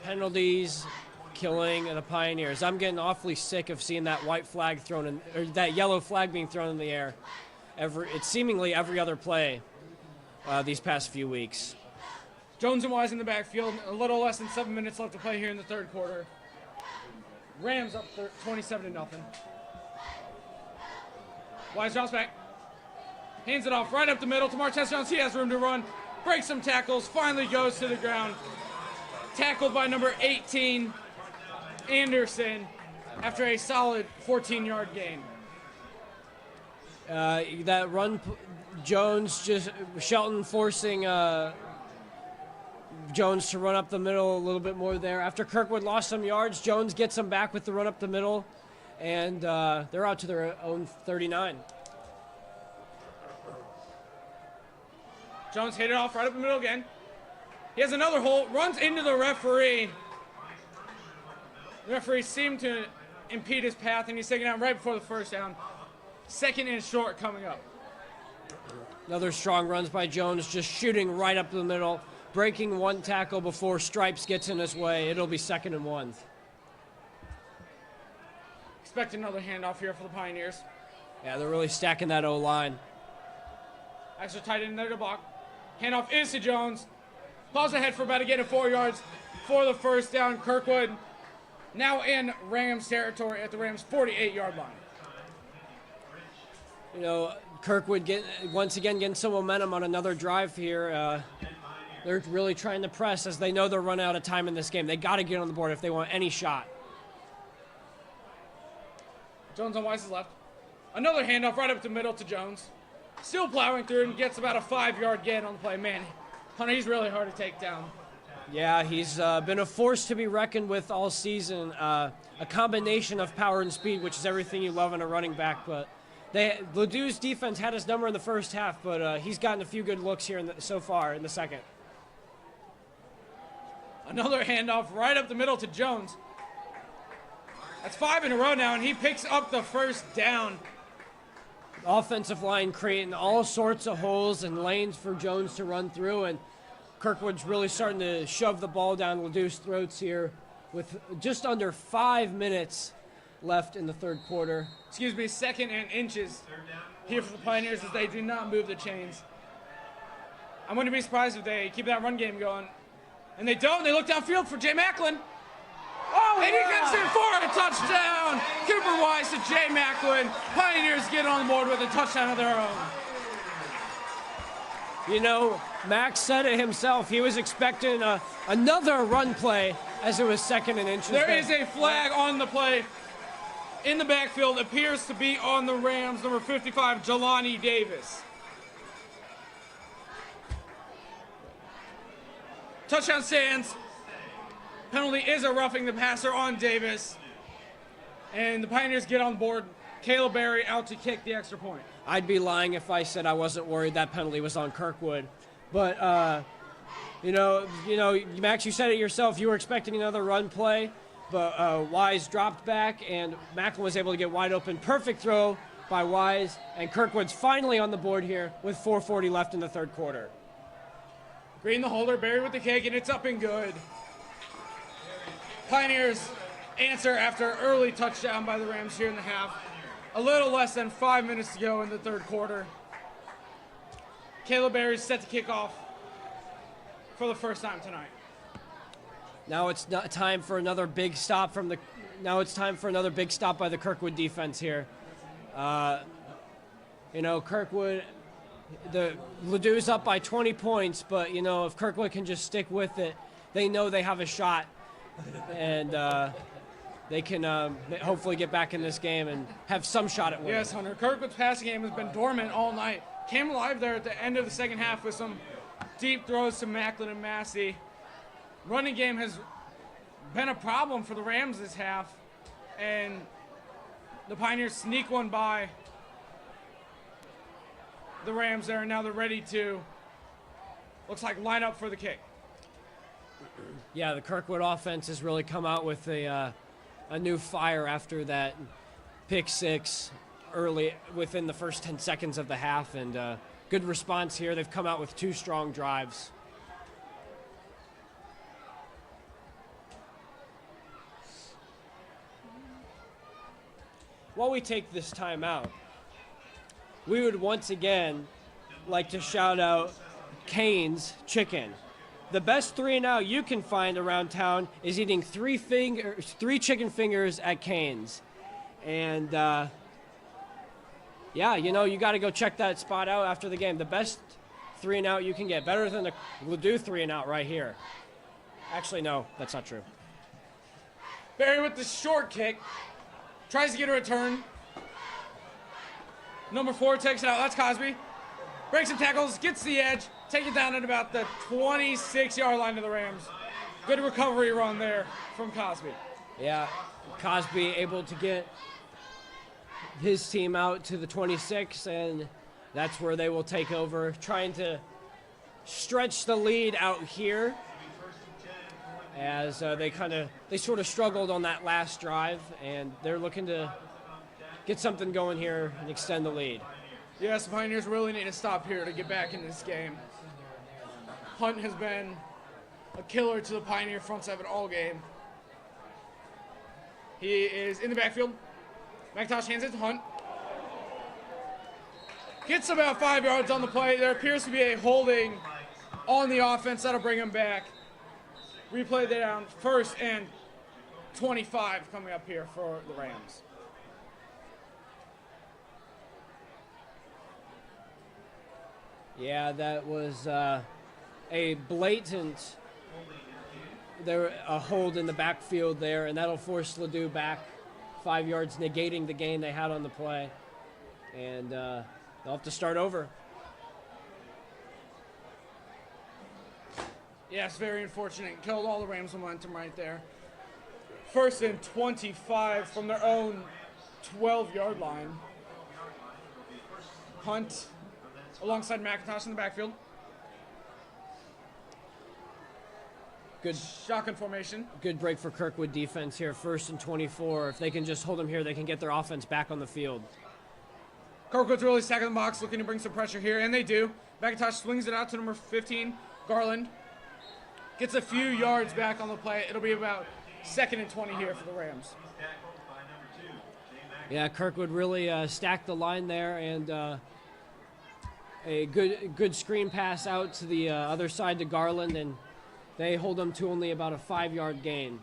penalties killing the Pioneers. I'm getting awfully sick of seeing that white flag thrown in, or that yellow flag being thrown in the air. It's seemingly every other play these past few weeks. Jones and Wise in the backfield. A little less than 7 minutes left to play here in the 3rd quarter. Rams up 27-0. Wise drops back. Hands it off right up the middle to Martez Jones. He has room to run. Breaks some tackles. Finally goes to the ground. Tackled by number 18, Anderson, after a solid 14-yard gain. That run, Shelton forcing Jones to run up the middle a little bit more there. After Kirkwood lost some yards, Jones gets them back with the run up the middle, and they're out to their own 39. Jones hit it off right up the middle again. He has another hole, runs into the referee. The referee seemed to impede his path, and he's taken out right before the 1st down. 2nd and short coming up. Another strong runs by Jones, just shooting right up the middle, breaking one tackle before Stripes gets in his way. It'll be 2nd and 1. Expect another handoff here for the Pioneers. Yeah, they're really stacking that O-line. Extra tight end there to block. Handoff is to Jones. Pulls ahead for about a gain of 4 yards for the 1st down. Kirkwood now in Rams territory at the Rams' 48-yard line. You know, Kirkwood once again getting some momentum on another drive here. They're really trying to press as they know they're running out of time in this game. They got to get on the board if they want any shot. Jones on Wise's left. Another handoff right up the middle to Jones. Still plowing through and gets about a 5-yard gain on the play. Man, Hunter, he's really hard to take down. Yeah, he's been a force to be reckoned with all season. A combination of power and speed, which is everything you love in a running back. But Ladue's defense had his number in the 1st half, but he's gotten a few good looks here so far in the 2nd. Another handoff right up the middle to Jones. That's 5 in a row now, and he picks up the 1st down. Offensive line creating all sorts of holes and lanes for Jones to run through, and Kirkwood's really starting to shove the ball down Ladue's throats here with just under 5 minutes left in the 3rd quarter. Excuse me, 2nd and inches here for the Pioneers as they do not move the chains. I wouldn't be surprised if they keep that run game going. And they don't. They look downfield for Jay Macklin. Oh, and he gets in for a touchdown. Cooper Wise to Jay Macklin. Pioneers get on board with a touchdown of their own. You know, Max said it himself. He was expecting another run play as it was 2nd and inches. There is a flag on the play in the backfield. Appears to be on the Rams, number 55, Jelani Davis. Touchdown stands. Penalty is a roughing the passer on Davis. And the Pioneers get on board. Caleb Berry out to kick the extra point. I'd be lying if I said I wasn't worried that penalty was on Kirkwood. But, you know, Max, you said it yourself. You were expecting another run play, but Wise dropped back, and Macklin was able to get wide open. Perfect throw by Wise, and Kirkwood's finally on the board here with 4:40 left in the third quarter. Green the holder, Berry with the kick, and it's up and good. Pioneers answer after early touchdown by the Rams here in the half. A little less than 5 minutes to go in the third quarter. Caleb Berry's set to kick off for the first time tonight. Now it's time for another big stop from the. Now it's time for another big stop by the Kirkwood defense here. You know, Kirkwood, the Ladue's up by 20 points, but you know if Kirkwood can just stick with it, they know they have a shot, and they can hopefully get back in this game and have some shot at winning. Yes, Hunter. Kirkwood's passing game has been dormant all night. Came alive there at the end of the second half with some deep throws to Macklin and Massey. Running game has been a problem for the Rams this half, and the Pioneers sneak one by the Rams there, and now they're ready to, looks like, line up for the kick. Yeah, the Kirkwood offense has really come out with a new fire after that pick six early within the first 10 seconds of the half, and good response here. They've come out with 2 strong drives. While we take this time out, we would once again like to shout out Cane's Chicken. The best 3-and-out you can find around town is eating 3 chicken fingers at Cane's. And yeah, you know, you got to go check that spot out after the game. The best 3-and-out you can get, better than the Ladue 3-and-out right here. Actually, no, that's not true. Berry with the short kick. Tries to get a return. Number 4 takes it out. That's Cosby. Breaks some tackles, gets the edge, take it down at about the 26-yard line of the Rams. Good recovery run there from Cosby. Yeah, Cosby able to get his team out to the 26, and that's where they will take over, trying to stretch the lead out here as they sort of struggled on that last drive, and they're looking to get something going here and extend the lead. Yes, the Pioneers really need to stop here to get back in this game. Hunt has been a killer to the Pioneer front seven all game. He is in the backfield. McIntosh hands it to Hunt. Gets about 5 yards on the play. There appears to be a holding on the offense. That'll bring him back. Replay that down. 1st and 25 coming up here for the Rams. Yeah, that was a blatant a hold in the backfield there, and that'll force Ladue back 5 yards, negating the gain they had on the play. And they'll have to start over. Yes, very unfortunate. Killed all the Rams' momentum right there. 1st and 25 from their own 12-yard line. Hunt alongside McIntosh in the backfield. Good shotgun formation. Good break for Kirkwood defense here. 1st and 24. If they can just hold them here, they can get their offense back on the field. Kirkwood's really stacking the box, looking to bring some pressure here, and they do. McIntosh swings it out to number 15, Garland. Gets a few yards back on the play. It'll be about 2nd and 20 here for the Rams. Yeah, Kirkwood really stacked the line there, and a good screen pass out to the other side to Garland, and they hold them to only about a 5-yard gain.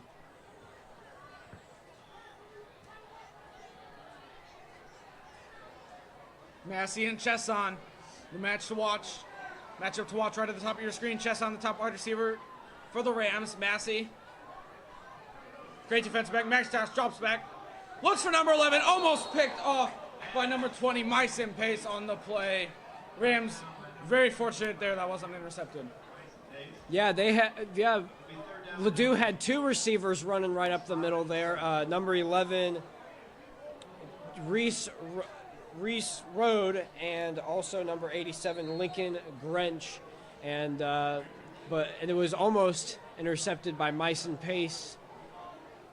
Massey and Chesson, the matchup to watch right at the top of your screen. Chesson, the top wide receiver for the Rams. Massey, great defensive back. McIntosh drops back, looks for number 11, almost picked off by number 20, Myson Pace on the play. Rams very fortunate there that wasn't intercepted. Yeah, they had. Yeah, Ladue had 2 receivers running right up the middle there. Number 11, Reese Road, and also number 87, Lincoln Grench, but it was almost intercepted by Myson Pace,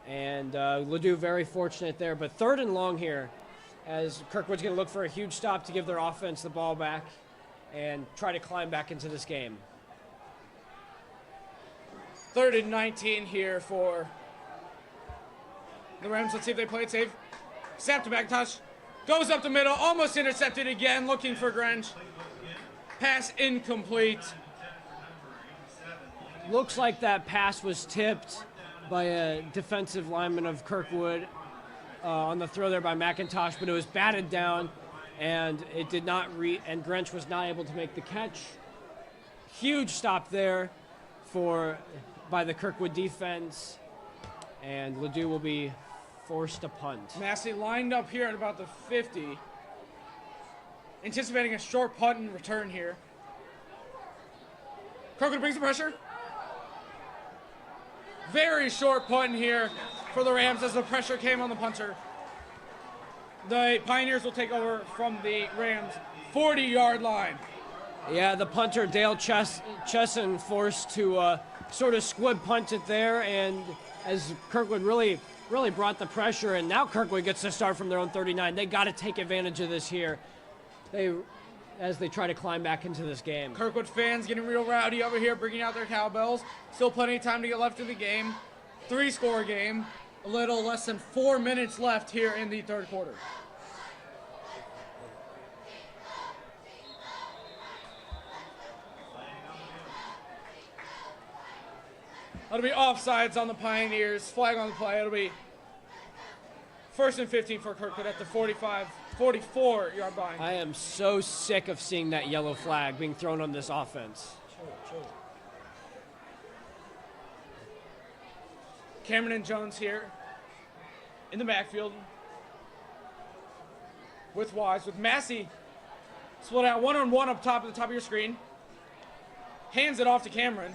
and Ladue very fortunate there. But 3rd and long here, as Kirkwood's going to look for a huge stop to give their offense the ball back and try to climb back into this game. 3rd and 19 here for the Rams. Let's see if they play it safe. Snap to McIntosh. Goes up the middle. Almost intercepted again. Looking for Grench. Pass incomplete. Looks like that pass was tipped by a defensive lineman of Kirkwood on the throw there by McIntosh, but it was batted down, and it did not and Grench was not able to make the catch. Huge stop there by the Kirkwood defense, and Ladue will be forced to punt. Massey lined up here at about the 50, anticipating a short punt and return here. Kirkwood brings the pressure. Very short punt here for the Rams as the pressure came on the punter. The Pioneers will take over from the Rams 40-yard line. Yeah, the punter, Dale Chesson, forced to sort of squib punt it there, and as Kirkwood really brought the pressure, and now Kirkwood gets to start from their own 39. They got to take advantage of this here as they try to climb back into this game. Kirkwood fans getting real rowdy over here, bringing out their cowbells. Still plenty of time to get left in the game. 3-score game. A little less than 4 minutes left here in the 3rd quarter. That'll be offsides on the Pioneers. Flag on the play. It'll be 1st and 15 for Kirkwood at the 44-yard line. I am so sick of seeing that yellow flag being thrown on this offense. Cameron and Jones here in the backfield with Wise, with Massey split out one-on-one up top at the top of your screen. Hands it off to Cameron.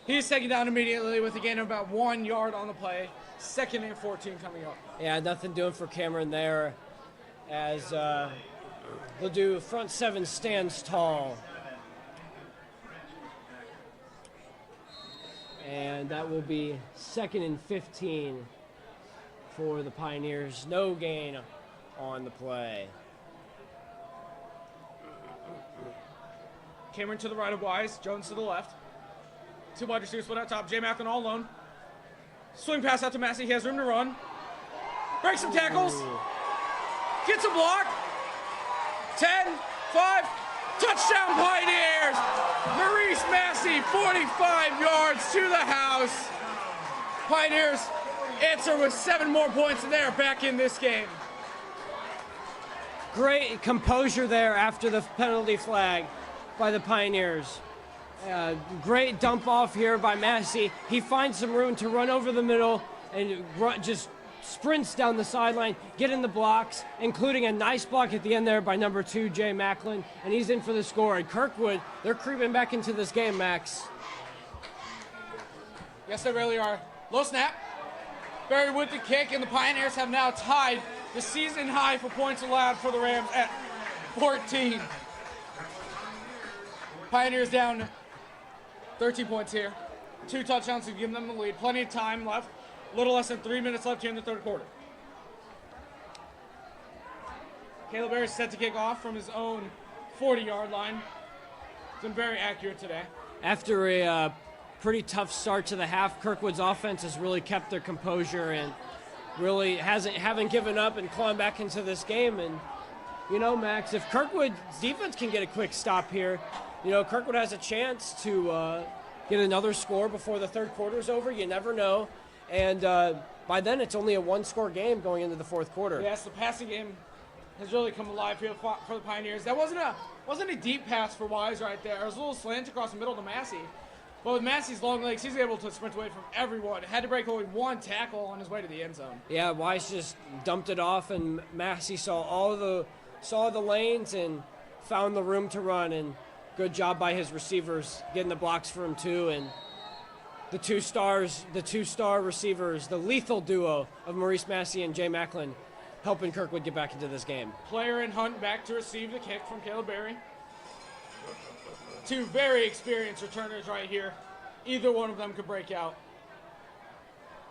He's taken down immediately with a gain of about 1 yard on the play. 2nd and 14 coming up. Yeah, nothing doing for Cameron there as Ladue front 7 stands tall. And that will be 2nd and 15 for the Pioneers. No gain on the play. Cameron to the right of Wise, Jones to the left. 2 wide receivers split out top. Jay Macklin all alone. Swing pass out to Massey. He has room to run. Breaks some tackles. Gets a block. 10, 5. Touchdown Pioneers. Maurice Massey, 45 yards to the house. Pioneers answer with 7 more points, and they're back in this game. Great composure there after the penalty flag by the Pioneers. Great dump off here by Massey. He finds some room to run over the middle and just sprints down the sideline, get in the blocks, including a nice block at the end there by number 2, Jay Macklin, and he's in for the score. And Kirkwood, they're creeping back into this game, Max. Yes, they really are. Low snap. Barry with the kick, and the Pioneers have now tied the season high for points allowed for the Rams at 14. Pioneers down 13 points here. 2 touchdowns to give them the lead. Plenty of time left. A little less than 3 minutes left here in the 3rd quarter. Caleb Barry is set to kick off from his own 40-yard line. He's been very accurate today. After a pretty tough start to the half, Kirkwood's offense has really kept their composure and really haven't given up and clawed back into this game. And, you know, Max, if Kirkwood's defense can get a quick stop here, you know, Kirkwood has a chance to get another score before the 3rd quarter is over. You never know. And by then, it's only a 1-score game going into the 4th quarter. Yes, the passing game has really come alive here for the Pioneers. That wasn't a deep pass for Wise right there. It was a little slant across the middle to Massey. But with Massey's long legs, he's able to sprint away from everyone. Had to break only 1 tackle on his way to the end zone. Yeah, Wise just dumped it off, and Massey saw the lanes and found the room to run and Good job by his receivers getting the blocks for him too, and the two-star receivers, the lethal duo of Maurice Massey and Jay Macklin, helping Kirkwood get back into this game. Player and Hunt back to receive the kick from Caleb Berry. Two very experienced returners right here. Either one of them could break out.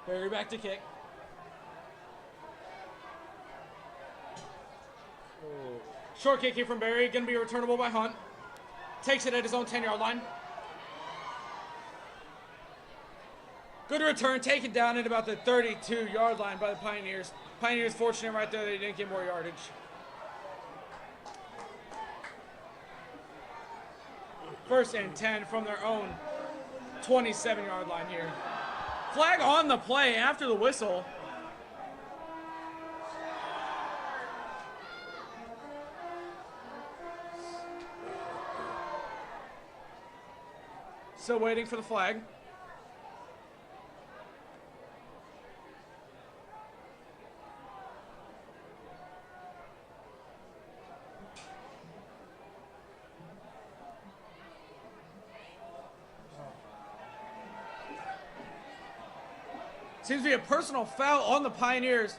Berry back to kick. Short kick here from Berry, going to be returnable by Hunt. Takes it at his own 10-yard line. Good return, taken down at about the 32-yard line by the Pioneers. Pioneers fortunate right there they didn't get more yardage. First and 10 from their own 27-yard line here. Flag on the play after the whistle. Still waiting for the flag. Seems to be a personal foul on the Pioneers.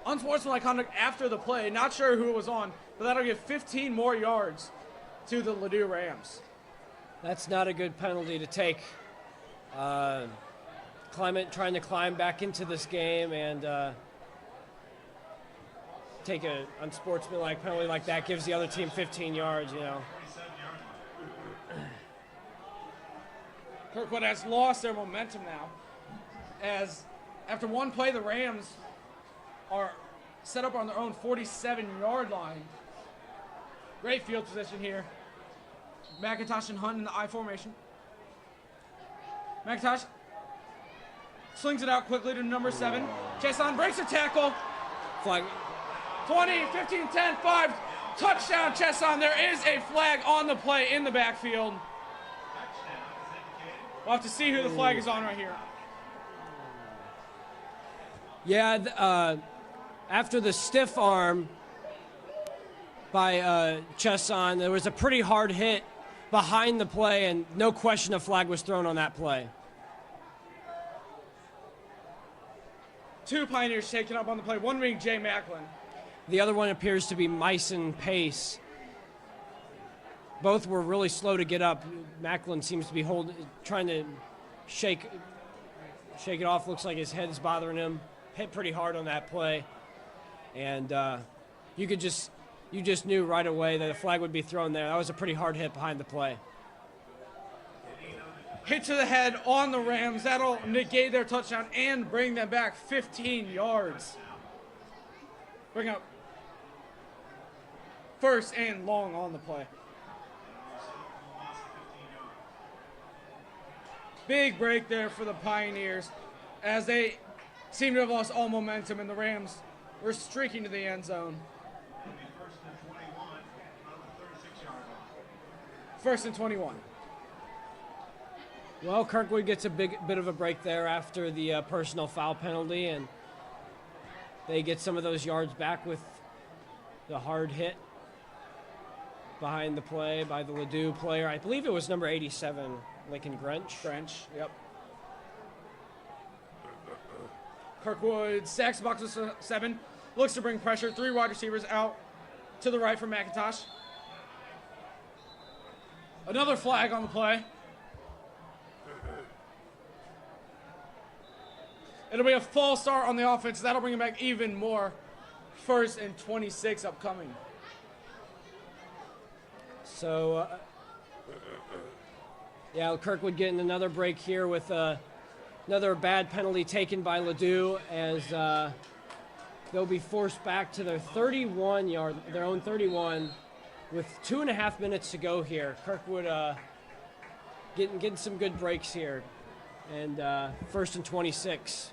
Unsportsmanlike conduct after the play. Not sure who it was on, but that'll give 15 more yards to the Ladue Rams. That's not a good penalty to take. Clement trying to climb back into this game and take an unsportsmanlike penalty like that gives the other team 15 yards, you know. Kirkwood has lost their momentum now, as after one play, the Rams are set up on their own 47-yard line. Great field position here. McIntosh and Hunt in the I formation. McIntosh slings it out quickly to number 7. Chesson breaks a tackle. Flag. 20, 15, 10, 5. Touchdown, Chesson. There is a flag on the play in the backfield. We'll have to see who the flag is on right here. Yeah, after the stiff arm by Chesson, there was a pretty hard hit behind the play, and no question a flag was thrown on that play. Two Pioneers taken up on the play, one being Jay Macklin. The other one appears to be Myson Pace. Both were really slow to get up. Macklin seems to be trying to shake it off. Looks like his head's bothering him. Hit pretty hard on that play, and you just knew right away that a flag would be thrown there. That was a pretty hard hit behind the play. Hit to the head on the Rams. That'll negate their touchdown and bring them back 15 yards. Bring up first and long on the play. Big break there for the Pioneers as they seem to have lost all momentum, and the Rams were streaking to the end zone. First and 21. Well, Kirkwood gets a bit of a break there after the personal foul penalty, and they get some of those yards back with the hard hit behind the play by the Ladue player. I believe it was number 87, Lincoln Grench. Yep. Kirkwood stacks the box with 7, looks to bring pressure. 3 wide receivers out to the right from McIntosh. Another flag on the play. It'll be a false start on the offense. That'll bring him back even more. First and 26 upcoming. So, yeah, Kirkwood getting another break here with another bad penalty taken by Ladue as they'll be forced back to their 31-yard, their own 31, with 2.5 minutes to go here. Kirkwood getting some good breaks here, and first and 26.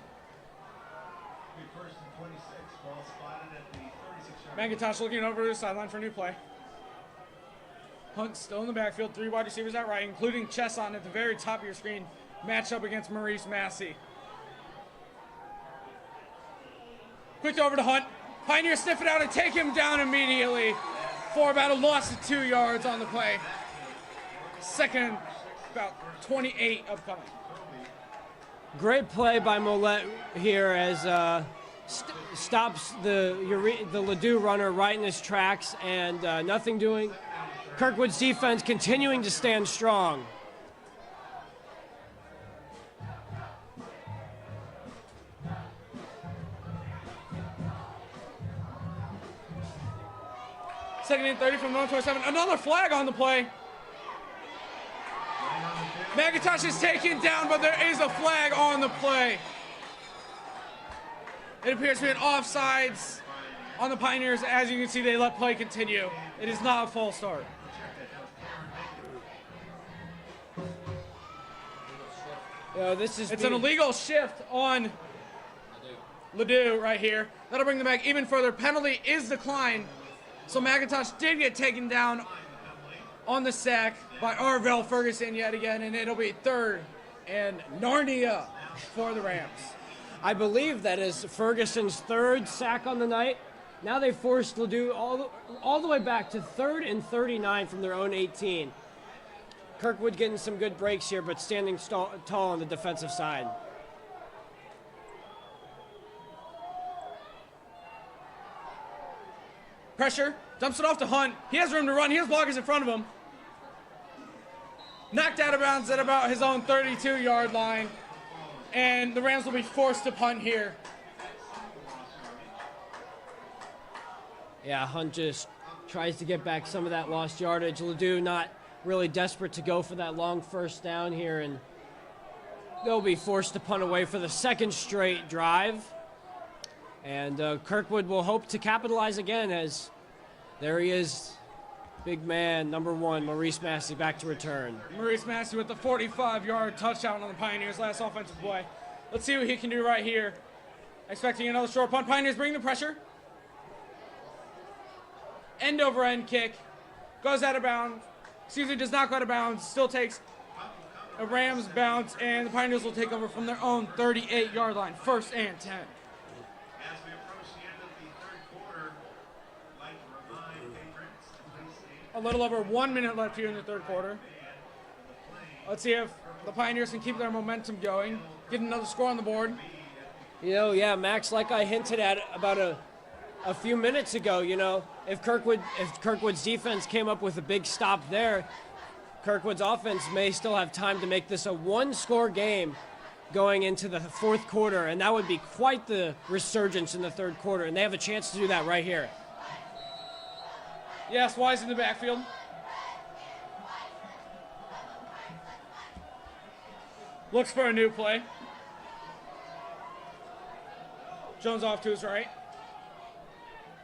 First and 26, ball spotted at the 36-yard line. McIntosh looking over to the sideline for a new play. Hunt still in the backfield. 3 wide receivers out right, including Chesson at the very top of your screen. Matched up against Maurice Massey. Quick over to Hunt. Pioneers sniff it out and take him down immediately for about a loss of 2 yards on the play. Second, about 28 upcoming. Great play by Mollett here as stops the Ladue runner right in his tracks, and nothing doing. Kirkwood's defense continuing to stand strong. Second and 30 from 127. Another flag on the play. McIntosh is taken down, but there is a flag on the play. It appears to be an offsides on the Pioneers. As you can see, they let play continue. It is not a false start. It's an illegal shift on Ladue right here. That'll bring them back even further. Penalty is declined. So McIntosh did get taken down on the sack by Arvell Ferguson yet again, and it'll be third and Narnia for the Rams. I believe that is Ferguson's third sack on the night. Now they forced Ladue all the way back to 3rd and 39 from their own 18. Kirkwood getting some good breaks here, but standing tall on the defensive side. Pressure, dumps it off to Hunt. He has room to run. He has blockers in front of him. Knocked out of bounds at about his own 32-yard line. And the Rams will be forced to punt here. Yeah, Hunt just tries to get back some of that lost yardage. Ladue not really desperate to go for that long first down here, and they'll be forced to punt away for the second straight drive. And Kirkwood will hope to capitalize again, as there he is, big man, number 1, Maurice Massey, back to return. Maurice Massey with the 45-yard touchdown on the Pioneers' last offensive play. Let's see what he can do right here. Expecting another short punt. Pioneers bring the pressure. End over end kick. Goes out of bounds. Excuse me, does not go out of bounds. Still takes a Rams bounce, and the Pioneers will take over from their own 38-yard line. 1st and 10. As we approach the end of the third quarter, I'd like to remind patrons to please stay A little over 1 minute left here in the third quarter. Let's see if the Pioneers can keep their momentum going. Get another score on the board. You know, yeah, Max, like I hinted at about a few minutes ago, you know, if Kirkwood's defense came up with a big stop there, Kirkwood's offense may still have time to make this a 1-score game going into the fourth quarter, and that would be quite the resurgence in the third quarter, and they have a chance to do that right here. Yes, Wise in the backfield. Looks for a new play. Jones off to his right.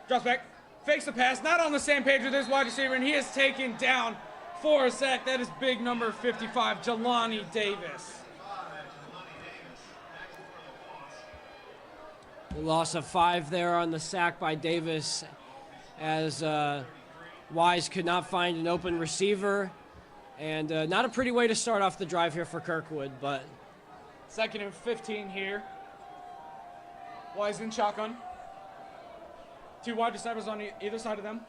Drops back. Fakes the pass. Not on the same page with his wide receiver, and he is taken down for a sack. That is big number 55, Jelani Davis. Loss of 5 there on the sack by Davis, as Wise could not find an open receiver. And not a pretty way to start off the drive here for Kirkwood, but... 2nd and 15 here. Wise in shotgun. 2 wide receivers on either side of them.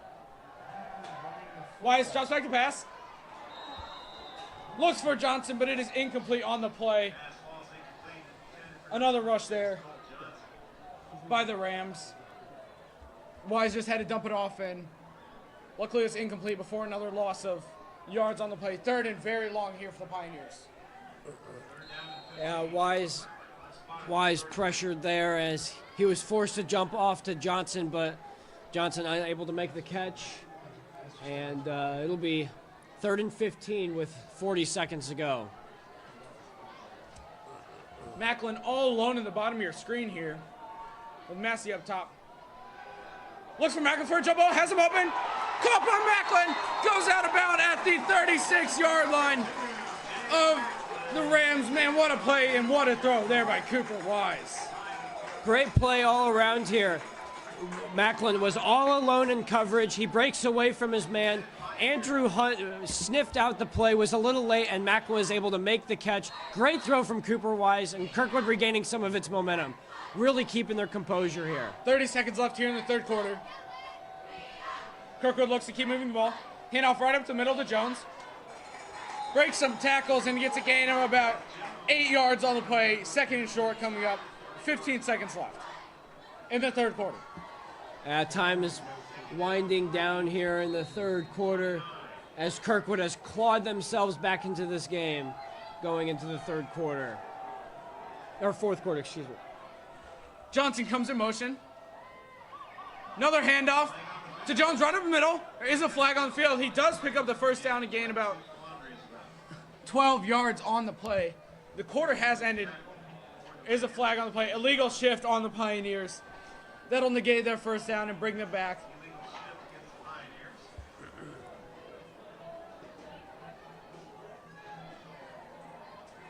Wise drops back to pass. Looks for Johnson, but it is incomplete on the play. Another rush there by the Rams. Wise just had to dump it off, and luckily it's incomplete before another loss of yards on the play. 3rd and very long here for the Pioneers. Yeah, Wise pressured there as he was forced to jump off to Johnson, but Johnson unable to make the catch. And it'll be 3rd and 15 with 40 seconds to go. Macklin all alone in the bottom of your screen here with Massey up top. Looks for Macklin for a jump ball, has him open. Caught by Macklin, goes out of bounds at the 36-yard line of the Rams. Man, what a play and what a throw there by Cooper Wise. Great play all around here. Macklin was all alone in coverage. He breaks away from his man. Andrew Hunt sniffed out the play, was a little late, and Macklin was able to make the catch. Great throw from Cooper Wise, and Kirkwood regaining some of its momentum. Really keeping their composure here. 30 seconds left here in the third quarter. Kirkwood looks to keep moving the ball. Hand off right up the middle to Jones. breaks some tackles and gets a gain of about 8 yards on the play. 2nd and short coming up. 15 seconds left in the third quarter. Time is winding down here in the third quarter as Kirkwood has clawed themselves back into this game going into the third quarter. Or fourth quarter, excuse me. Johnson comes in motion. Another handoff to Jones right up the middle. There is a flag on the field. He does pick up the first down and gain about 12 yards on the play. The quarter has ended. There is a flag on the play. Illegal shift on the Pioneers. That'll negate their first down and bring them back.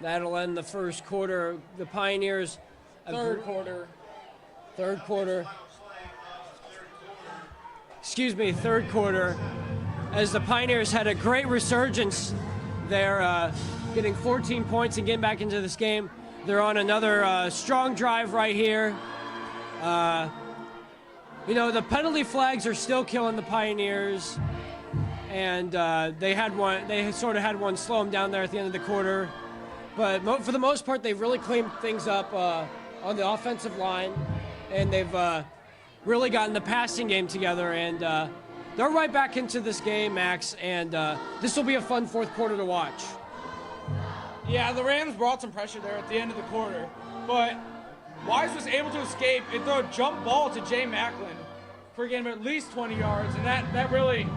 That'll end the first quarter. The Pioneers. Third quarter. Third quarter. Excuse me, third quarter. As the Pioneers had a great resurgence. They're getting 14 points and getting back into this game. They're on another strong drive right here. You know, the penalty flags are still killing the Pioneers. And they sort of had one slow them down there at the end of the quarter. But for the most part, they've really cleaned things up on the offensive line. And they've really gotten the passing game together. And they're right back into this game, Max. And this will be a fun fourth quarter to watch. Yeah, the Rams brought some pressure there at the end of the quarter. But Wise was able to escape and throw a jump ball to Jay Macklin for a gain of at least 20 yards. And that really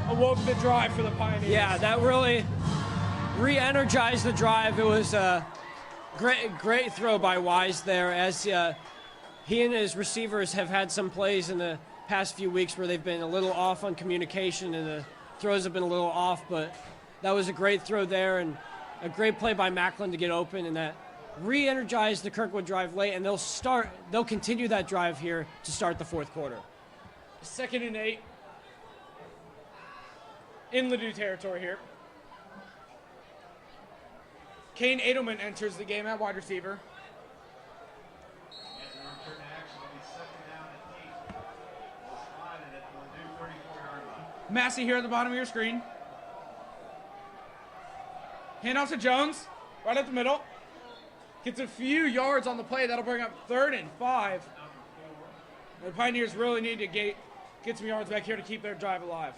awoke the drive for the Pioneers. Yeah, that really re-energized the drive. It was a great throw by Wise there, as he and his receivers have had some plays in the past few weeks where they've been a little off on communication and the throws have been a little off, but that was a great throw there and a great play by Macklin to get open, and that re-energized the Kirkwood drive late, and they'll continue that drive here to start the fourth quarter. 2nd and 8 in Ladue territory here. Kane Edelman enters the game at wide receiver. Massey here at the bottom of your screen. Handoff to Jones, right up the middle. Gets a few yards on the play. That'll bring up 3rd and 5. The Pioneers really need to get some yards back here to keep their drive alive.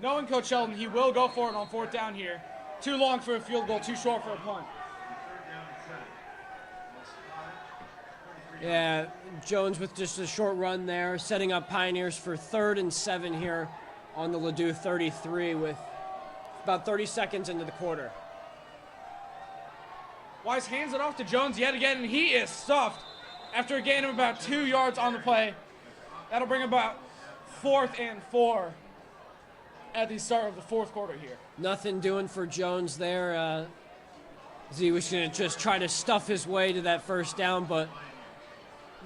Knowing Coach Sheldon, he will go for it on 4th down here. Too long for a field goal, too short for a punt. Yeah, Jones with just a short run there, setting up Pioneers for 3rd and 7 here on the Ladue 33 with about 30 seconds into the quarter. Wise hands it off to Jones yet again, and he is stuffed after a gain of about 2 yards on the play. That'll bring about 4th and 4 at the start of the fourth quarter here. Nothing doing for Jones there. As he was going to just try to stuff his way to that first down, but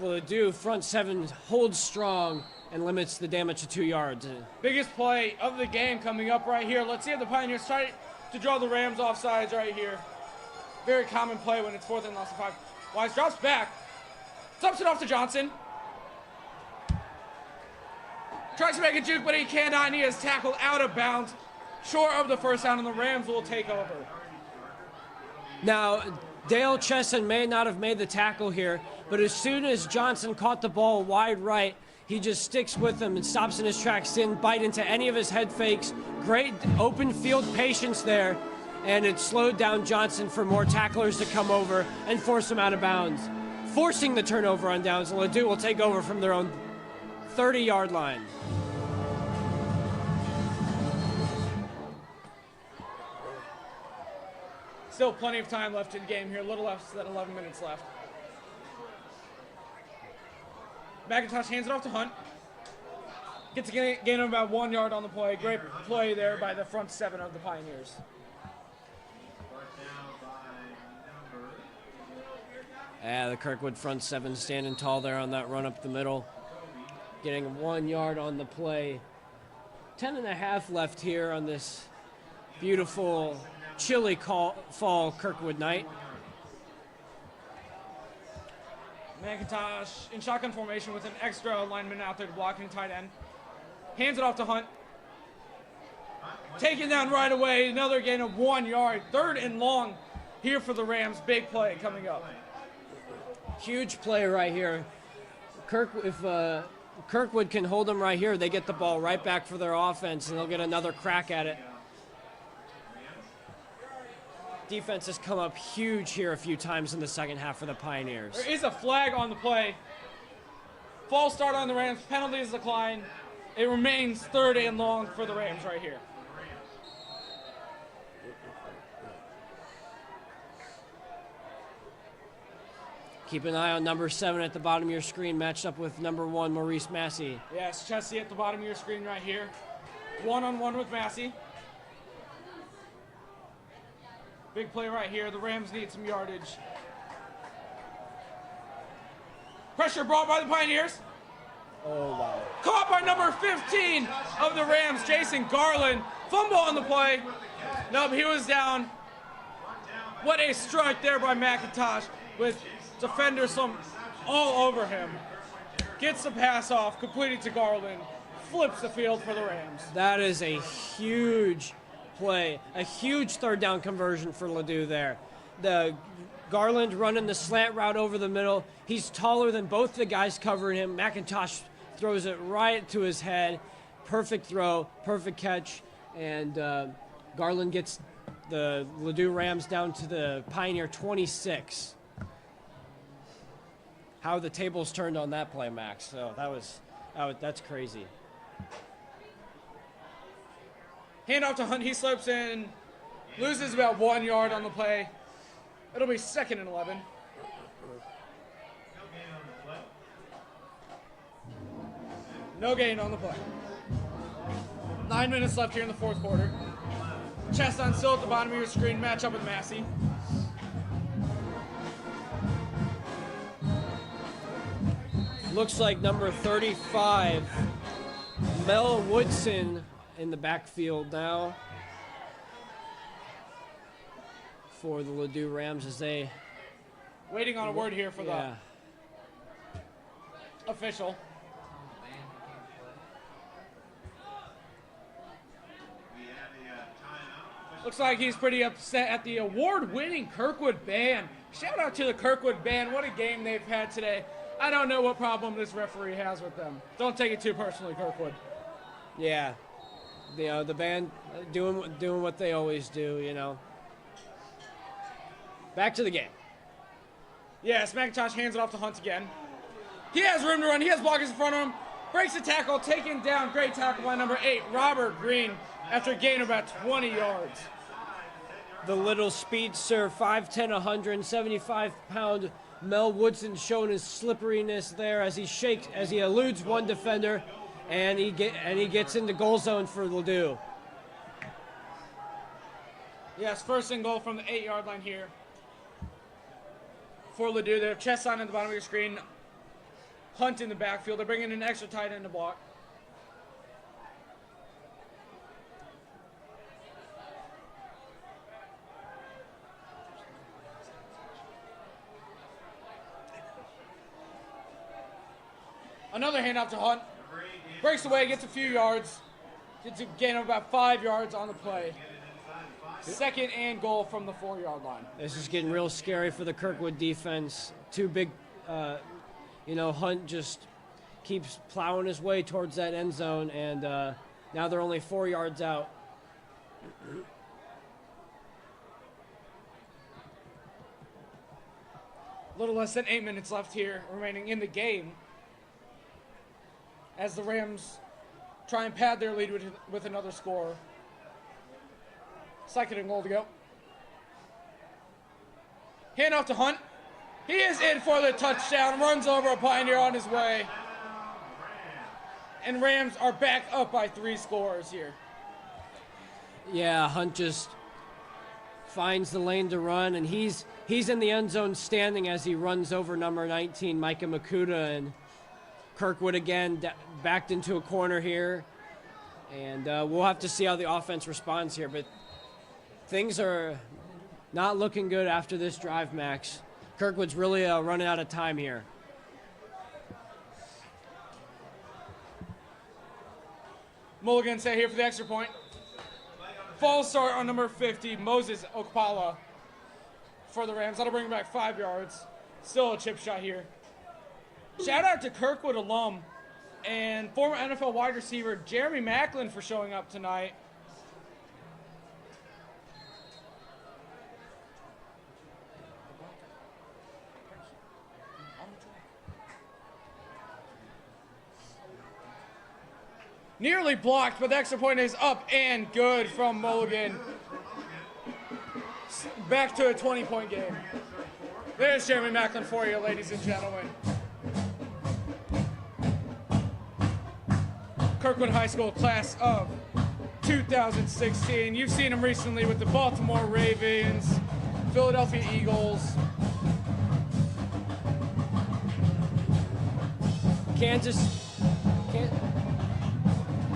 Ladue front 7 holds strong and limits the damage to 2 yards. Biggest play of the game coming up right here. Let's see if the Pioneers try to draw the Rams off sides right here. Very common play when it's 4th and less than 5. Wise drops back, dumps it off to Johnson. Tries to make a juke, but he cannot, and he is tackled out of bounds, short of the first down, and the Rams will take over. Now, Dale Chesson may not have made the tackle here, but as soon as Johnson caught the ball wide right, he just sticks with him and stops in his tracks, didn't bite into any of his head fakes. Great open field patience there, and it slowed down Johnson for more tacklers to come over and force him out of bounds, forcing the turnover on downs. And Ladue will take over from their own 30-yard line. Still plenty of time left in the game here, a little less than 11 minutes left. McIntosh hands it off to Hunt. Gets a gain of about 1 yard on the play. Great play there by the front 7 of the Pioneers. Yeah, the Kirkwood front 7 standing tall there on that run up the middle. Getting 1 yard on the play. 10.5 left here on this beautiful chilly fall Kirkwood night. McIntosh in shotgun formation with an extra lineman out there to block and tight end. Hands it off to Hunt. taken down right away. Another gain of 1 yard. 3rd and long here for the Rams. Big play coming up. Huge play right here. If Kirkwood can hold them right here, they get the ball right back for their offense, and they'll get another crack at it. Defense has come up huge here a few times in the second half for the Pioneers. There is a flag on the play. False start on the Rams. Penalties decline. It remains 3rd and long for the Rams right here. Keep an eye on number 7 at the bottom of your screen, matched up with number 1, Maurice Massey. Yes, Chessie at the bottom of your screen right here. 1-on-1 with Massey. Big play right here. The Rams need some yardage. Pressure brought by the Pioneers. Oh, wow. Caught by number 15 of the Rams, Jason Garland. Fumble on the play. Nope, he was down. What a strike there by McIntosh with defenders all over him. Gets the pass off, completed to Garland. Flips the field for the Rams. That is a huge play. A huge 3rd down conversion for Ladue there. The Garland running the slant route over the middle. He's taller than both the guys covering him. McIntosh throws it right to his head. Perfect throw, perfect catch, and Garland gets the Ladue Rams down to the Pioneer 26. How the tables turned on that play, Max. So that's crazy. Handoff to Hunt. He slips in, loses about 1 yard on the play. It'll be 2nd and 11. No gain on the play. 9 minutes left here in the 4th quarter. Chesson still at the bottom of your screen. Match up with Massey. Looks like number 35, Mel Woodson, in the backfield now for the Ladue Rams as they... Waiting on a word here for the official. Looks like he's pretty upset at the award-winning Kirkwood band. Shout out to the Kirkwood band. What a game they've had today. I don't know what problem this referee has with them. Don't take it too personally, Kirkwood. Yeah. The band doing what they always do, Back to the game. Yes, McIntosh hands it off to Hunt again. He has room to run. He has blockers in front of him. Breaks the tackle, taken down. Great tackle by number 8, Robert Green, after a gain of about 20 yards. The little speedster, 5'10", 175-pound Mel Woodson showing his slipperiness there as he eludes one defender, and he gets into goal zone for Ladue. Yes, 1st and goal from the 8-yard line here for Ladue. They have Chesson at the bottom of your screen. Hunt in the backfield. They're bringing an extra tight end to block. Another handoff to Hunt. Breaks away, gets a few yards. Gets a gain of about 5 yards on the play. 2nd and goal from the 4-yard line. This is getting real scary for the Kirkwood defense. Too big, Hunt just keeps plowing his way towards that end zone, and now they're only 4 yards out. A little less than 8 minutes left here remaining in the game as the Rams try and pad their lead with another score. 2nd and goal to go. Hand off to Hunt. He is in for the touchdown. Runs over a Pioneer on his way. And Rams are back up by 3 scores here. Yeah, Hunt just finds the lane to run, and he's in the end zone standing as he runs over number 19, Micah Makuta, and Kirkwood again backed into a corner here. And we'll have to see how the offense responds here, but things are not looking good after this drive, Max. Kirkwood's really running out of time here. Mulligan set here for the extra point. False start on number 50, Moses Okpala for the Rams. That'll bring him back 5 yards. Still a chip shot here. Shout out to Kirkwood alum and former NFL wide receiver Jeremy Macklin for showing up tonight. Nearly blocked, but the extra point is up and good from Mulligan. Back to a 20-point game. There's Jeremy Macklin for you, ladies and gentlemen. Kirkwood High School class of 2016. You've seen him recently with the Baltimore Ravens, Philadelphia Eagles,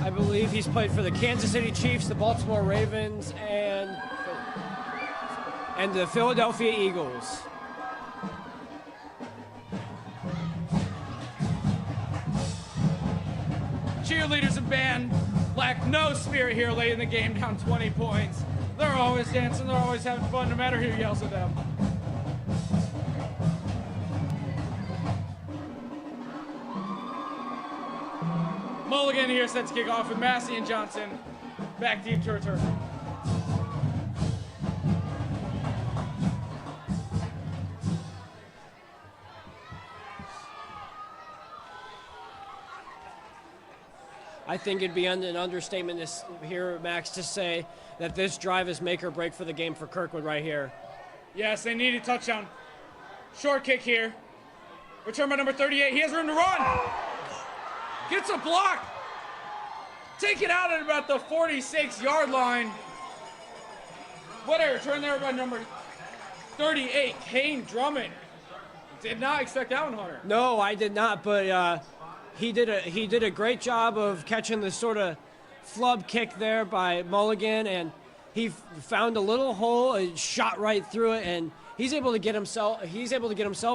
I believe he's played for the Kansas City Chiefs, the Baltimore Ravens, and the Philadelphia Eagles. Cheerleaders and band lack no spirit here late in the game, down 20 points. They're always dancing, they're always having fun, no matter who yells at them. Mulligan here set to kick off with Massey and Johnson. Back deep to return. I think it'd be an understatement here, Max, to say that this drive is make or break for the game for Kirkwood right here. Yes, they need a touchdown. Short kick here. Return by number 38. He has room to run. Gets a block. Take it out at about the 46-yard line. What a return there by number 38, Kane Drummond. Did not expect that one, Hunter. No, I did not, but he did a great job of catching the sort of flub kick there by Mulligan, and he found a little hole and shot right through it, and he's able to get himself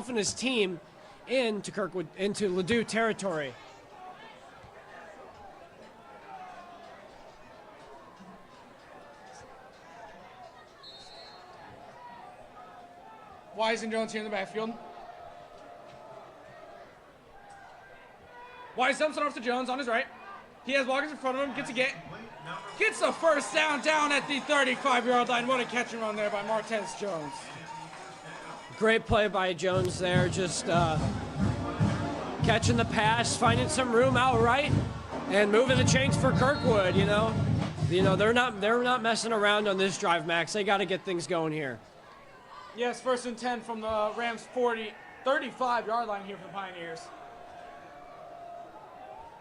and his team into Kirkwood, into Ladue territory. Wise and Jones here in the backfield. Wise dumps it off to Jones on his right. He has blockers in front of him. Gets the first down at the 35-yard line. What a catch and run there by Martez Jones. Great play by Jones there, just catching the pass, finding some room out right, and moving the chains for Kirkwood. You know, they're not messing around on this drive, Max. They got to get things going here. Yes, 1st and 10 from the Rams' 35-yard line here for the Pioneers.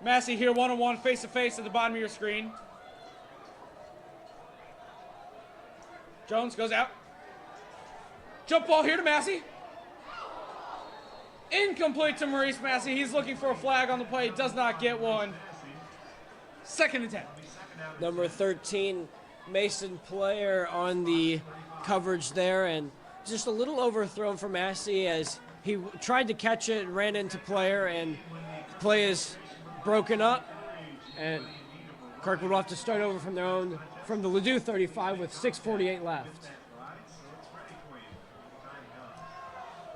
Massey here one-on-one, face-to-face at the bottom of your screen. Jones goes out. Jump ball here to Massey. Incomplete to Maurice Massey. He's looking for a flag on the play. Does not get one. 2nd and 10. Number 13, Mason Player on the coverage there, and just a little overthrown for Massey as he tried to catch it and ran into Player, and play is broken up, and Kirkwood will have to start over from the Ladue 35 with 6:48 left.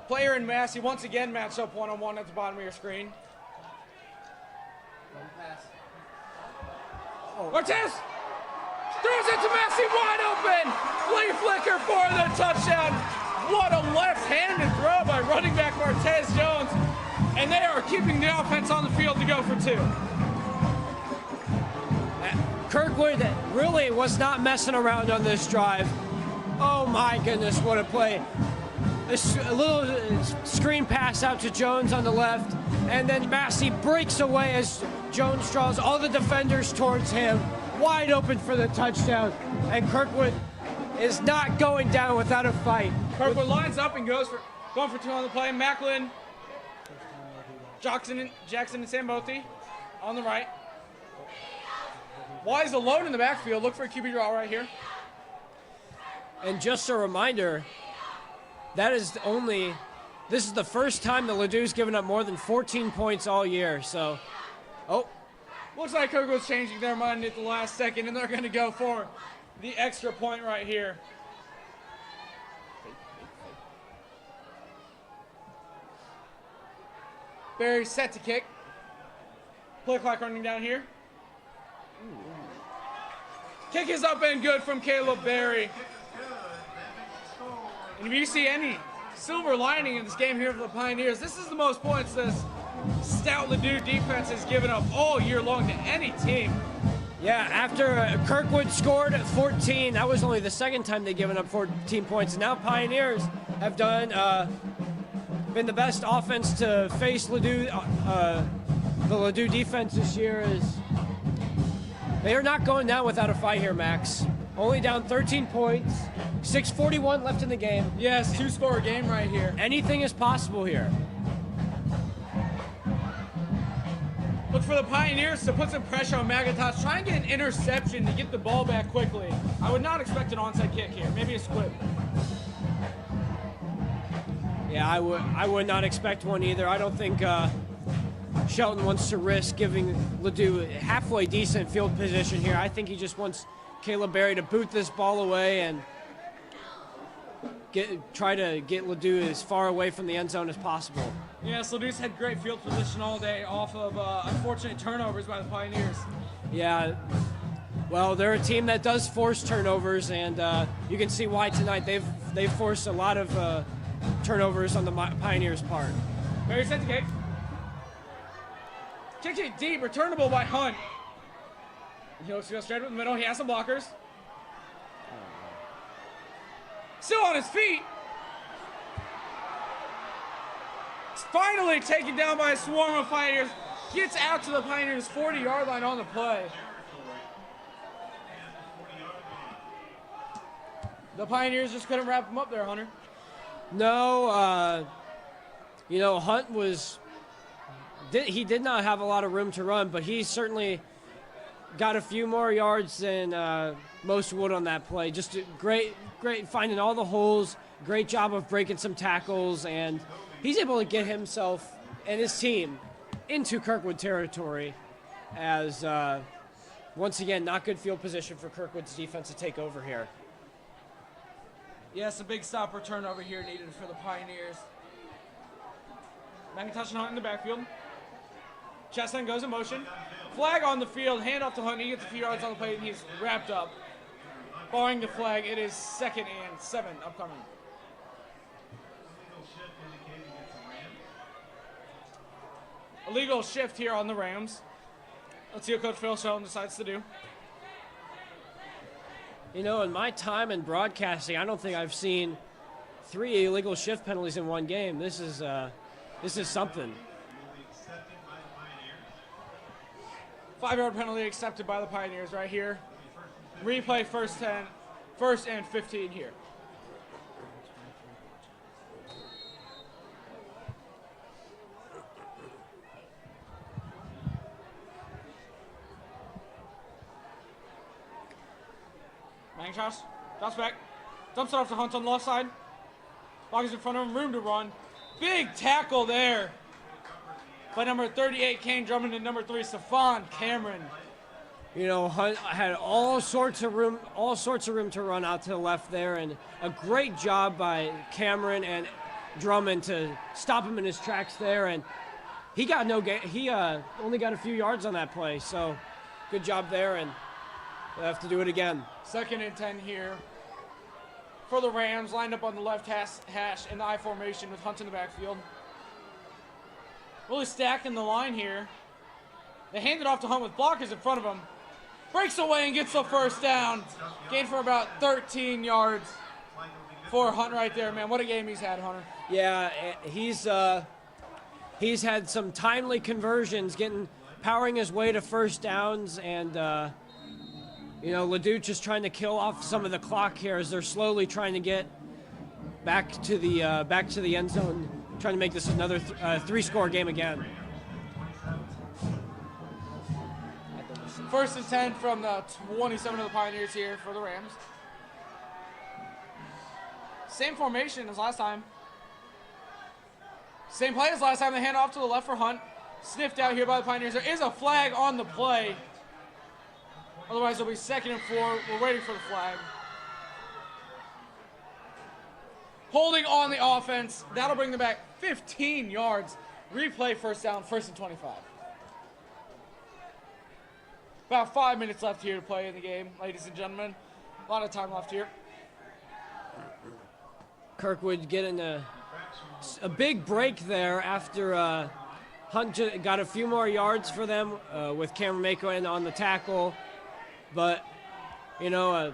Player and Massey once again match up one-on-one at the bottom of your screen. Martez throws it to Massey, wide open. Flea flicker for the touchdown. What a left-handed throw by running back Martez Jones. And they are keeping the offense on the field to go for 2. Kirkwood really was not messing around on this drive. Oh my goodness, what a play. A little screen pass out to Jones on the left, and then Massey breaks away as Jones draws all the defenders towards him, wide open for the touchdown, and Kirkwood is not going down without a fight. Kirkwood lines up and going for 2 on the play. Macklin, Jackson and Sambothi on the right. Wise alone in the backfield. Look for a QB draw right here. And just a reminder, this is the first time the Ladue's given up more than 14 points all year. So, looks like Kirkwood's changing their mind at the last second, and they're going to go for the extra point right here. Barry set to kick. Play clock running down here. Kick is up and good from Caleb Berry. And if you see any silver lining in this game here for the Pioneers, this is the most points this stout Ladue defense has given up all year long to any team. Yeah, after Kirkwood scored 14, that was only the second time they've given up 14 points. And now Pioneers have been the best offense to face Ladue. The Ladue defense this year is, they are not going down without a fight here, Max. Only down 13 points, 6:41 left in the game. Yes, two-score game right here. Anything is possible here. Look for the Pioneers to put some pressure on McIntosh. Try and get an interception to get the ball back quickly. I would not expect an onside kick here. Maybe a split. Yeah, I would not expect one either. I don't think Shelton wants to risk giving Ladue halfway decent field position here. I think he just wants Caleb Berry to boot this ball away and try to get Ladue as far away from the end zone as possible. Yes, Ladue's had great field position all day off of unfortunate turnovers by the Pioneers. Yeah, well, they're a team that does force turnovers, and you can see why tonight. They've forced a lot of turnovers on the Pioneers' part. Berry set to kick. Kick it deep, returnable by Hunt. He looks to go straight up the middle. He has some blockers. Still on his feet. Finally taken down by a swarm of Pioneers. Gets out to the Pioneers' 40-yard line on the play. The Pioneers just couldn't wrap him up there, Hunter. No, Hunt he did not have a lot of room to run, but he certainly got a few more yards than most would on that play. Just great finding all the holes. Great job of breaking some tackles, and he's able to get himself and his team into Kirkwood territory as, once again, not good field position for Kirkwood's defense to take over here. Yes, a big stop or turnover here needed for the Pioneers. McIntosh and Hunt in the backfield. Chastain goes in motion. Flag on the field, hand off to Hunt. He gets a few yards on the play, and he's wrapped up. Barring the flag, it is 2nd and 7 upcoming. Illegal shift here on the Rams. Let's see what Coach Phil Shelton decides to do. You know, in my time in broadcasting, I don't think I've seen 3 illegal shift penalties in one game. This is something. 5-yard penalty accepted by the Pioneers right here. Replay first and 15 here. McIntosh drops back, dumps it off to Hunt on the left side. Block is in front of him, room to run. Big tackle there by number 38, Kane Drummond, and number 3, Stephon Cameron. You know, Hunt had all sorts of room to run out to the left there, and a great job by Cameron and Drummond to stop him in his tracks there. And he got he only got a few yards on that play, so good job there, and they'll have to do it again. 2nd and 10 here for the Rams, lined up on the left hash in the I formation with Hunt in the backfield. Really stacking the line here. They hand it off to Hunt with blockers in front of him. Breaks away and gets the first down. Gained for about 13 yards for Hunt right there, man. What a game he's had, Hunter. Yeah, he's had some timely conversions, powering his way to first downs, and Ladue just trying to kill off some of the clock here as they're slowly trying to get back to the end zone, trying to make this another 3-score game again. 1st and 10 from the 27 of the Pioneers here for the Rams. Same formation as last time. Same play as last time. They hand off to the left for Hunt. Sniffed out here by the Pioneers. There is a flag on the play. Otherwise, it'll be 2nd and 4. We're waiting for the flag. Holding on the offense. That'll bring them back 15 yards. Replay first down, 1st and 25. About 5 minutes left here to play in the game, ladies and gentlemen. A lot of time left here. Kirkwood getting a big break there after Hunt got a few more yards for them with Cameron Mako in on the tackle. But, you know, a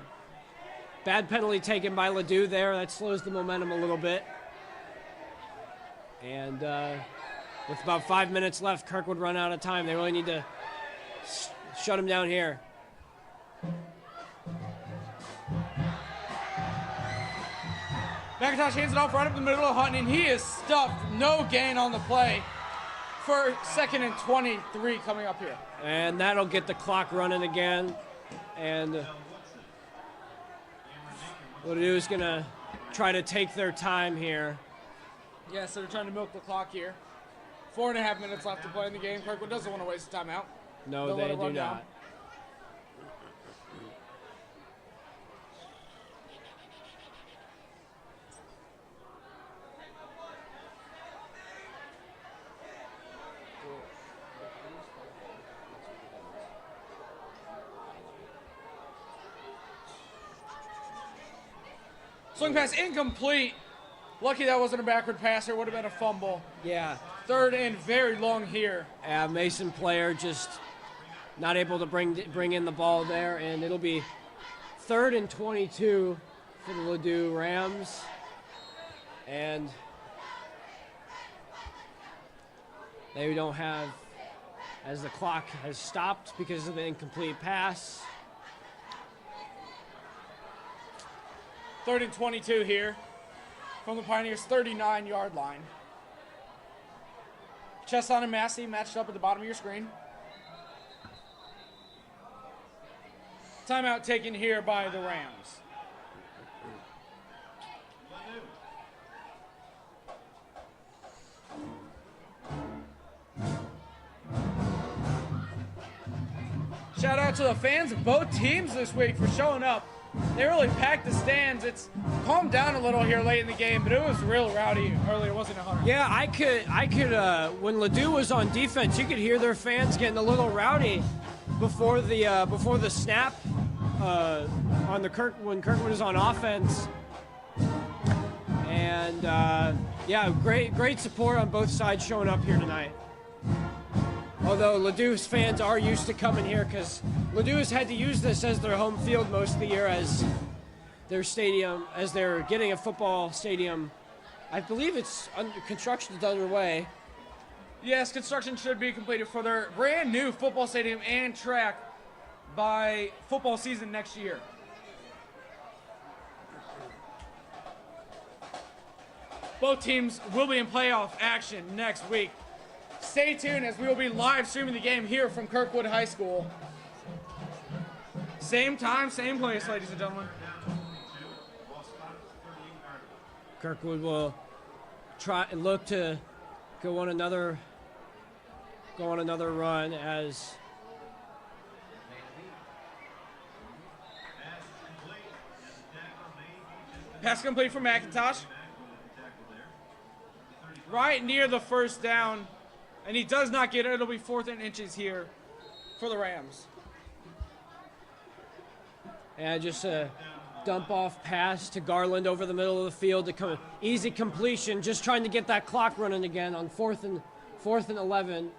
bad penalty taken by Ladue there. That slows the momentum a little bit. And with about 5 minutes left, Kirkwood run out of time. They really need to shut him down here. McIntosh hands it off right up the middle of Hunt, and he is stuffed. No gain on the play for 2nd and 23 coming up here. And that'll get the clock running again. And Ladue is going to try to take their time here. Yes, they're trying to milk the clock here. 4.5 minutes left to play in the game. Kirkwood doesn't want to waste a timeout. No, They'll let they it run do down. not. Swing pass incomplete. Lucky that wasn't a backward pass. It would have been a fumble. Yeah. 3rd and very long here. Mason player just not able to bring in the ball there, and it'll be 3rd and 22 for the Ladue Rams. And they don't have, as the clock has stopped because of the incomplete pass. 3rd and 22 here from the Pioneers' 39-yard line. Chesson and Massey matched up at the bottom of your screen. Timeout taken here by the Rams. Shout out to the fans of both teams this week for showing up. They really packed the stands. It's calmed down a little here late in the game, but it was real rowdy earlier, wasn't it, Hunter? Yeah, I could. When Ladue was on defense, you could hear their fans getting a little rowdy before the snap on the when Kirkwood was on offense. And yeah, great support on both sides showing up here tonight. Although Ladue's fans are used to coming here because Ladue has had to use this as their home field most of the year as their stadium, as they're getting a football stadium. I believe construction is underway. Yes, construction should be completed for their brand new football stadium and track by football season next year. Both teams will be in playoff action next week. Stay tuned as we will be live streaming the game here from Kirkwood High School. Same time, same place, ladies and gentlemen. Kirkwood will try and look to go on another run as pass complete for McIntosh. Right near the first down. And he does not get it. It'll be 4th and inches here for the Rams. and just a dump off pass to Garland over the middle of the field to come easy completion, just trying to get that clock running again on 4th and 11.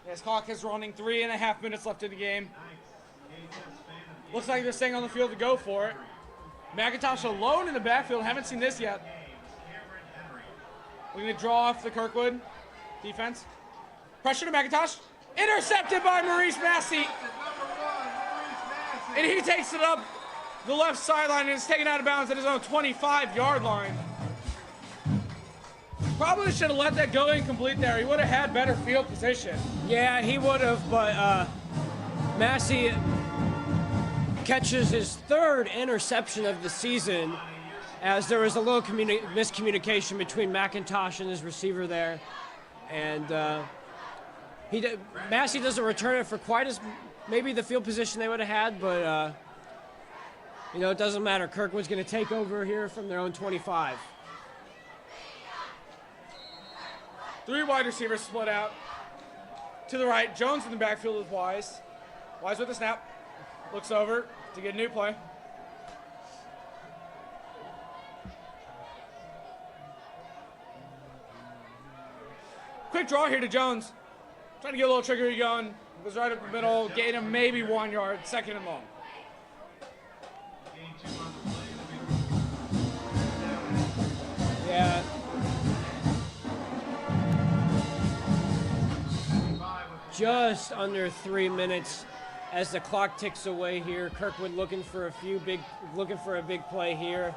Yes, clock is running, 3.5 minutes left in the game. Looks like they're staying on the field to go for it. McIntosh alone in the backfield. Haven't seen this yet. We're going to draw off the Kirkwood defense. Pressure to McIntosh. Intercepted by Maurice Massey. And he takes it up the left sideline and is taken out of bounds at his own 25-yard line. Probably should have let that go incomplete there. He would have had better field position. Yeah, he would have, but Massey catches his 3rd interception of the season, as there was a little miscommunication between McIntosh and his receiver there. And Massey doesn't return it for quite as maybe the field position they would have had, but you know, it doesn't matter. Kirkwood's going to take over here from their own 25. 3 wide receivers split out. To the right, Jones in the backfield with Wise. Wise with the snap. Looks over to get a new play. Quick draw here to Jones. Trying to get a little trickery going. Goes right up the middle. Gain him maybe 1 yard. 2nd and long. Yeah. Just under 3 minutes as the clock ticks away here. Kirkwood looking for a big play here,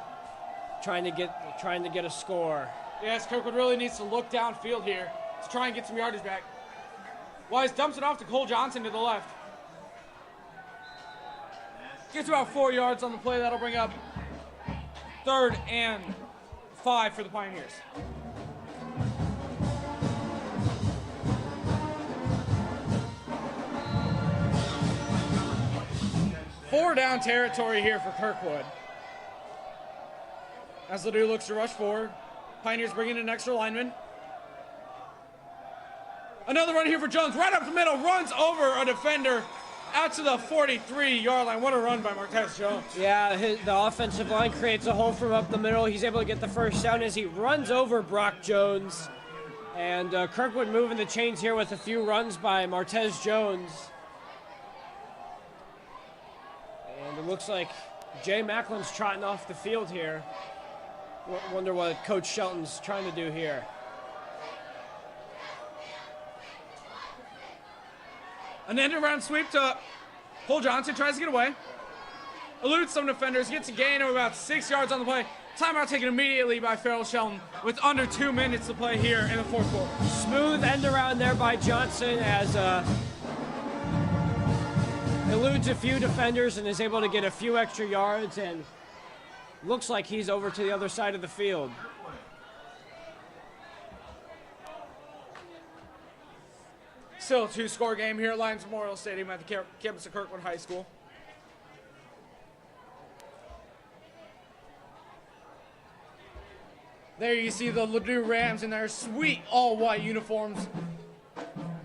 trying to get a score. Yes, Kirkwood really needs to look downfield here to try and get some yardage back. Wise dumps it off to Cole Johnson to the left. Gets about 4 yards on the play. That'll bring up 3rd and 5 for the Pioneers. Four down territory here for Kirkwood. As Ladue looks to rush forward. Pioneers bringing in an extra lineman. Another run here for Jones. Right up the middle. Runs over a defender out to the 43-yard line. What a run by Martez Jones. Yeah, the offensive line creates a hole from up the middle. He's able to get the first down as he runs over Brock Jones. And Kirkwood moving the chains here with a few runs by Martez Jones. And it looks like Jay Macklin's trotting off the field here. Wonder what Coach Shelton's trying to do here. An end around sweep to Cole Johnson, tries to get away. Eludes some defenders, gets a gain of about 6 yards on the play. Timeout taken immediately by Farrell Shelton with under 2 minutes to play here in the 4th quarter. Smooth end around there by Johnson as eludes a few defenders and is able to get a few extra yards, and looks like he's over to the other side of the field. Still a 2-score game here at Lions Memorial Stadium at the campus of Kirkwood High School. There you see the Ladue Rams in their sweet all-white uniforms,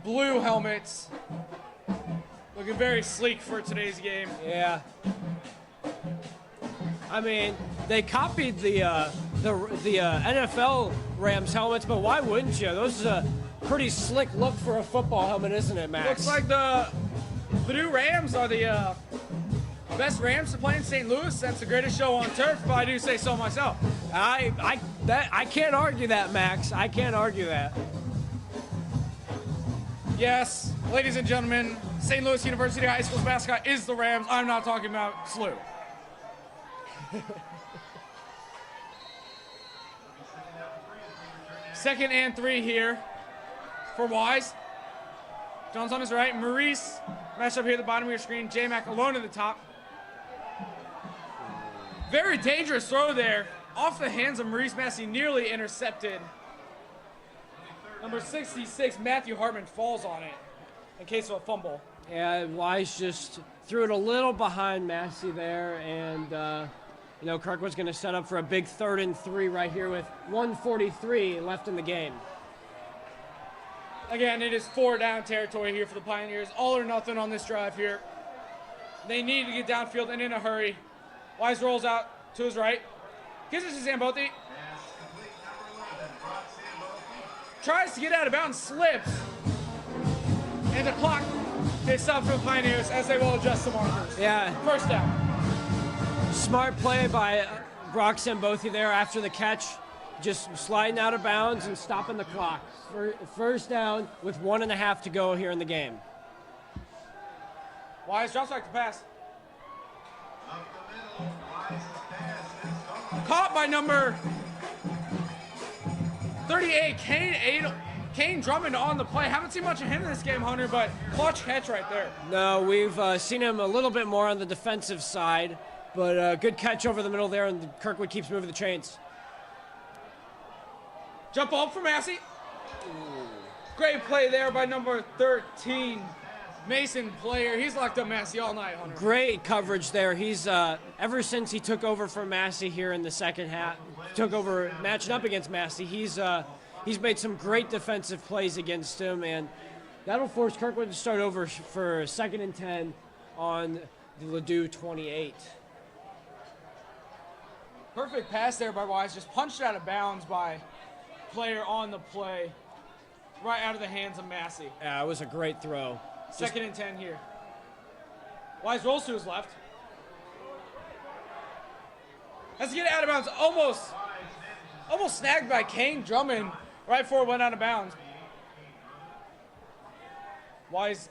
blue helmets, looking very sleek for today's game. Yeah. I mean, they copied the NFL Rams helmets, but why wouldn't you? Those is a pretty slick look for a football helmet, isn't it, Max? Looks like the Ladue Rams are the best Rams to play in St. Louis. That's the greatest show on turf, if I do say so myself. I can't argue that, Max. I can't argue that. Yes, ladies and gentlemen, St. Louis University High School's mascot is the Rams. I'm not talking about SLU. Second and 3 here for Wise. Jones on his right. Maurice matched up here at the bottom of your screen. J-Mac alone at the top. Very dangerous throw there. Off the hands of Maurice Massey, nearly intercepted. Number 66, Matthew Hartman, falls on it in case of a fumble. Yeah, Wise just threw it a little behind Massey there, and you know, Kirkwood's going to set up for a big 3rd and 3 right here with 1:43 left in the game. Again, it is 4 down territory here for the Pioneers. All or nothing on this drive here. They need to get downfield and in a hurry. Wise rolls out to his right. Gives it to Zambotti. Tries to get out of bounds, slips. And the clock ticks up for the Pioneers as they will adjust the markers. Yeah. First down. Smart play by Brock Zambotti there after the catch. Just sliding out of bounds and stopping the clock. First down with 1.5 to go here in the game. Wise drops back to pass. Caught by number 38, Kane Drummond on the play. Haven't seen much of him in this game, Hunter, but clutch catch right there. No, we've seen him a little bit more on the defensive side, but good catch over the middle there, and Kirkwood keeps moving the chains. Jump ball for Massey. Great play there by number 13, Mason player. He's locked up Massey all night, Hunter. Great coverage there. He's ever since he took over for Massey here in the second half, took over matching up against Massey. He's made some great defensive plays against him, and that'll force Kirkwood to start over for 2nd and 10 on the Ladue 28. Perfect pass there by Wise. Just punched out of bounds by player on the play. Right out of the hands of Massey. Yeah, it was a great throw. 2nd and 10 here. Wise rolls to his left. Has to get out of bounds. Almost snagged by Kane Drummond right before it went out of bounds. Wise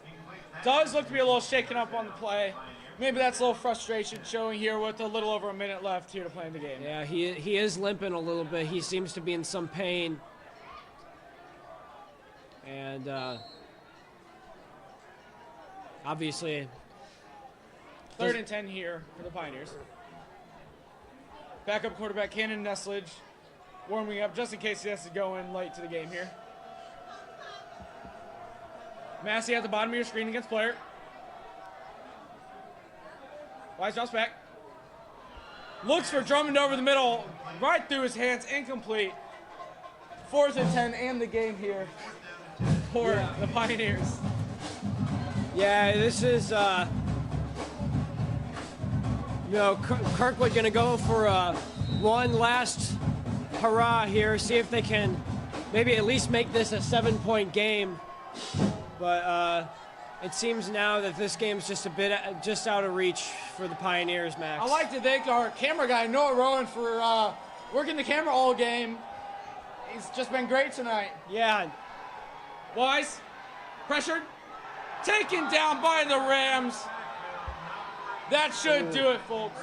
does look to be a little shaken up on the play. Maybe that's a little frustration showing here with a little over a minute left here to play in the game. Yeah, he is limping a little bit. He seems to be in some pain. And obviously, 3rd and 10 here for the Pioneers. Backup quarterback Cannon Nesledge warming up just in case he has to go in late to the game here. Massey at the bottom of your screen against player. Wise drops back. Looks for Drummond over the middle. Right through his hands. Incomplete. 4th and 10 and the game here for the Pioneers. Yeah, this is, Kirkwood going to go for one last hurrah here, see if they can maybe at least make this a 7-point game. But it seems now that this game's just just out of reach for the Pioneers, Max. I like to thank our camera guy, Noah Rowan, for working the camera all game. He's just been great tonight. Yeah. Wise, pressured, taken down by the Rams. That should do it, folks.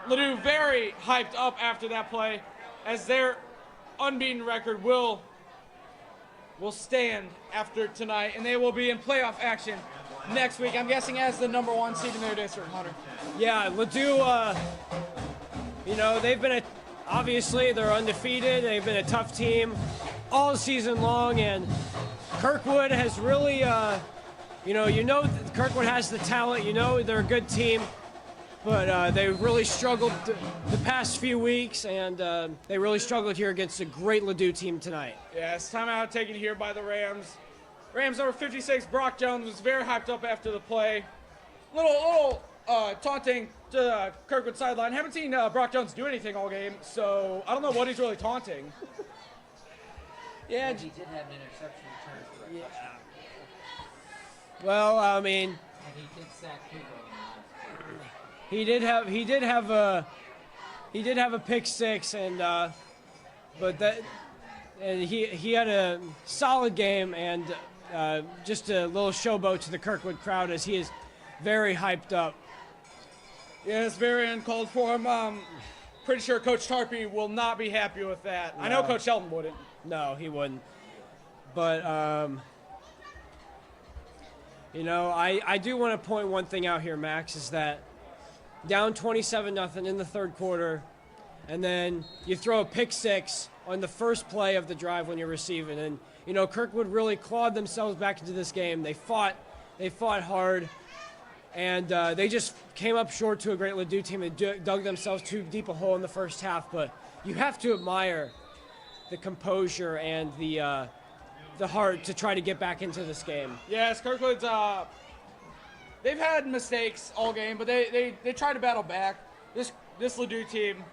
Ladue very hyped up after that play, as their unbeaten record will stand after tonight, and they will be in playoff action next week. I'm guessing as the #1 seed in their district, Hunter. Yeah, Ladue, they've been obviously they're undefeated. They've been a tough team all season long, and Kirkwood has really, Kirkwood has the talent. They're a good team, but they really struggled the past few weeks, and they really struggled here against a great Ladue team tonight. Yeah, it's timeout taken here by the Rams. Rams number 56, Brock Jones, was very hyped up after the play. Little taunting to the Kirkwood sideline. Haven't seen Brock Jones do anything all game, so I don't know what he's really taunting. Yeah, he did have an interception return for a touchdown. Well, I mean, And he did sack Hugo. he did have a pick six, and he had a solid game, and just a little showboat to the Kirkwood crowd as he is very hyped up. Yeah, it's very uncalled for him. Pretty sure Coach Tarpey will not be happy with that. I know Coach Shelton wouldn't. No, he wouldn't. But, I do want to point one thing out here, Max, is that down 27-0 in the third quarter, and then you throw a pick six on the first play of the drive when you're receiving. And, Kirkwood really clawed themselves back into this game. They fought hard, and they just came up short to a great Ladue team and dug themselves too deep a hole in the first half. But you have to admire the composure and the heart to try to get back into this game. Yes, Kirkwood's, they've had mistakes all game, but they try to battle back. This Ladue team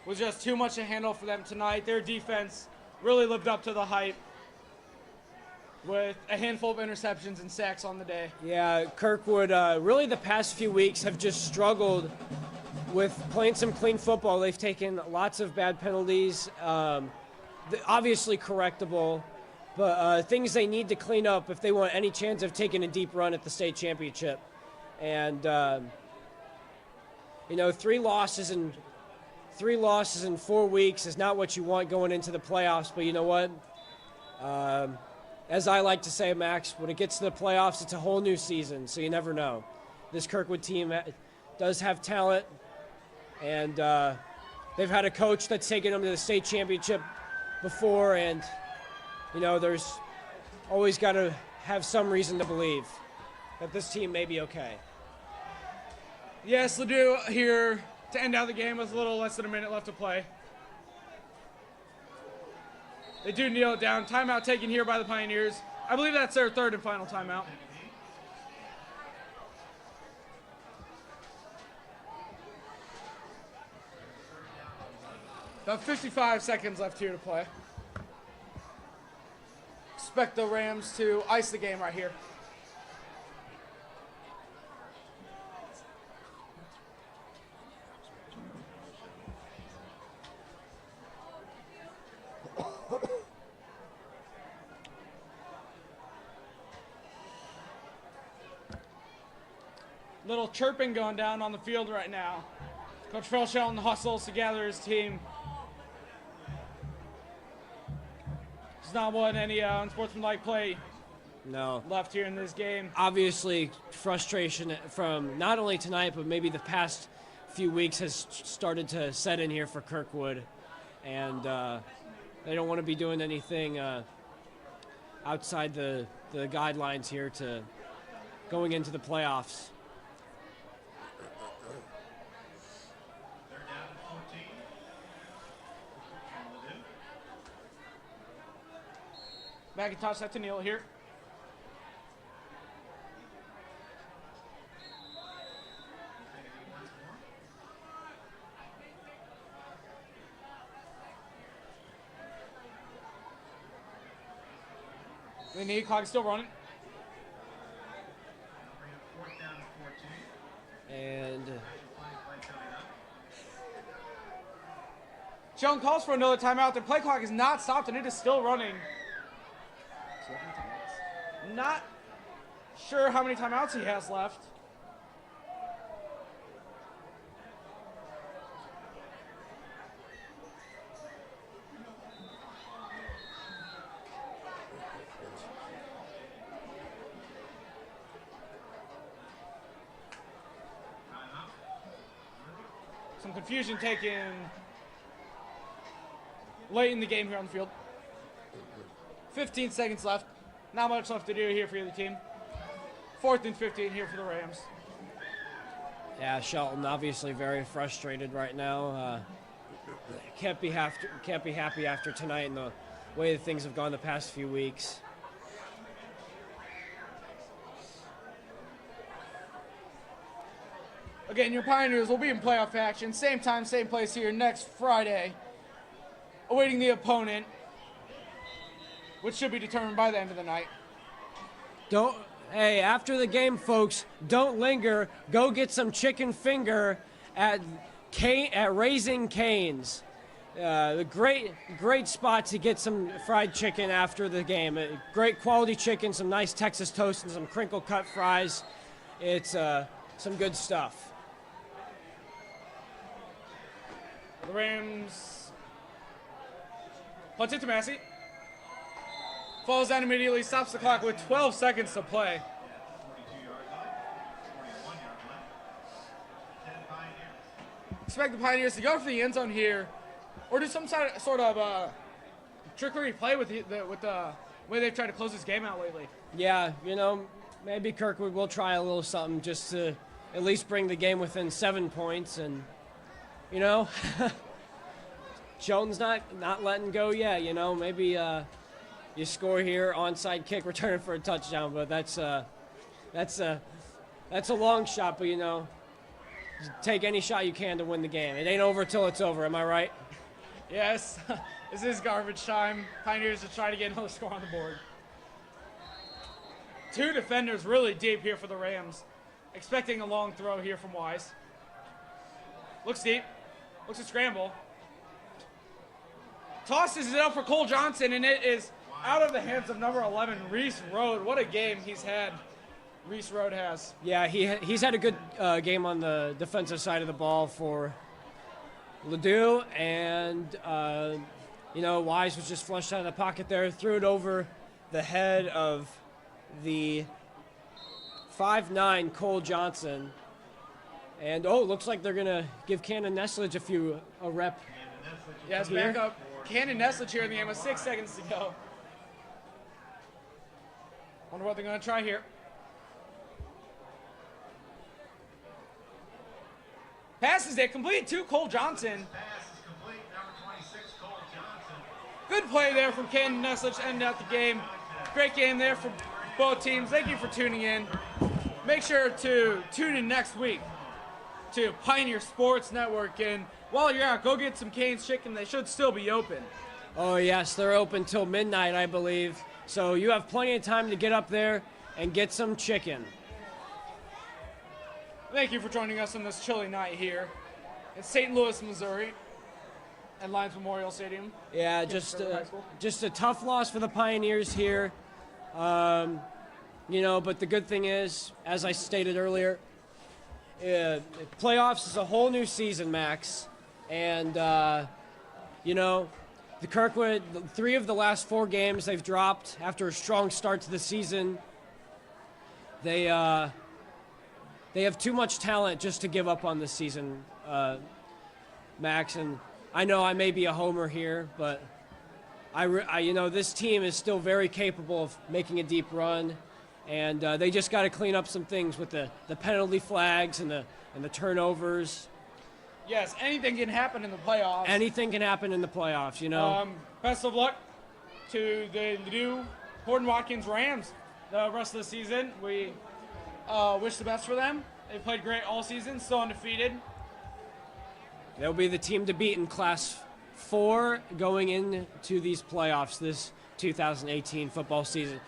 was just too much to handle for them tonight. Their defense really lived up to the hype with a handful of interceptions and sacks on the day. Yeah, Kirkwood, really the past few weeks have just struggled with playing some clean football. They've taken lots of bad penalties, obviously correctable, but things they need to clean up if they want any chance of taking a deep run at the state championship. And, 3 losses in 4 weeks is not what you want going into the playoffs, but you know what? As I like to say, Max, when it gets to the playoffs, it's a whole new season, so you never know. This Kirkwood team does have talent, and they've had a coach that's taken them to the state championship before, and, there's always got to have some reason to believe that this team may be okay. Yes, Ladue here to end out the game with a little less than a minute left to play. They do kneel it down. Timeout taken here by the Pioneers. I believe that's their third and final timeout. About 55 seconds left here to play. Expect the Rams to ice the game right here. Little chirping going down on the field right now. Coach Phil Shelton hustles to gather his team. There's not one any unsportsmanlike play No. left here in this game. Obviously, frustration from not only tonight, but maybe the past few weeks has started to set in here for Kirkwood. And they don't want to be doing anything outside the guidelines here to going into the playoffs. They're down to 14. Ladue. McIntosh set to kneel here. The knee clock is still running. Bring it fourth down to 14. And Play coming up. Shelton calls for another timeout. The play clock is not stopped and it is still running. Not sure how many timeouts he has left. Some confusion taken late in the game here on the field. 15 seconds left. Not much left to do here for the team. 4th and 15 here for the Rams. yeah, Shelton obviously very frustrated right now. Can't be happy after tonight and the way that things have gone the past few weeks. Again, your Pioneers will be in playoff action. Same time, same place here next Friday. Awaiting the opponent, which should be determined by the end of the night. Hey, after the game, folks, don't linger. Go get some chicken finger at Raising Cane's. The great spot to get some fried chicken after the game. Great quality chicken, some nice Texas toast, and some crinkle cut fries. It's some good stuff. The Rams punts it to Massey. Falls down immediately, stops the clock with 12 seconds to play. 42-yard line. 41-yard left. 10 Pioneers. Expect the Pioneers to go for the end zone here, or do some sort of trickery play with the way they've tried to close this game out lately. Yeah, maybe Kirkwood will try a little something just to at least bring the game within 7 points. And, Shelton's not letting go yet. Maybe you score here, onside kick, return it for a touchdown. But that's a long shot. But take any shot you can to win the game. It ain't over till it's over. Am I right? Yes, this is garbage time. Pioneers are trying to get another score on the board. 2 defenders really deep here for the Rams. Expecting a long throw here from Wise. Looks deep. Looks to scramble. Tosses it up for Cole Johnson, and it is out of the hands of number 11, Reese Road. What a game he's had. Reese Road has. Yeah, he's had a good game on the defensive side of the ball for Ladue, and Wise was just flushed out of the pocket there, threw it over the head of the 5'9" Cole Johnson, and looks like they're gonna give Cannon Nesledge a rep. Yes, back up. Cannon Nesledge here in the game with 6 seconds to go. Wonder what they're going to try here. Passes it complete to Cole Johnson. Pass is complete. Number 26, Cole Johnson. Good play there from Cannon Nesslich, ending out the game. Great game there for both teams. Thank you for tuning in. Make sure to tune in next week to Pioneer Sports Network. And while you're out, go get some Cane's Chicken. They should still be open. Oh, yes, they're open till midnight, I believe. So you have plenty of time to get up there and get some chicken. Thank you for joining us on this chilly night here in St. Louis, Missouri, at Lions Memorial Stadium. Yeah, just a tough loss for the Pioneers here. You know, but the good thing is, as I stated earlier, playoffs is a whole new season, Max. And, you know, the Kirkwood, 3 of the last 4 games they've dropped after a strong start to the season. They have too much talent just to give up on this season, Max. And I know I may be a homer here, but you know, this team is still very capable of making a deep run, and they just got to clean up some things with the penalty flags and the turnovers. Yes, anything can happen in the playoffs. Anything can happen in the playoffs, you know. Best of luck to the Ladue Horton Watkins Rams the rest of the season. We wish the best for them. They played great all season, still undefeated. They'll be the team to beat in Class 4 going into these playoffs this 2018 football season.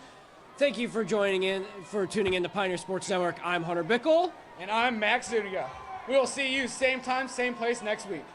Thank you for tuning in to Pioneer Sports Network. I'm Hunter Bickle. And I'm Max Zuniga. We will see you same time, same place next week.